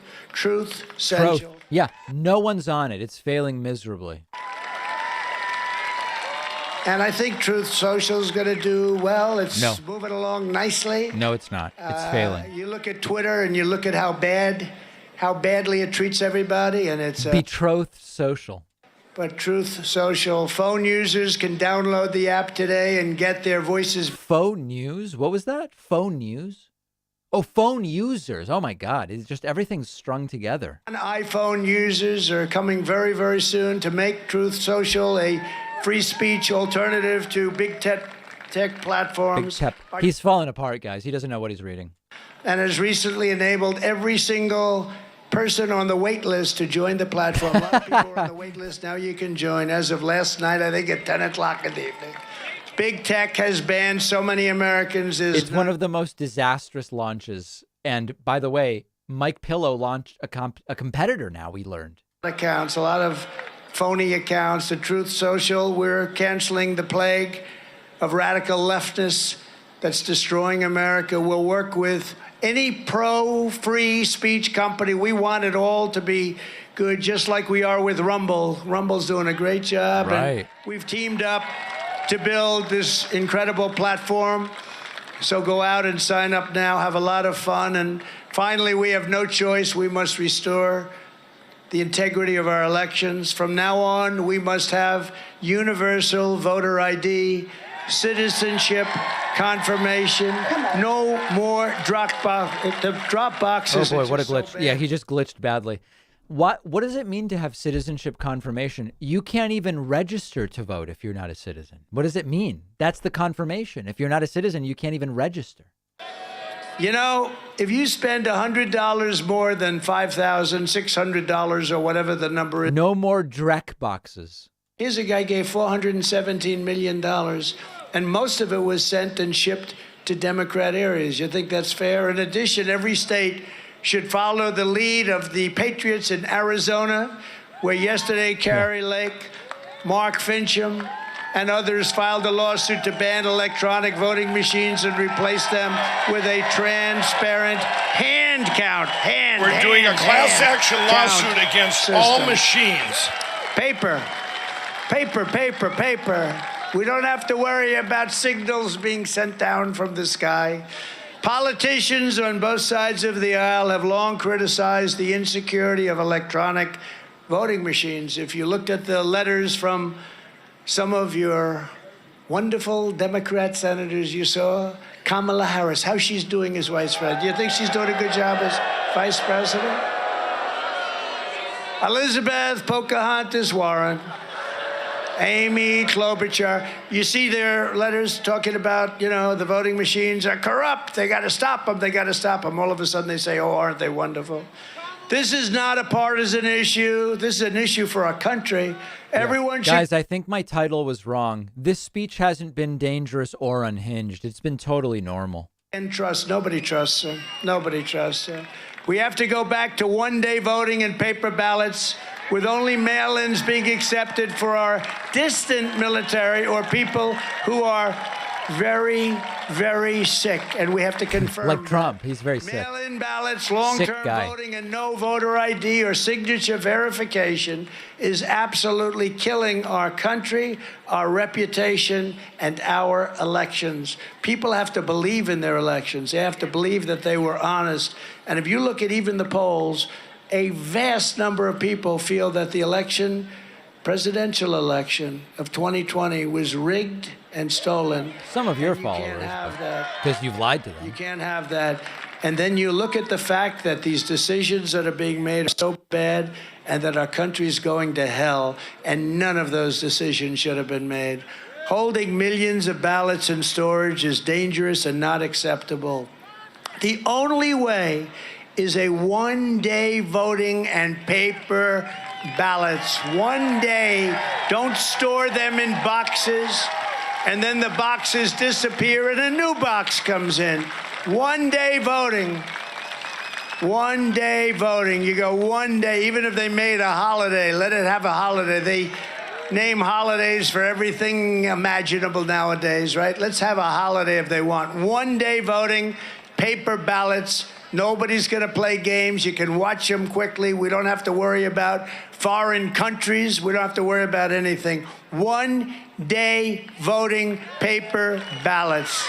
Social. Yeah, no one's on it. It's failing miserably. And I think Truth Social is going to do well. It's moving along nicely. No, it's not. It's failing. You look at Twitter and you look at how badly it treats everybody, and it's Betrothed Social. But Truth Social, phone users can download the app today and get their voices. Phone news? What was that? Phone news? Oh, phone users. Oh my God. It's just everything's strung together. And iPhone users are coming very, very soon to make Truth Social a free speech alternative to big tech platforms. Big tech. He's falling apart, guys. He doesn't know what he's reading. And has recently enabled every single person on the wait list to join the platform. A lot of people are on the wait list. Now you can join. As of last night, I think at 10 o'clock in the evening. Big tech has banned so many Americans. It's one of the most disastrous launches. And by the way, Mike Pillow launched a competitor now, we learned. Accounts, a lot of phony accounts. The Truth Social, we're canceling the plague of radical leftists that's destroying America. We'll work with any pro-free speech company. We want it all to be good, just like we are with Rumble. Rumble's doing a great job. Right. And we've teamed up to build this incredible platform. So go out and sign up now. Have a lot of fun. And finally, we have no choice. We must restore the integrity of our elections. From now on, we must have universal voter ID, citizenship confirmation, no more drop boxes. Oh boy, what a glitch. Yeah, he just glitched badly. What does it mean to have citizenship confirmation? You can't even register to vote if you're not a citizen. What does it mean? That's the confirmation. If you're not a citizen, you can't even register. You know, if you spend $100 more than $5,600 or whatever the number is. No more Drek boxes. Here's a guy gave $417 million, and most of it was sent and shipped to Democrat areas. You think that's fair? In addition, every state should follow the lead of the Patriots in Arizona, where yesterday Kari Lake, Mark Fincham, and others filed a lawsuit to ban electronic voting machines and replace them with a transparent hand count. We're doing a class action lawsuit against all machines. Paper. We don't have to worry about signals being sent down from the sky. Politicians on both sides of the aisle have long criticized the insecurity of electronic voting machines. If you looked at the letters from some of your wonderful Democrat senators, you saw Kamala Harris, how she's doing as vice president. Do you think she's doing a good job as vice president? Elizabeth Pocahontas Warren, Amy Klobuchar, you see their letters talking about, the voting machines are corrupt. They got to stop them. All of a sudden they say, oh, aren't they wonderful? This is not a partisan issue. This is an issue for our country. Everyone should... Guys, I think my title was wrong. This speech hasn't been dangerous or unhinged. It's been totally normal. And nobody trusts him. Nobody trusts him. We have to go back to one-day voting and paper ballots with only mail-ins being accepted for our distant military or people who are very, very sick. And we have to confirm. Like Trump, he's very sick. Mail-in ballots, long-term voting, and no voter ID or signature verification is absolutely killing our country, our reputation, and our elections. People have to believe in their elections. They have to believe that they were honest. And if you look at even the polls, a vast number of people feel that the presidential election of 2020 was rigged and stolen. Some of your followers, because you've lied to them. You can't have that. And then you look at the fact that these decisions that are being made are so bad and that our country is going to hell, and none of those decisions should have been made. Holding millions of ballots in storage is dangerous and not acceptable. The only way is a one-day voting and paper ballots. One day. Don't store them in boxes, and then the boxes disappear and a new box comes in. One-day voting. One-day voting. You go one day, even if they made a holiday, let it have a holiday. They name holidays for everything imaginable nowadays, right? Let's have a holiday if they want. One-day voting, paper ballots. Nobody's going to play games. You can watch them quickly. We don't have to worry about foreign countries. We don't have to worry about anything. One-day voting, paper ballots.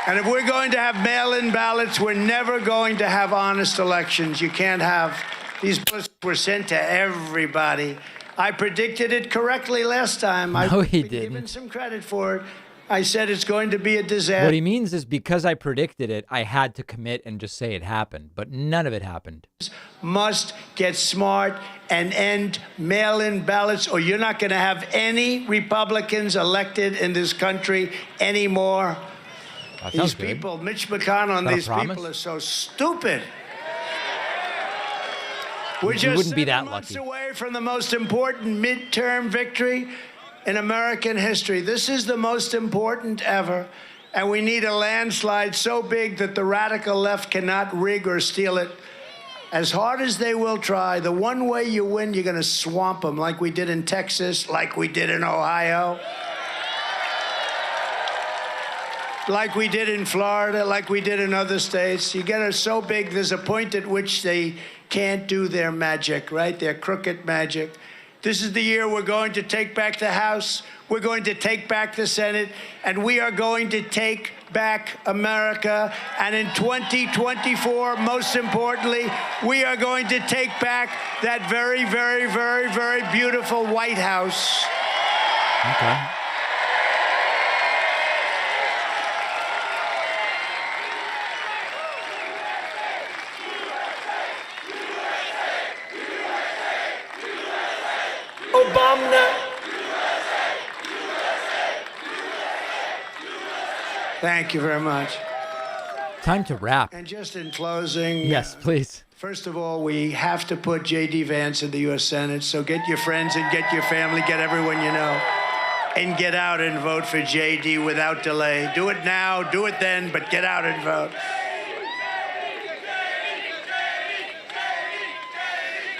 And if we're going to have mail-in ballots, we're never going to have honest elections. You can't have. These ballots were sent to everybody. I predicted it correctly last time. No, he didn't. Given some credit for it. I said it's going to be a disaster. What he means is because I predicted it, I had to commit and just say it happened, but none of it happened. Must get smart and end mail-in ballots, or you're not going to have any Republicans elected in this country anymore. These people, Mitch McConnell and these people are so stupid. We're just 7 months away from the most important midterm victory in American history. This is the most important ever, and we need a landslide so big that the radical left cannot rig or steal it. As hard as they will try, the one way you win, you're going to swamp them like we did in Texas, like we did in Ohio, like we did in Florida, like we did in other states. You get it so big, there's a point at which they can't do their magic, right? Their crooked magic. This is the year we're going to take back the House, we're going to take back the Senate, and we are going to take back America. And in 2024, most importantly, we are going to take back that very, very, very, very beautiful White House. Okay. Obama. Thank you very much. Time to wrap. And just in closing. Yes, please. First of all, we have to put JD Vance in the U.S. Senate. So get your friends and get your family, get everyone you know, and get out and vote for JD without delay. Do it now, do it then, but get out and vote.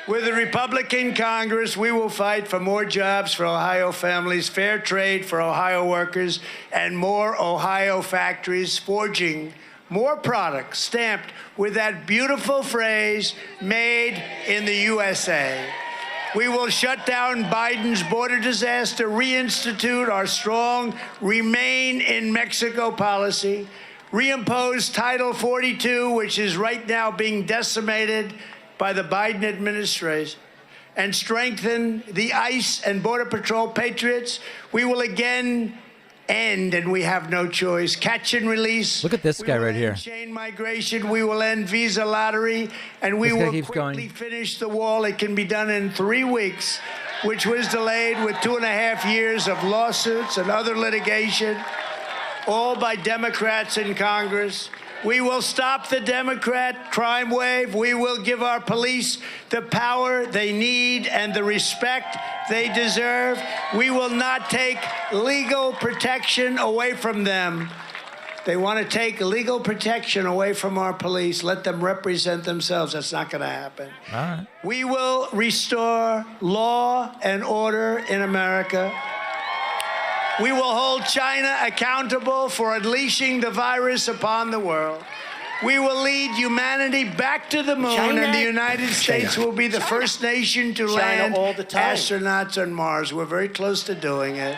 With the Republican Congress, we will fight for more jobs for Ohio families, fair trade for Ohio workers, and more Ohio factories forging more products stamped with that beautiful phrase, made in the USA. We will shut down Biden's border disaster, reinstitute our strong Remain in Mexico policy, reimpose Title 42, which is right now being decimated by the Biden administration, and strengthen the ICE and Border Patrol patriots. We will again end, and we have no choice, catch and release. Look at this guy right here. Chain migration. We will end visa lottery, and we will quickly finish the wall. It can be done in 3 weeks, which was delayed with 2.5 years of lawsuits and other litigation, all by Democrats in Congress. We will stop the Democrat crime wave. We will give our police the power they need and the respect they deserve. We will not take legal protection away from them. They want to take legal protection away from our police, let them represent themselves. That's not going to happen. All right. We will restore law and order in America. We will hold China accountable for unleashing the virus upon the world. We will lead humanity back to the moon, and the United States will be the first nation to land all the time. astronauts on Mars. We're very close to doing it.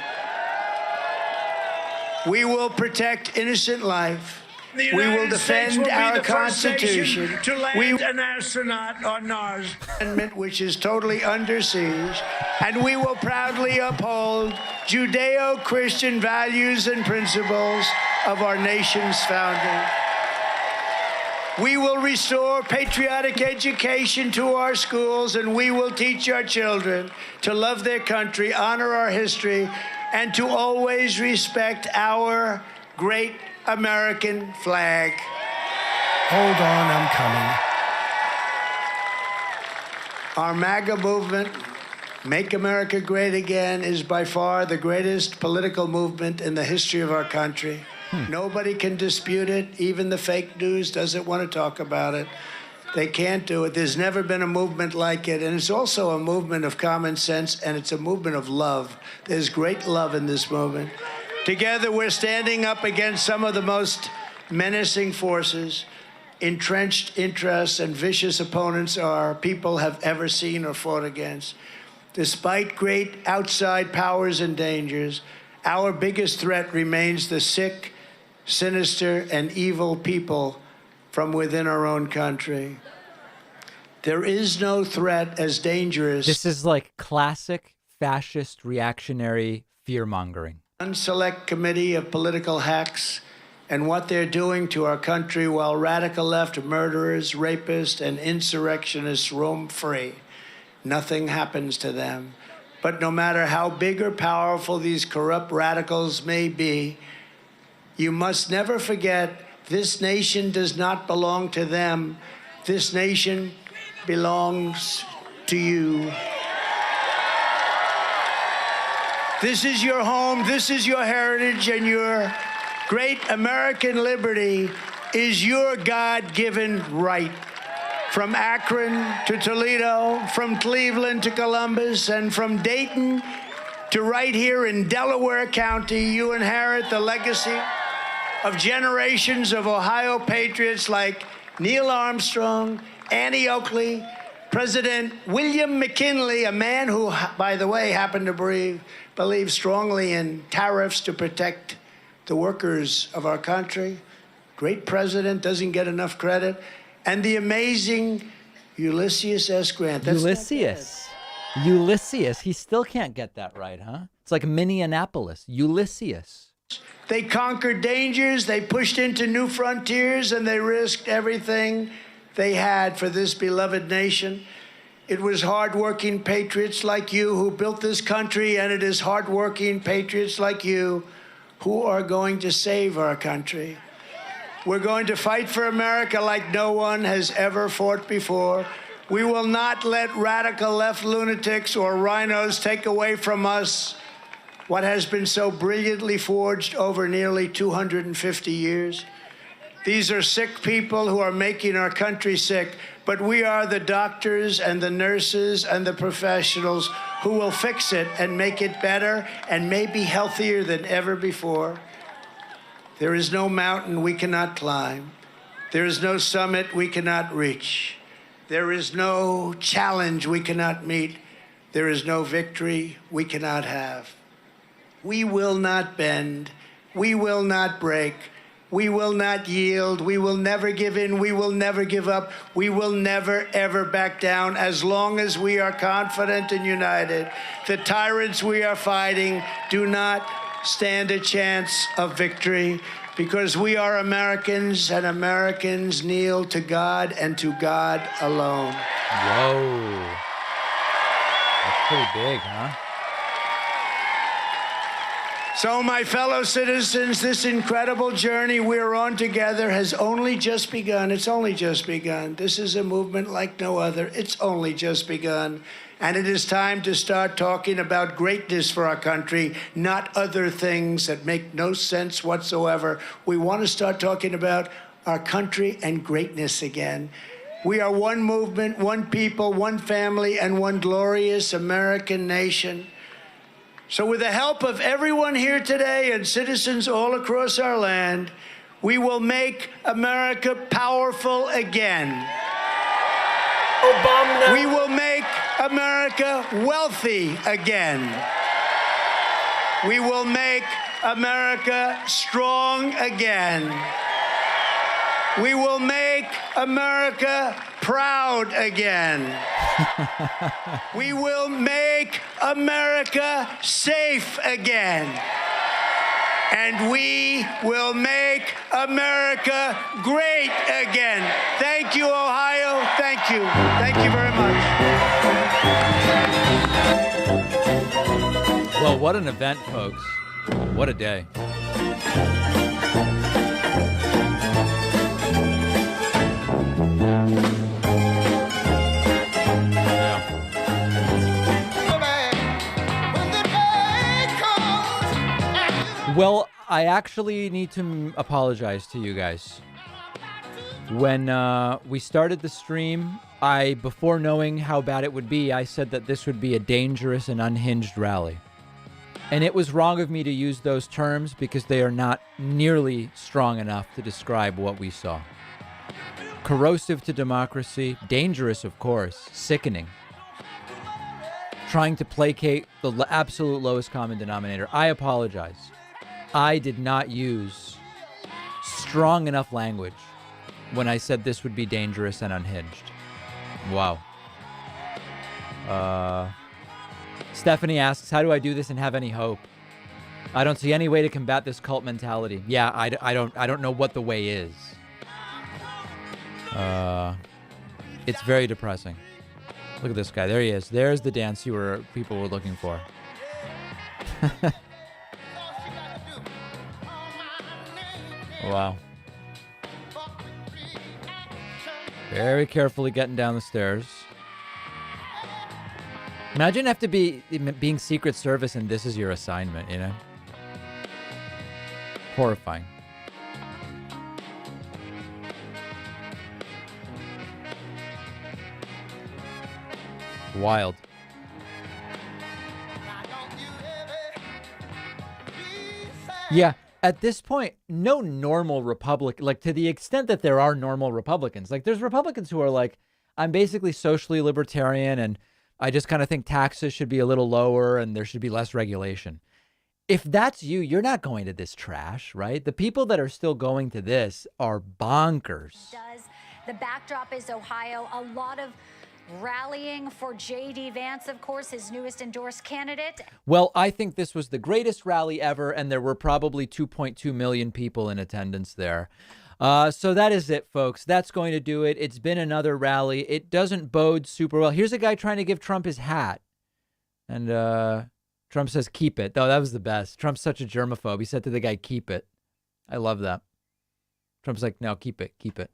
We will protect innocent life. The We will United States defend will be our the first Constitution. nation to land an astronaut on Mars. Which is totally under siege, and we will proudly uphold Judeo-Christian values and principles of our nation's founding. We will restore patriotic education to our schools, and we will teach our children to love their country, honor our history, and to always respect our great American flag. Hold on, I'm coming. Our MAGA movement, Make America Great Again, is by far the greatest political movement in the history of our country. Nobody can dispute it. Even the fake news doesn't want to talk about it. They can't do it. There's never been a movement like it. And it's also a movement of common sense, and it's a movement of love. There's great love in this movement. Together, we're standing up against some of the most menacing forces, entrenched interests, and vicious opponents our people have ever seen or fought against. Despite great outside powers and dangers, our biggest threat remains the sick, sinister, and evil people from within our own country. There is no threat as dangerous. This is like classic fascist reactionary fear-mongering. Unselect committee of political hacks and what they're doing to our country while radical left murderers, rapists, and insurrectionists roam free. Nothing happens to them. But no matter how big or powerful these corrupt radicals may be, you must never forget this nation does not belong to them. This nation belongs to you. This is your home, this is your heritage, and your great American liberty is your God-given right. From Akron to Toledo, from Cleveland to Columbus, and from Dayton to right here in Delaware County, you inherit the legacy of generations of Ohio patriots like Neil Armstrong, Annie Oakley, President William McKinley, a man who, by the way, happened to believe strongly in tariffs to protect the workers of our country. Great president, doesn't get enough credit. And the amazing Ulysses S. Grant. Ulysses. He still can't get that right, huh? It's like Minneapolis. Ulysses. They conquered dangers, they pushed into new frontiers, and they risked everything they had for this beloved nation. It was hardworking patriots like you who built this country, and it is hardworking patriots like you who are going to save our country. We're going to fight for America like no one has ever fought before. We will not let radical left lunatics or rhinos take away from us what has been so brilliantly forged over nearly 250 years. These are sick people who are making our country sick, but we are the doctors and the nurses and the professionals who will fix it and make it better and maybe healthier than ever before. There is no mountain we cannot climb. There is no summit we cannot reach. There is no challenge we cannot meet. There is no victory we cannot have. We will not bend. We will not break. We will not yield. We will never give in. We will never give up. We will never, ever back down as long as we are confident and united. The tyrants we are fighting do not stand a chance of victory because we are Americans, and Americans kneel to God and to God alone. Whoa. That's pretty big, huh? So, my fellow citizens, this incredible journey we're on together has only just begun. It's only just begun. This is a movement like no other. It's only just begun. And it is time to start talking about greatness for our country, not other things that make no sense whatsoever. We want to start talking about our country and greatness again. We are one movement, one people, one family, and one glorious American nation. So with the help of everyone here today and citizens all across our land, we will make America powerful again. Obama. We will make America wealthy again. We will make America strong again. We will make America proud again. We will make America safe again. And we will make America great again. Thank you, Ohio. Thank you. Thank you very much. Well, what an event, folks. What a day. Well, I actually need to apologize to you guys. When we started the stream, before knowing how bad it would be, I said that this would be a dangerous and unhinged rally. And it was wrong of me to use those terms because they are not nearly strong enough to describe what we saw. Corrosive to democracy, dangerous, of course, sickening. Trying to placate the absolute lowest common denominator. I apologize. I did not use strong enough language when I said this would be dangerous and unhinged. Wow. Stephanie asks, how do I do this and have any hope? I don't see any way to combat this cult mentality. Yeah, I don't know what the way is. It's very depressing. Look at this guy. There he is. There's the dance people were looking for. Wow. Very carefully getting down the stairs. Imagine have to be being Secret Service and this is your assignment, you know? Horrifying. Wild. Yeah. At this point, no normal Republican, like to the extent that there are normal Republicans, like there's Republicans who are like, I'm basically socially libertarian and I just kind of think taxes should be a little lower and there should be less regulation. If that's you, you're not going to this trash, right? The people that are still going to this are bonkers. The backdrop is Ohio. A lot of rallying for JD Vance, of course, his newest endorsed candidate. Well, I think this was the greatest rally ever, and there were probably 2.2 million people in attendance there. So that is it, folks. That's going to do it. It's been another rally. It doesn't bode super well. Here's a guy trying to give Trump his hat. And Trump says, keep it. Oh, that was the best. Trump's such a germaphobe. He said to the guy, keep it. I love that. Trump's like, no, keep it. Keep it.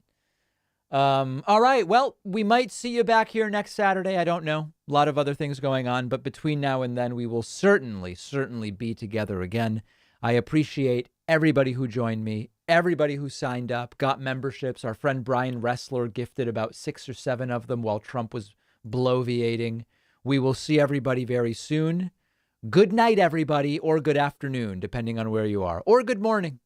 All right. Well, we might see you back here next Saturday. I don't know. A lot of other things going on. But between now and then, we will certainly be together again. I appreciate everybody who joined me, everybody who signed up, got memberships. Our friend Brian Ressler gifted about 6 or 7 of them while Trump was bloviating. We will see everybody very soon. Good night, everybody, or good afternoon, depending on where you are, or good morning.